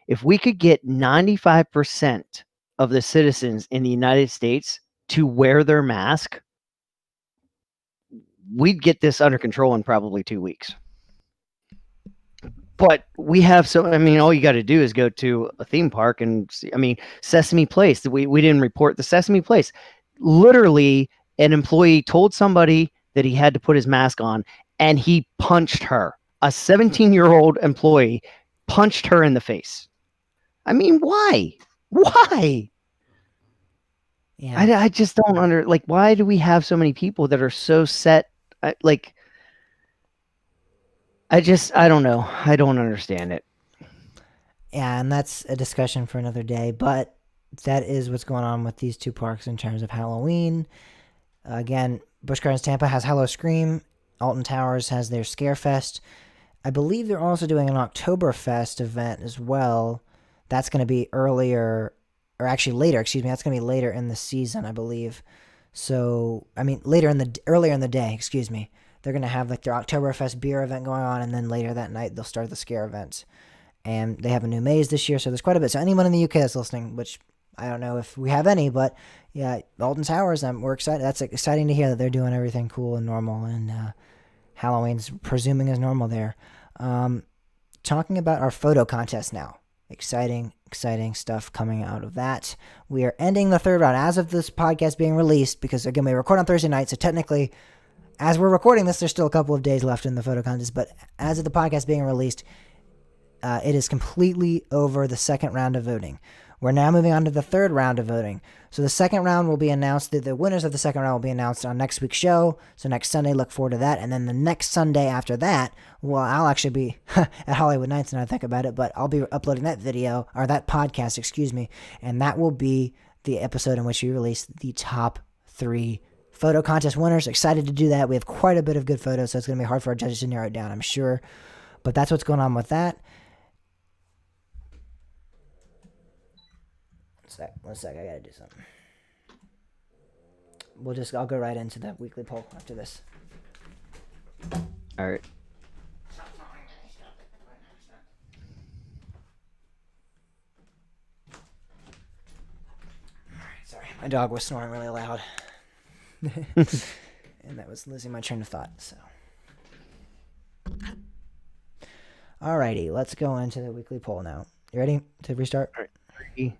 If we could get 95% of the citizens in the United States to wear their mask, we'd get this under control in probably 2 weeks. But we have all you got to do is go to a theme park and see. I mean, Sesame Place. We didn't report the Sesame Place. Literally, an employee told somebody that he had to put his mask on, and he punched her. A 17-year-old employee punched her in the face. I mean, why? Why? Yeah, I just don't why do we have so many people that are so set? I don't know. I don't understand it. Yeah, and that's a discussion for another day, but that is what's going on with these two parks in terms of Halloween. Again, Busch Gardens Tampa has Hallow Scream. Alton Towers has their Scarefest. I believe they're also doing an Oktoberfest event as well. That's going to be later, That's going to be later in the season, I believe. So, earlier in the day, excuse me. They're going to have like their Oktoberfest beer event going on, and then later that night they'll start the Scare event. And they have a new maze this year, so there's quite a bit. So anyone in the UK that's listening, which I don't know if we have any, but yeah, Alton Towers, we're excited. That's exciting to hear that they're doing everything cool and normal, and Halloween's presuming is normal there. Talking about our photo contest now. Exciting stuff coming out of that. We are ending the third round as of this podcast being released, because again, we record on Thursday night, so technically, as we're recording this, there's still a couple of days left in the photo contest, but as of the podcast being released, it is completely over the second round of voting. We're now moving on to the third round of voting. So the second round will be announced, the winners of the second round will be announced on next week's show. So next Sunday, look forward to that. And then the next Sunday after that, well, I'll actually be at Hollywood Nights, and I think about it, but I'll be uploading that video, or that podcast, excuse me, and that will be the episode in which we release the top 3 photo contest winners. Excited to do that. We have quite a bit of good photos, so it's going to be hard for our judges to narrow it down, I'm sure. But that's what's going on with that. One sec, I gotta do something. I'll go right into the weekly poll after this. All right. Sorry, my dog was snoring really loud. And that was losing my train of thought, so. Alrighty, let's go into the weekly poll now. You ready to restart? All right. 3,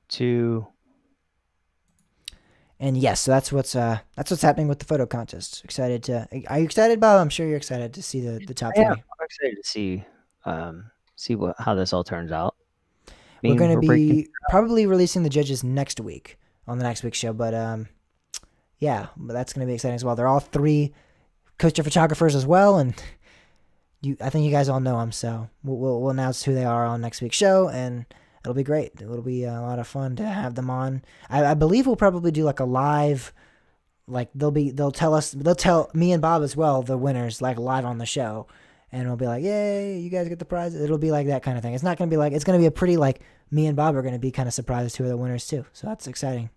2. And yes, so that's what's happening with the photo contest. Are you excited, Bob? I'm sure you're excited to see the top 3. Yeah, I'm excited to see how this all turns out. We're going to be probably releasing the judges next week on the next week's show, but yeah, but that's going to be exciting as well. They're all 3 coaster photographers as well, and I think you guys all know them, so we'll announce who they are on next week's show, and it'll be great. It'll be a lot of fun to have them on. I believe we'll probably do like a live, like they'll tell me and Bob as well the winners like live on the show, and we'll be like, yay, you guys get the prize. It'll be like that kind of thing. It's not gonna be like, it's gonna be a pretty like, me and Bob are gonna be kind of surprised who are the winners too. So that's exciting.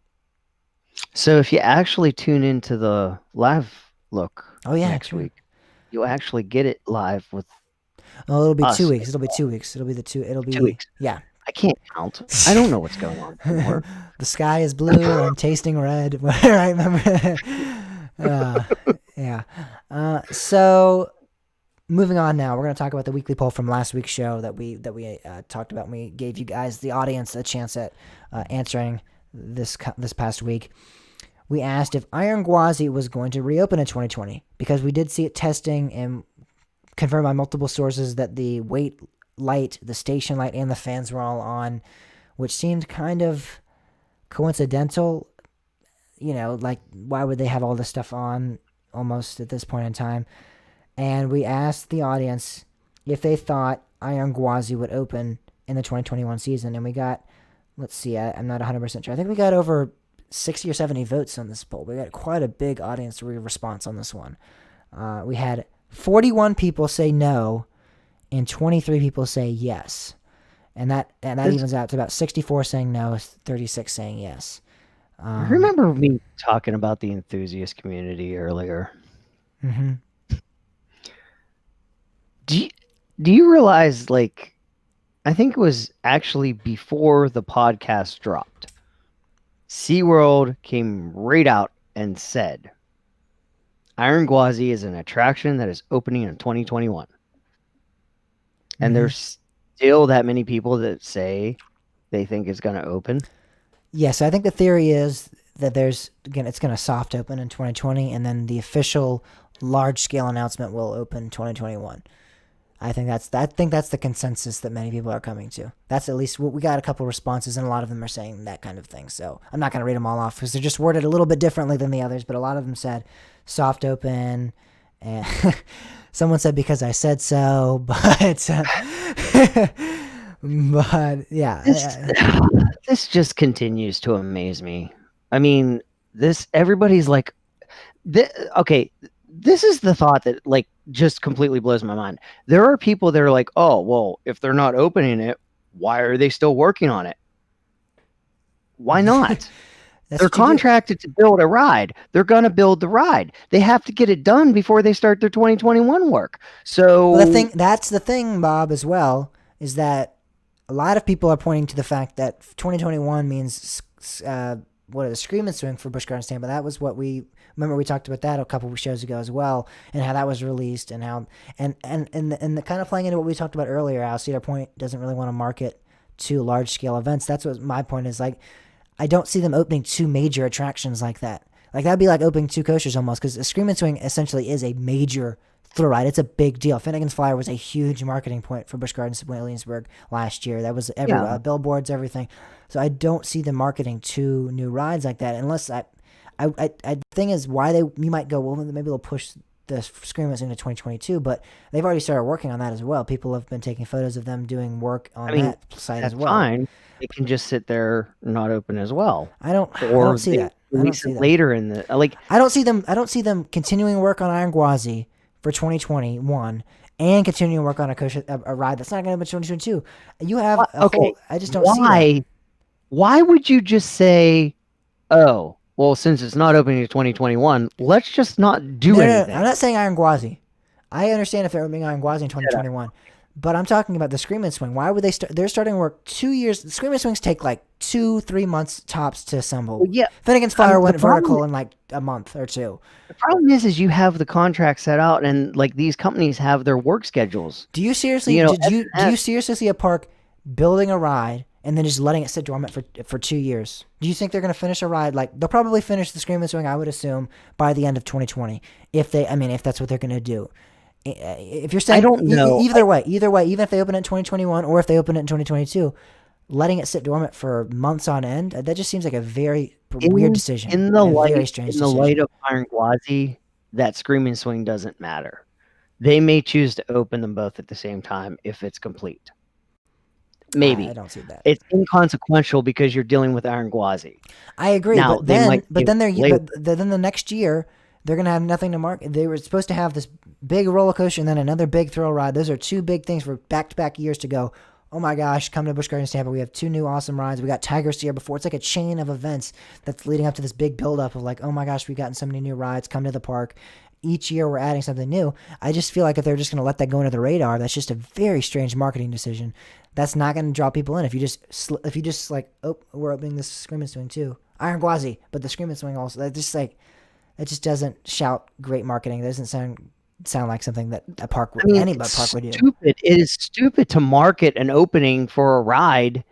So if you actually tune into the live look next week, you'll actually get it live with. Oh, it'll be 2 weeks. It'll be 2 weeks. It'll be 2 weeks. Yeah. I can't count. I don't know what's going on anymore. The sky is blue. I'm tasting red. I remember. Yeah. So moving on now, we're going to talk about the weekly poll from last week's show that we talked about. We gave you guys, the audience, a chance at answering this past week. We asked if Iron Gwazi was going to reopen in 2020 because we did see it testing and confirmed by multiple sources that the wait light, the station light, and the fans were all on, which seemed kind of coincidental. You know, like, why would they have all this stuff on almost at this point in time? And we asked the audience if they thought Iron Gwazi would open in the 2021 season, and we got, let's see, I'm not 100% sure. I think we got over 60 or 70 votes on this poll. We got quite a big audience response on this one. We had 41 people say no, and 23 people say yes, and that evens out to about 64 saying no, 36 saying yes. Remember me talking about the enthusiast community earlier? Mm-hmm. Do you realize, like, I think it was actually before the podcast dropped, SeaWorld came right out and said, Iron Gwazi is an attraction that is opening in 2021. And there's still that many people that say they think it's going to open. Yes, I think the theory is that it's going to soft open in 2020, and then the official large-scale announcement will open 2021. I think that's the consensus that many people are coming to. That's at least what we got. A couple responses, and a lot of them are saying that kind of thing. So I'm not going to read them all off because they're just worded a little bit differently than the others. But a lot of them said soft open, and someone said because I said so. But yeah, this just continues to amaze me. I mean, everybody's like, okay. This is the thought that, like, just completely blows my mind. There are people that are like, oh, well, if they're not opening it, why are they still working on it? Why not? They're contracted to build a ride. They're going to build the ride. They have to get it done before they start their 2021 work. So that's the thing, Bob, as well, is that a lot of people are pointing to the fact that 2021 means Scream and Swing for Busch Gardens Tampa. That was what we talked about that a couple of shows ago as well, and how that was released, and how and the kind of playing into what we talked about earlier. How Cedar Point doesn't really want to market to large scale events. That's what my point is. Like, I don't see them opening two major attractions like that. Like, that'd be like opening two coasters almost, because Scream and Swing essentially is a major thrill ride. It's a big deal. Finnegan's Flyer was a huge marketing point for Busch Gardens Williamsburg last year. That was everywhere, billboards, everything. So I don't see them marketing two new rides like that, unless the thing is why you might go, well, maybe they'll push the Scream into 2022, but they've already started working on that as well. People have been taking photos of them doing work on that site as well. Fine. It can just sit there, not open as well. I don't see that. I don't see that. Later in the I don't see them continuing work on Iron Gwazi for 2021 and continuing work on a ride that's not going to be 2022. You have I just don't see that. Why would you just say, oh, well, since it's not opening in 2021, let's just not do anything? No, I'm not saying Iron Gwazi. I understand if they're opening Iron Gwazi in 2021, but I'm talking about the Scream and Swing. Why would they start? They're starting work 2 years. The Scream and Swings take like 2-3 months tops to assemble. Well, yeah. Finnegan's Fire went vertical in like a month or two. The problem is you have the contract set out, and like these companies have their work schedules. Do you seriously? Do you seriously see a park building a ride and then just letting it sit dormant for 2 years? Do you think they're going to finish a ride? Like, they'll probably finish the Scream and Swing, I would assume, by the end of 2020, if that's what they're going to do. If you're saying, I don't know. Either way, even if they open it in 2021 or if they open it in 2022, letting it sit dormant for months on end, that just seems like a very weird decision. In the light of Iron Gwazi, that Scream and Swing doesn't matter. they may choose to open them both at the same time if it's complete. Maybe. I don't see that. It's inconsequential because you're dealing with Iron Gwazi. I agree, Now, but they then might but give then they're later. but then the next year they're gonna have nothing to market. They were supposed to have this big roller coaster and then another big thrill ride. Those are two big things for back-to-back years to go. Oh my gosh, come to Busch Gardens Tampa. We have two new awesome rides. We got Tigers here before. It's like a chain of events that's leading up to this big buildup of like, oh my gosh, we've gotten so many new rides. Come to the park. Each year we're adding something new. I just feel like if they're just going to let that go under the radar, that's just a very strange marketing decision. That's not going to draw people in. If you just like, oh, we're opening this Screaming Swing too. Iron Gwazi, but the Screaming Swing also. That just doesn't shout great marketing. It doesn't sound like something that a park would, any park would do. Stupid. It is stupid to market an opening for a ride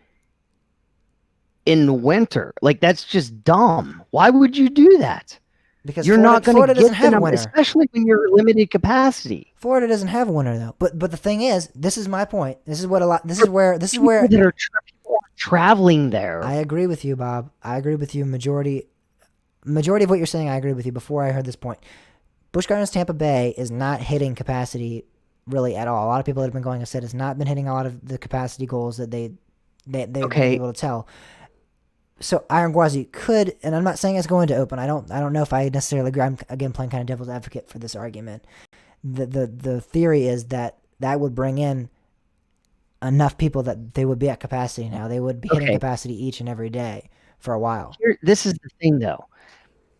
in the winter. Like, that's just dumb. Why would you do that? Because you're not going to doesn't have them, winter, especially when you're limited capacity. Florida doesn't have winter though. But the thing is, this is my point. This is where that are traveling there. I agree with you, Bob. I agree with you. Majority of what you're saying, I agree with you. Before I heard this point, Busch Gardens Tampa Bay is not hitting capacity really at all. A lot of people that have been going have said it's not been hitting a lot of the capacity goals that they've been able to tell. So Iron Gwazi could, and I'm not saying it's going to open. I don't know if I necessarily agree. I'm again playing kind of devil's advocate for this argument. The theory is that would bring in enough people that they would be at capacity now. They would be hitting capacity each and every day for a while. This is the thing though.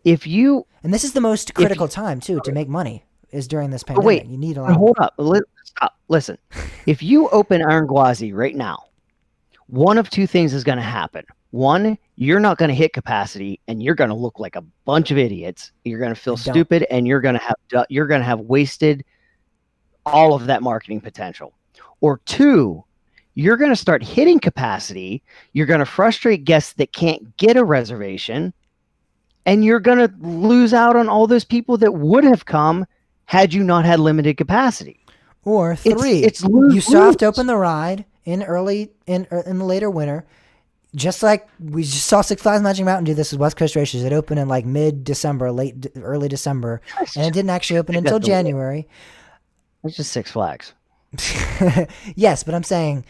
And this is the most critical time too to make money is during this pandemic. Wait, you need a lot. Hold up. Stop. Listen. If you open Iron Gwazi right now, one of two things is going to happen. One, you're not going to hit capacity, and you're going to look like a bunch of idiots. You're going to feel stupid, and you're going to have wasted all of that marketing potential. Or two, you're going to start hitting capacity. You're going to frustrate guests that can't get a reservation, and you're going to lose out on all those people that would have come had you not had limited capacity. Or three, you soft open the ride in the later winter. Just like we just saw Six Flags Magic Mountain do this with West Coast Races. It opened in like mid-December, early December, and it didn't actually open until January. It's just Six Flags. Yes, but I'm saying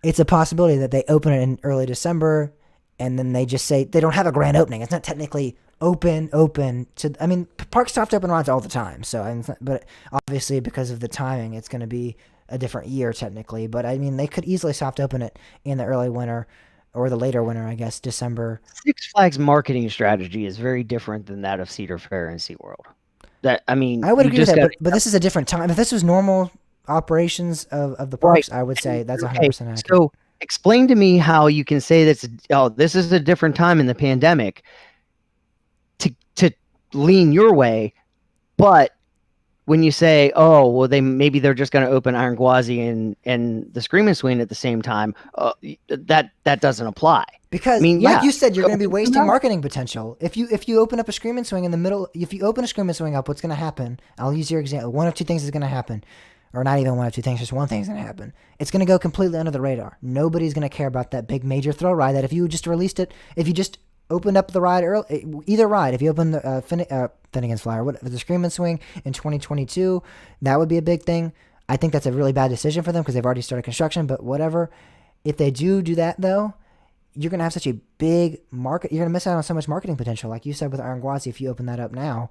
it's a possibility that they open it in early December, and then they just say they don't have a grand opening. It's not technically open to. I mean, parks soft open rides all the time. So, but obviously because of the timing, it's going to be a different year technically. But I mean, they could easily soft open it in the early winter. Or the later winter, I guess, December. Six Flags marketing strategy is very different than that of Cedar Fair and SeaWorld. I would agree with that, but this is a different time. If this was normal operations of the parks, right. I would say that's 100% accurate. So explain to me how you can say this is a different time in the pandemic to lean your way, but when you say, oh, well, they're just going to open Iron Gwazi and the Screaming Swing at the same time, that doesn't apply. Because, like you said, you're going to be wasting marketing potential. If you open up a Screaming Swing in the middle, if you open a Screaming Swing up, what's going to happen? I'll use your example. One of two things is going to happen. Or not even one of two things, just one thing's going to happen. It's going to go completely under the radar. Nobody's going to care about that big major thrill ride that if you just released it, if you just opened up the ride early, either ride, if you open the Finnegan's Fly or the Screaming Swing in 2022, that would be a big thing. I think that's a really bad decision for them because they've already started construction, but whatever. If they do that, though, you're going to have such a big market. You're going to miss out on so much marketing potential, like you said with Iron Gwazi, if you open that up now.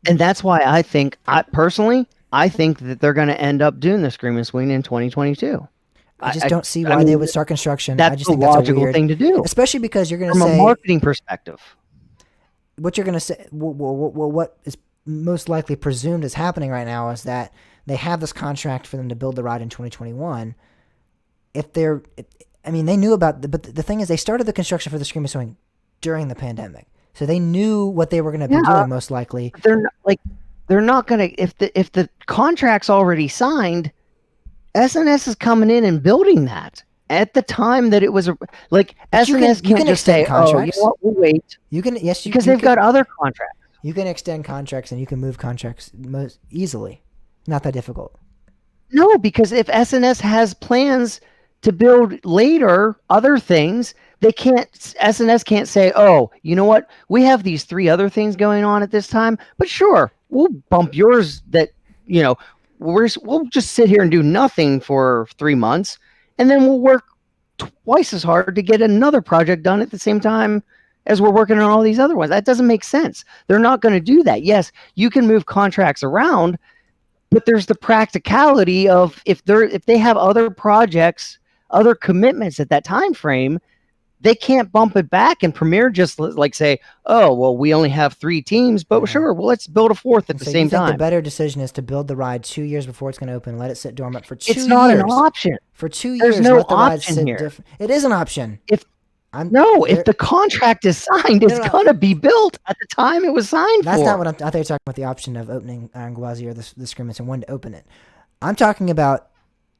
And that's why I think that they're going to end up doing the Screaming Swing in 2022. I just don't see why they would start construction. That's I just the think that's logical a weird thing to do. Especially because you're going to say... From a marketing perspective. What you're going to say... what is most likely presumed is happening right now is that they have this contract for them to build the ride in 2021. They knew about... But the thing is, they started the construction for the Screaming Swing during the pandemic. So they knew what they were going to be doing, most likely. They're not going to... If the contract's already signed... SNS is coming in and building that at the time that it was SNS can't just say, contracts. "Oh, you know what? We'll wait." Because they've got other contracts. You can extend contracts and you can move contracts most easily. Not that difficult. No, because if SNS has plans to build later other things, SNS can't say, "Oh, you know what? We have these 3 other things going on at this time, but sure, we'll bump yours that we'll just sit here and do nothing for 3 months, and then we'll work twice as hard to get another project done at the same time as we're working on all these other ones. That doesn't make sense. They're not going to do that. Yes, you can move contracts around, but there's the practicality of if they have other projects, other commitments at that time frame, they can't bump it back and Premier just like say, oh, well, we only have 3 teams, but sure, well, let's build a 4th at the same time. The better decision is to build the ride 2 years before it's going to open, let it sit dormant for 2 years. It's not an option. For 2 years, there's no option here. It is an option. If the contract is signed, it's going to be built at the time it was signed. That's not what I thought you were talking about, the option of opening Iron Gwazi or the Screamers and when to open it. I'm talking about,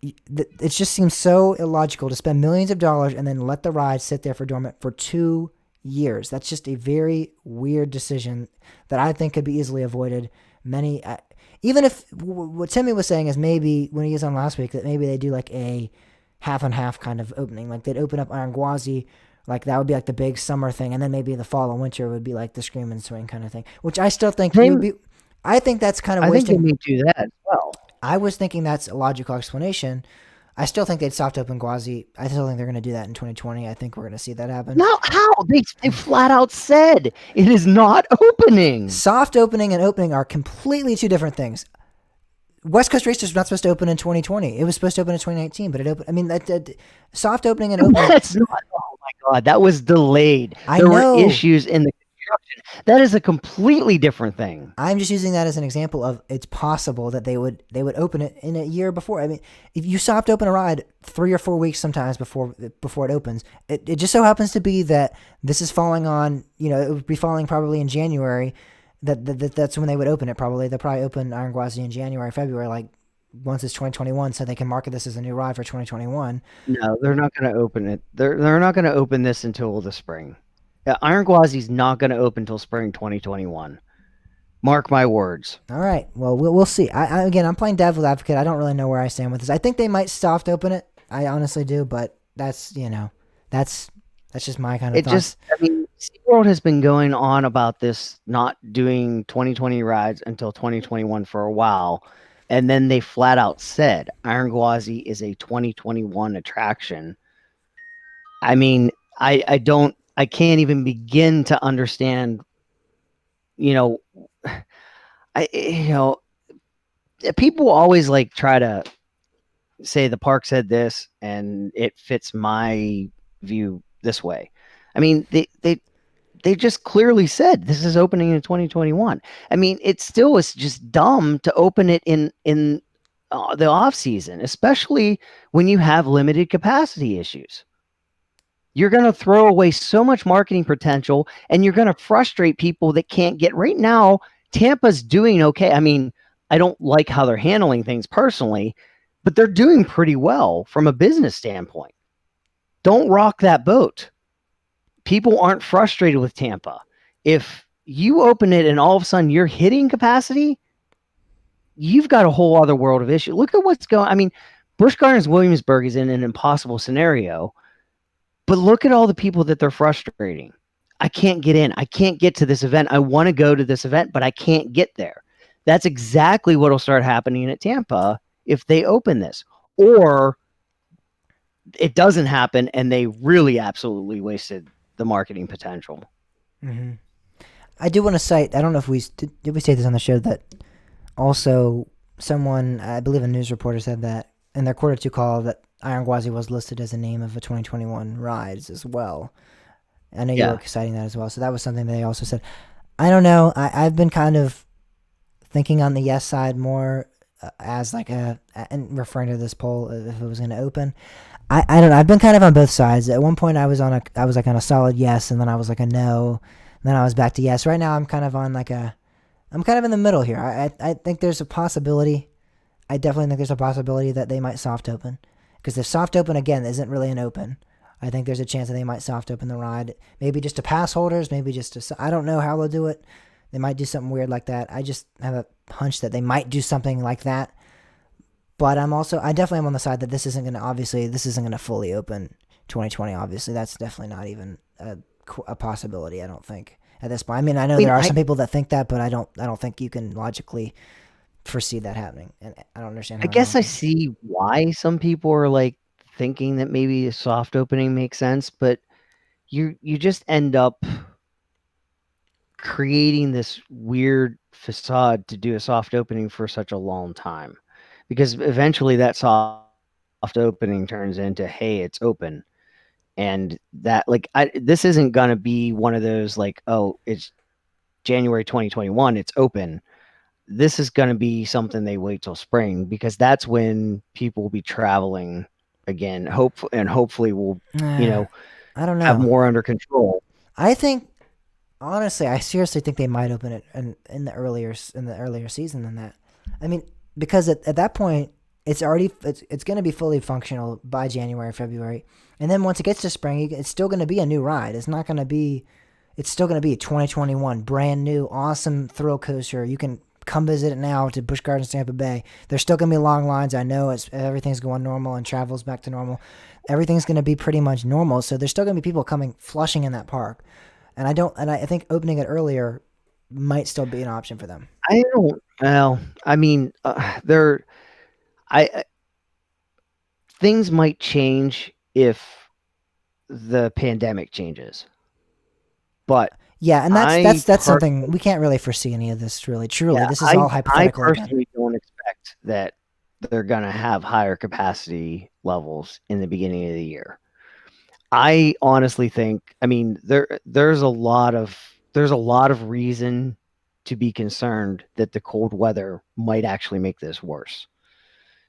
it just seems so illogical to spend millions of dollars and then let the ride sit there for dormant for 2 years. That's just a very weird decision that I think could be easily avoided. Even if what Timmy was saying is maybe when he was on last week that maybe they do like a half and half kind of opening, like they'd open up Iron Gwazi, like that would be like the big summer thing, and then maybe the fall and winter would be like the Scream and Swing kind of thing, which I still think I think that's kind of wasting. I think they do that as well. I was thinking that's a logical explanation. I still think they'd soft open Gwazi. I still think they're going to do that in 2020. I think we're going to see that happen. No, how? They flat out said it is not opening. Soft opening and opening are completely two different things. West Coast Racers was not supposed to open in 2020. It was supposed to open in 2019, but it opened. I mean, soft opening and opening. That's not. Oh my God, that was delayed. There were issues in the construction. That is a completely different thing. I'm just using that as an example of it's possible that they would open it in a year before. I mean, if you soft open a ride 3 or 4 weeks sometimes before it opens, it just so happens to be that this is falling on. It would be falling probably in January. That's when they would open it. Probably they'll probably open Iron Gwazi in January, February, like once it's 2021, so they can market this as a new ride for 2021. No, they're not going to open it. They're not going to open this until the spring. Iron Gwazi's not going to open until spring 2021. Mark my words. All right. Well, we'll see. Again, I'm playing devil's advocate. I don't really know where I stand with this. I think they might soft open it. I honestly do, but that's just my kind of thoughts. SeaWorld has been going on about this not doing 2020 rides until 2021 for a while, and then they flat out said Iron Gwazi is a 2021 attraction. I mean, I can't even begin to understand, people always like try to say the park said this and it fits my view this way. I mean, they just clearly said this is opening in 2021. I mean, it still is just dumb to open it in the off season, especially when you have limited capacity issues. You're going to throw away so much marketing potential, and you're going to frustrate people that can't get. Right now, Tampa's doing okay. I mean, I don't like how they're handling things personally, but they're doing pretty well from a business standpoint. Don't rock that boat. People aren't frustrated with Tampa. If you open it and all of a sudden you're hitting capacity, you've got a whole other world of issue. Look at what's going. I mean, Busch Gardens Williamsburg is in an impossible scenario, but look at all the people that they're frustrating. I can't get in. I can't get to this event. I want to go to this event, but I can't get there. That's exactly what will start happening at Tampa if they open this. Or it doesn't happen and they really absolutely wasted the marketing potential. Mm-hmm. I do want to cite, I don't know if did we say this on the show, that also someone, I believe a news reporter said that in their quarter 2 call that Iron Gwazi was listed as a name of a 2021 rides as well. I know you were citing that as well. So that was something they also said. I don't know. I've been kind of thinking on the yes side more as like and referring to this poll if it was going to open. I don't know. I've been kind of on both sides. At one point I was on a solid yes, and then I was like a no, and then I was back to yes. Right now I'm kind of on I'm kind of in the middle here. I think there's a possibility. I definitely think there's a possibility that they might soft open, because if soft open again isn't really an open, I think there's a chance that they might soft open the ride. Maybe just to pass holders, maybe just to, I don't know how they'll do it. They might do something weird like that. I just have a hunch that they might do something like that. But I definitely am on the side that this isn't going to fully open 2020. Obviously, that's definitely not even a possibility. I don't think at this point. I mean, I know there are some people that think that, but I don't think you can logically foresee that happening, and I don't understand I how anyone guess I can. see why some people are like thinking that maybe a soft opening makes sense, but you just end up creating this weird facade to do a soft opening for such a long time, because eventually that soft opening turns into, hey, it's open. And that, like, this isn't gonna be one of those like, oh, it's January 2021, it's open. This is gonna be something they wait till spring, because that's when people will be traveling again. Hopefully we'll, you know, I don't have know. more under control. I think honestly, I seriously think they might open it in the earlier season than that. I mean, because at that point, it's going to be fully functional by January, February, and then once it gets to spring, it's still going to be a new ride. It's not going to be. It's still going to be 2021, brand new, awesome thrill coaster. You can come visit it now to Busch Gardens, Tampa Bay. There's still going to be long lines. I know everything's going normal and travel's back to normal. Everything's going to be pretty much normal. So there's still going to be people coming flushing in that park. I think opening it earlier might still be an option for them. I don't. Well, I mean, there. I things might change if the pandemic changes, but Yeah, and I that's something we can't really foresee any of this really. Truly, yeah, this is all I hypothetical again. personally don't expect that they're gonna have higher capacity levels in the beginning of the year. I honestly think, I mean, there's a lot of reason to be concerned that the cold weather might actually make this worse.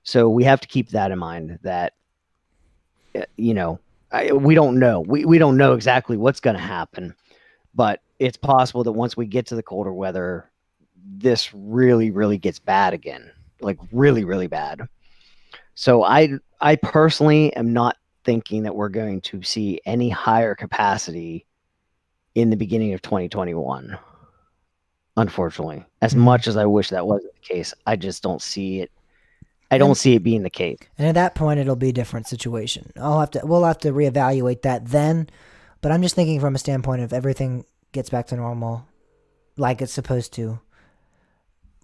So we have to keep that in mind, that you know, we don't know. We don't know exactly what's going to happen, but it's possible that once we get to the colder weather, this really, really gets bad again, like really, really bad. So I personally am not thinking that we're going to see any higher capacity in the beginning of 2021. Unfortunately, as Mm-hmm. much as I wish that wasn't the case, I just don't see it. I don't And see it being the case. and at that point, it'll be a different situation. We'll have to reevaluate that then. But I'm just thinking from a standpoint of everything gets back to normal, like it's supposed to,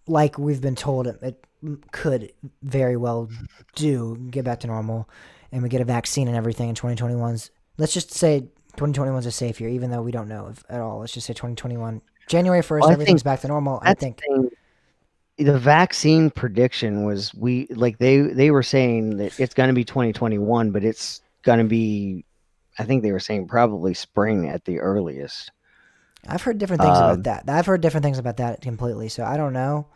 like we've been told it could very well do get back to normal, and we get a vaccine and everything in 2021's. Let's just say 2021's a safe year, even though we don't know if, at all. Let's just say 2021, January 1st, Well, I everything's think back to normal. I that's think. the thing. The vaccine prediction was, we like they were saying that it's going to be 2021, but it's going to be, I think they were saying probably spring at the earliest. I've heard different things Uh, about that. I've heard different things about that completely. So I don't know.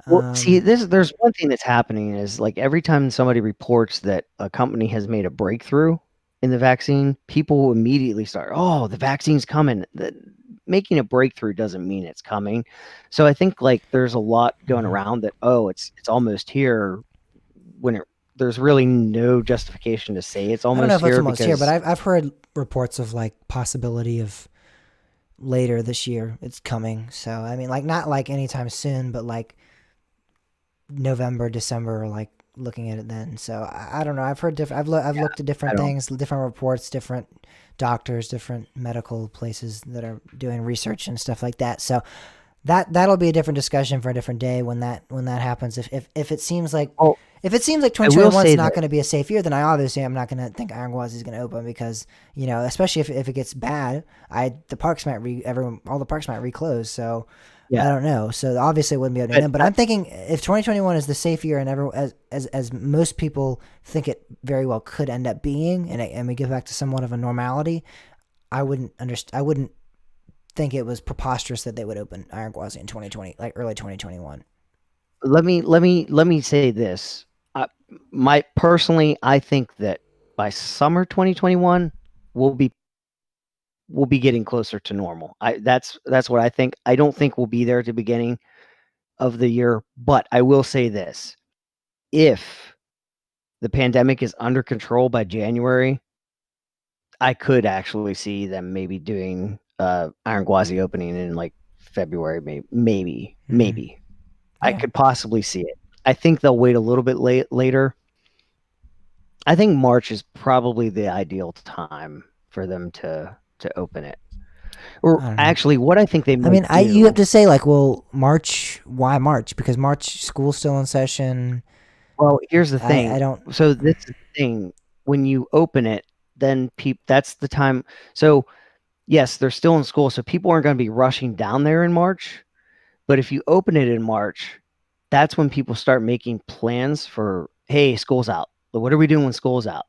well, see, Um, there's one thing that's happening is, like, every time somebody reports that a company has made a breakthrough in the vaccine, people immediately start, oh, the vaccine's coming. Making a breakthrough doesn't mean it's coming. So I think, like, there's a lot going around that, oh, it's almost here, when there's really no justification to say it's I don't know almost if it's here, almost here, but because I've heard reports of like possibility of later this year it's coming. So I mean, like not like anytime soon, but like November, December, like looking at it then. So I don't know. I've heard different. I've yeah, looked at I different don't. things, different reports, different doctors, different medical places that are doing research and stuff like that. So that'll be a different discussion for a different day when that happens. If it seems like Oh, I will 2021 is say not that. going to be a safe year, then I obviously am not going to think Iron Gwazi is going to open because especially if it gets bad, the parks might all the parks might reclose. So I Yeah, don't know. So obviously it wouldn't be opening but then. But I'm thinking if 2021 is the safe year and as most people think it very well could end up being, and we get back to somewhat of a normality, I wouldn't think it was preposterous that they would open Iron Gwazi in 2020, like early 2021. let me say this. Uh, my personally, I think that by summer 2021, we'll be we'll be getting closer to normal. That's what I think. I don't think we'll be there at the beginning of the year, but I will say this: if the pandemic is under control by January, I could actually see them maybe doing Iron Gwazi opening in like February, Mm-hmm. maybe. I Yeah. could possibly see it. I think they'll wait a little bit later. I think March is probably the ideal time for them to open it. Or actually, what I think they might you have to say, like, well, March, why March? Because March, school's still in session. Well, here's the thing. I don't. So this is the thing. When you open it, then that's the time. So yes, they're still in school, so people aren't going to be rushing down there in March. But if you open it in March, that's when people start making plans for, hey, school's out. What are we doing when school's out?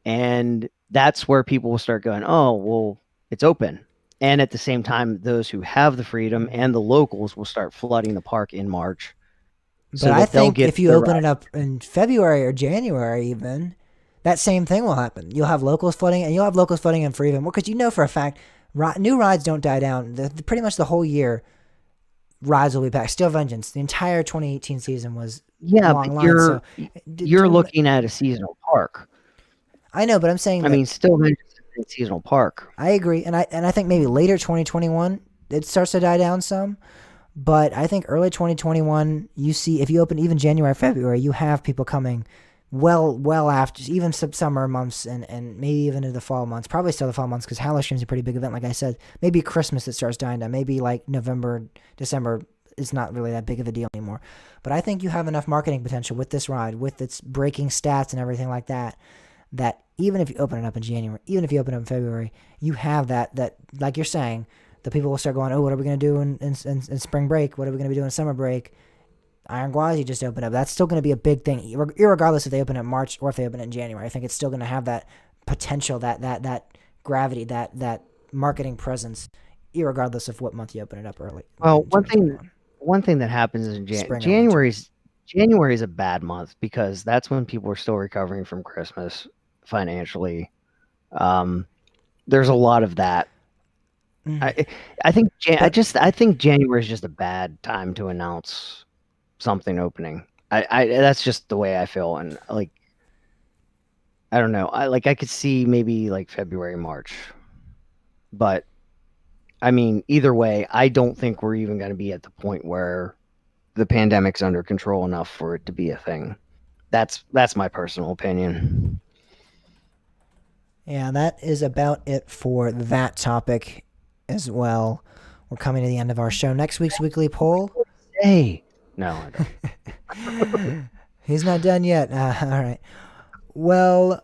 And that's where people will start going, oh, well, it's open. And at the same time, those who have the freedom and the locals will start flooding the park in March. But I think if you open it up in February or January even, that same thing will happen. You'll have locals flooding, and you'll have locals flooding in for even more, because you know for a fact, new rides don't die down. Pretty much the whole year, rides will be packed. Steel Vengeance, the entire 2018 season was long lines. You're looking at a seasonal park. I know, but I'm saying Steel Vengeance is a seasonal park. I agree, and I think maybe later 2021 it starts to die down some. But I think early 2021, you see, if you open even January, February, you have people coming well after, even some summer months and maybe even into the fall months. Probably still the fall months, because Halloween's a pretty big event, like I said. Maybe Christmas it starts dying down. Maybe like November, December is not really that big of a deal anymore. But I think you have enough marketing potential with this ride, with its breaking stats and everything like that, that even if you open it up in January, even if you open it up in February, you have that like you're saying, the people will start going, oh, what are we going to do in spring break? What are we going to be doing in summer break? Iron Gwazi just opened up. That's still going to be a big thing, irregardless if they open it in March or if they open it in January. I think it's still going to have that potential, that gravity, that marketing presence, irregardless of what month you open it up early. Well, one thing that happens in January is a bad month, because that's when people are still recovering from Christmas financially. There's a lot of that. I think January is just a bad time to announce something opening. That's just the way I feel, and like, I don't know. I could see maybe like February, March, but I mean, either way, I don't think we're even going to be at the point where the pandemic's under control enough for it to be a thing. That's my personal opinion. Yeah, that is about it for that topic as well. We're coming to the end of our show. Next week's weekly poll. Hey. No, I don't. He's not done yet. All right. Well,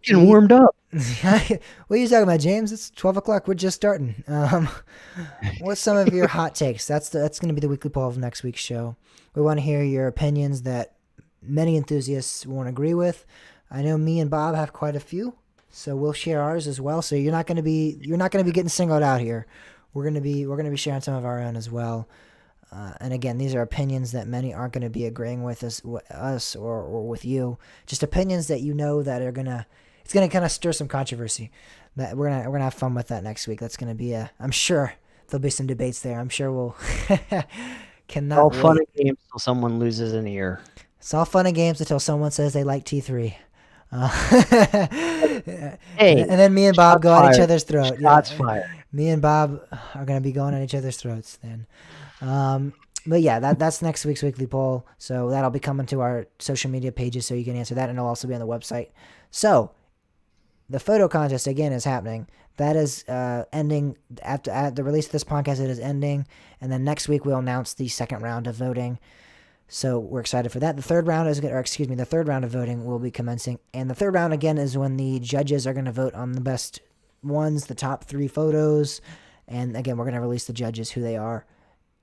getting warmed up. What are you talking about, James? It's 12 o'clock. We're just starting. What's some of your hot takes? That's going to be the weekly poll of next week's show. We want to hear your opinions that many enthusiasts won't agree with. I know me and Bob have quite a few, so we'll share ours as well. So you're not going to be getting singled out here. We're going to be sharing some of our own as well. And again, these are opinions that many aren't going to be agreeing with us or with you. Just opinions that you know that are it's gonna kind of stir some controversy. That we're gonna have fun with that next week. That's gonna be I'm sure there'll be some debates there. I'm sure we'll cannot. All fun and games until someone loses an ear. It's all fun and games until someone says they like T3. Hey, and then me and Bob go at each other's throat. Shots fired. Me and Bob are gonna be going at each other's throats then. But yeah, that's next week's weekly poll. So that'll be coming to our social media pages, so you can answer that, and it'll also be on the website. So the photo contest again is happening. That is ending at the release of this podcast. It is ending, and then next week we'll announce the second round of voting. So we're excited for that. The third round of voting will be commencing, and the third round again is when the judges are going to vote on the best ones, the top 3 photos, and again we're going to release the judges who they are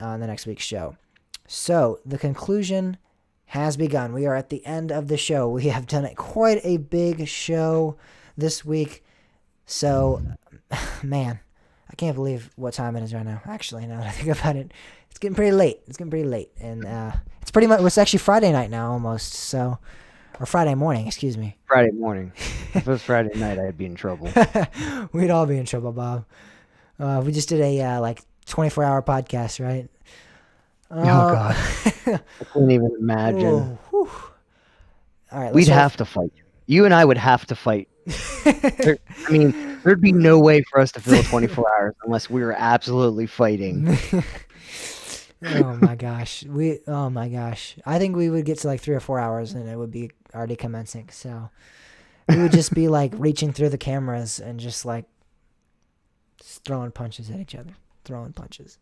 on the next week's show. So the conclusion has begun. We are at the end of the show. We have done quite a big show this week. So, man, I can't believe what time it is right now. Actually, now that I think about it, it's getting pretty late. And it's actually Friday night now almost. So, or Friday morning, excuse me. Friday morning. If it was Friday night, I'd be in trouble. We'd all be in trouble, Bob. We just did a 24-hour podcast, right? Oh God, I couldn't even imagine. All right, we'd have to fight. You and I would have to fight. There'd be no way for us to fill 24 hours unless we were absolutely fighting. Oh my gosh, I think we would get to like 3 or 4 hours and it would be already commencing. So we would just be like reaching through the cameras and just like Just throwing punches at each other. Throwing punches.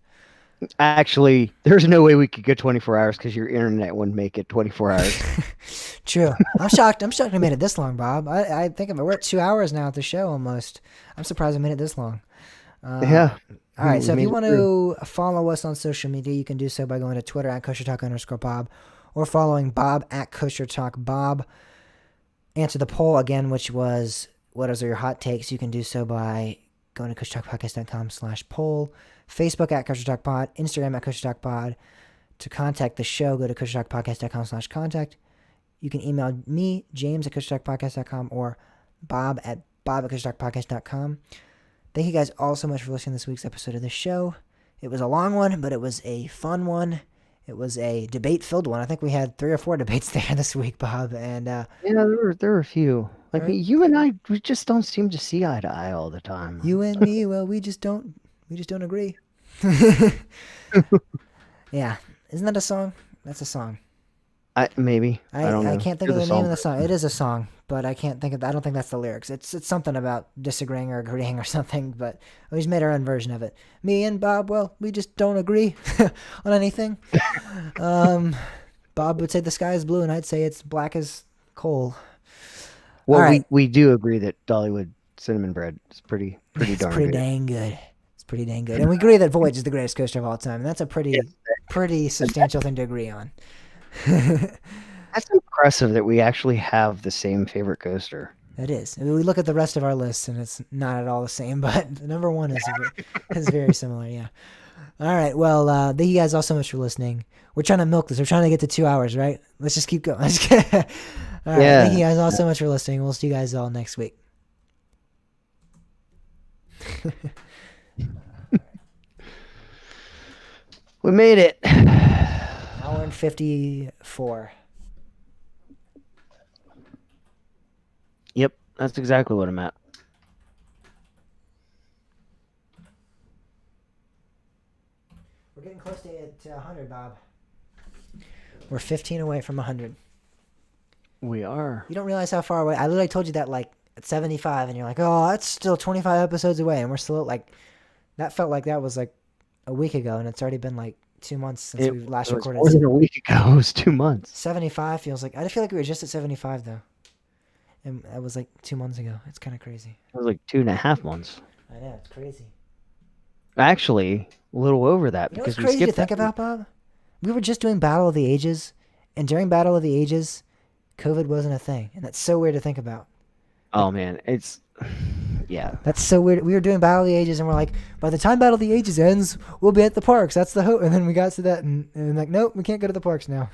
Actually, there's no way we could get 24 hours because your internet wouldn't make it 24 hours. True. I'm shocked. I'm shocked I made it this long, Bob. I think of it. We're at 2 hours now at the show almost. I'm surprised I made it this long. Yeah. All right. So if you want to follow us on social media, you can do so by going to Twitter at @KosherTalk_Bob or following Bob at KosherTalkBob. Answer the poll again, which was what are your hot takes? You can do so by going to KosherTalkPodcast.com/poll. Facebook at KosherTalkPod, Instagram at KosherTalkPod. To contact the show, go to KosherTalkPodcast.com/contact. You can email me, James at KosherTalkPodcast.com, or Bob at KosherTalkPodcast.com. Thank you guys all so much for listening to this week's episode of the show. It was a long one, but it was a fun one. It was a debate-filled one. I think we had 3 or 4 debates there this week, Bob. And yeah, there were a few. Like right? You and I, we just don't seem to see eye to eye all the time. You and me, well, we just don't agree. Yeah, isn't that a song? That's a song. Maybe. I don't know. I can't think of the name of the song. It is a song, but I can't think of. I don't think that's the lyrics. It's something about disagreeing or agreeing or something. But we just made our own version of it. Me and Bob, well, we just don't agree on anything. Bob would say the sky is blue, and I'd say it's black as coal. Well, right. we do agree that Dollywood cinnamon bread is pretty darn good. Pretty dang good. It's pretty dang good, and we agree that Voyage is the greatest coaster of all time. And that's a pretty substantial thing to agree on. That's impressive that we actually have the same favorite coaster. It is. I mean, we look at the rest of our list, and it's not at all the same. But number one is very similar. Yeah. All right. Well, thank you guys all so much for listening. We're trying to milk this. We're trying to get to 2 hours, right? Let's just keep going. All right. Yeah. Thank you guys all so much for listening. We'll see you guys all next week. We made it. Hour and 54. Yep, that's exactly what I'm at. We're getting close to 100, Bob. We're 15 away from 100. We are. You don't realize how far away. I literally told you that like at 75, and you're like, oh, that's still 25 episodes away, and we're still at like. That felt like that was like a week ago, and it's already been like 2 months since we last recorded. It was a week ago. It was 2 months. 75 feels like. I feel like we were just at 75 though, and that was like 2 months ago. It's kind of crazy. It was like 2.5 months. I know, it's crazy. Actually, a little over that because we skipped. Crazy to think about, Bob. We were just doing Battle of the Ages, and during Battle of the Ages, COVID wasn't a thing, and that's so weird to think about. Oh man, it's. Yeah. That's so weird. We were doing Battle of the Ages, and we're like, by the time Battle of the Ages ends, we'll be at the parks. That's the hope. And then we got to that, and like, nope, we can't go to the parks now.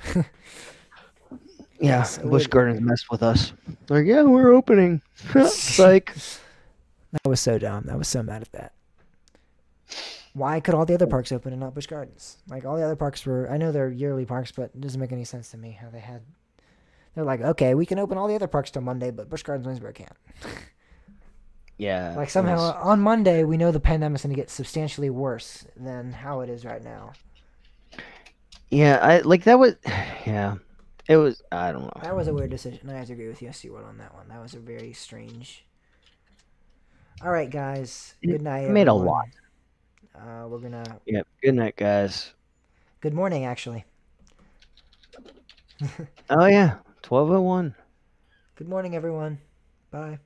Yeah, Busch Gardens messed with us. Like, yeah, we're opening. Like, that was so dumb. I was so mad at that. Why could all the other parks open and not Busch Gardens? Like, all the other parks were, I know they're yearly parks, but it doesn't make any sense to me how they're like, okay, we can open all the other parks till Monday, but Busch Gardens Williamsburg can't. Yeah. Like somehow on Monday, we know the pandemic's going to get substantially worse than how it is right now. Yeah, it was, I don't know. That was a weird decision. I have to agree with you, SeaWorld, on that one. That was a very strange. All right, guys. Good night. It made a lot. We're going to. Yep. Good night, guys. Good morning, actually. Oh, yeah. 12:01. Good morning, everyone. Bye.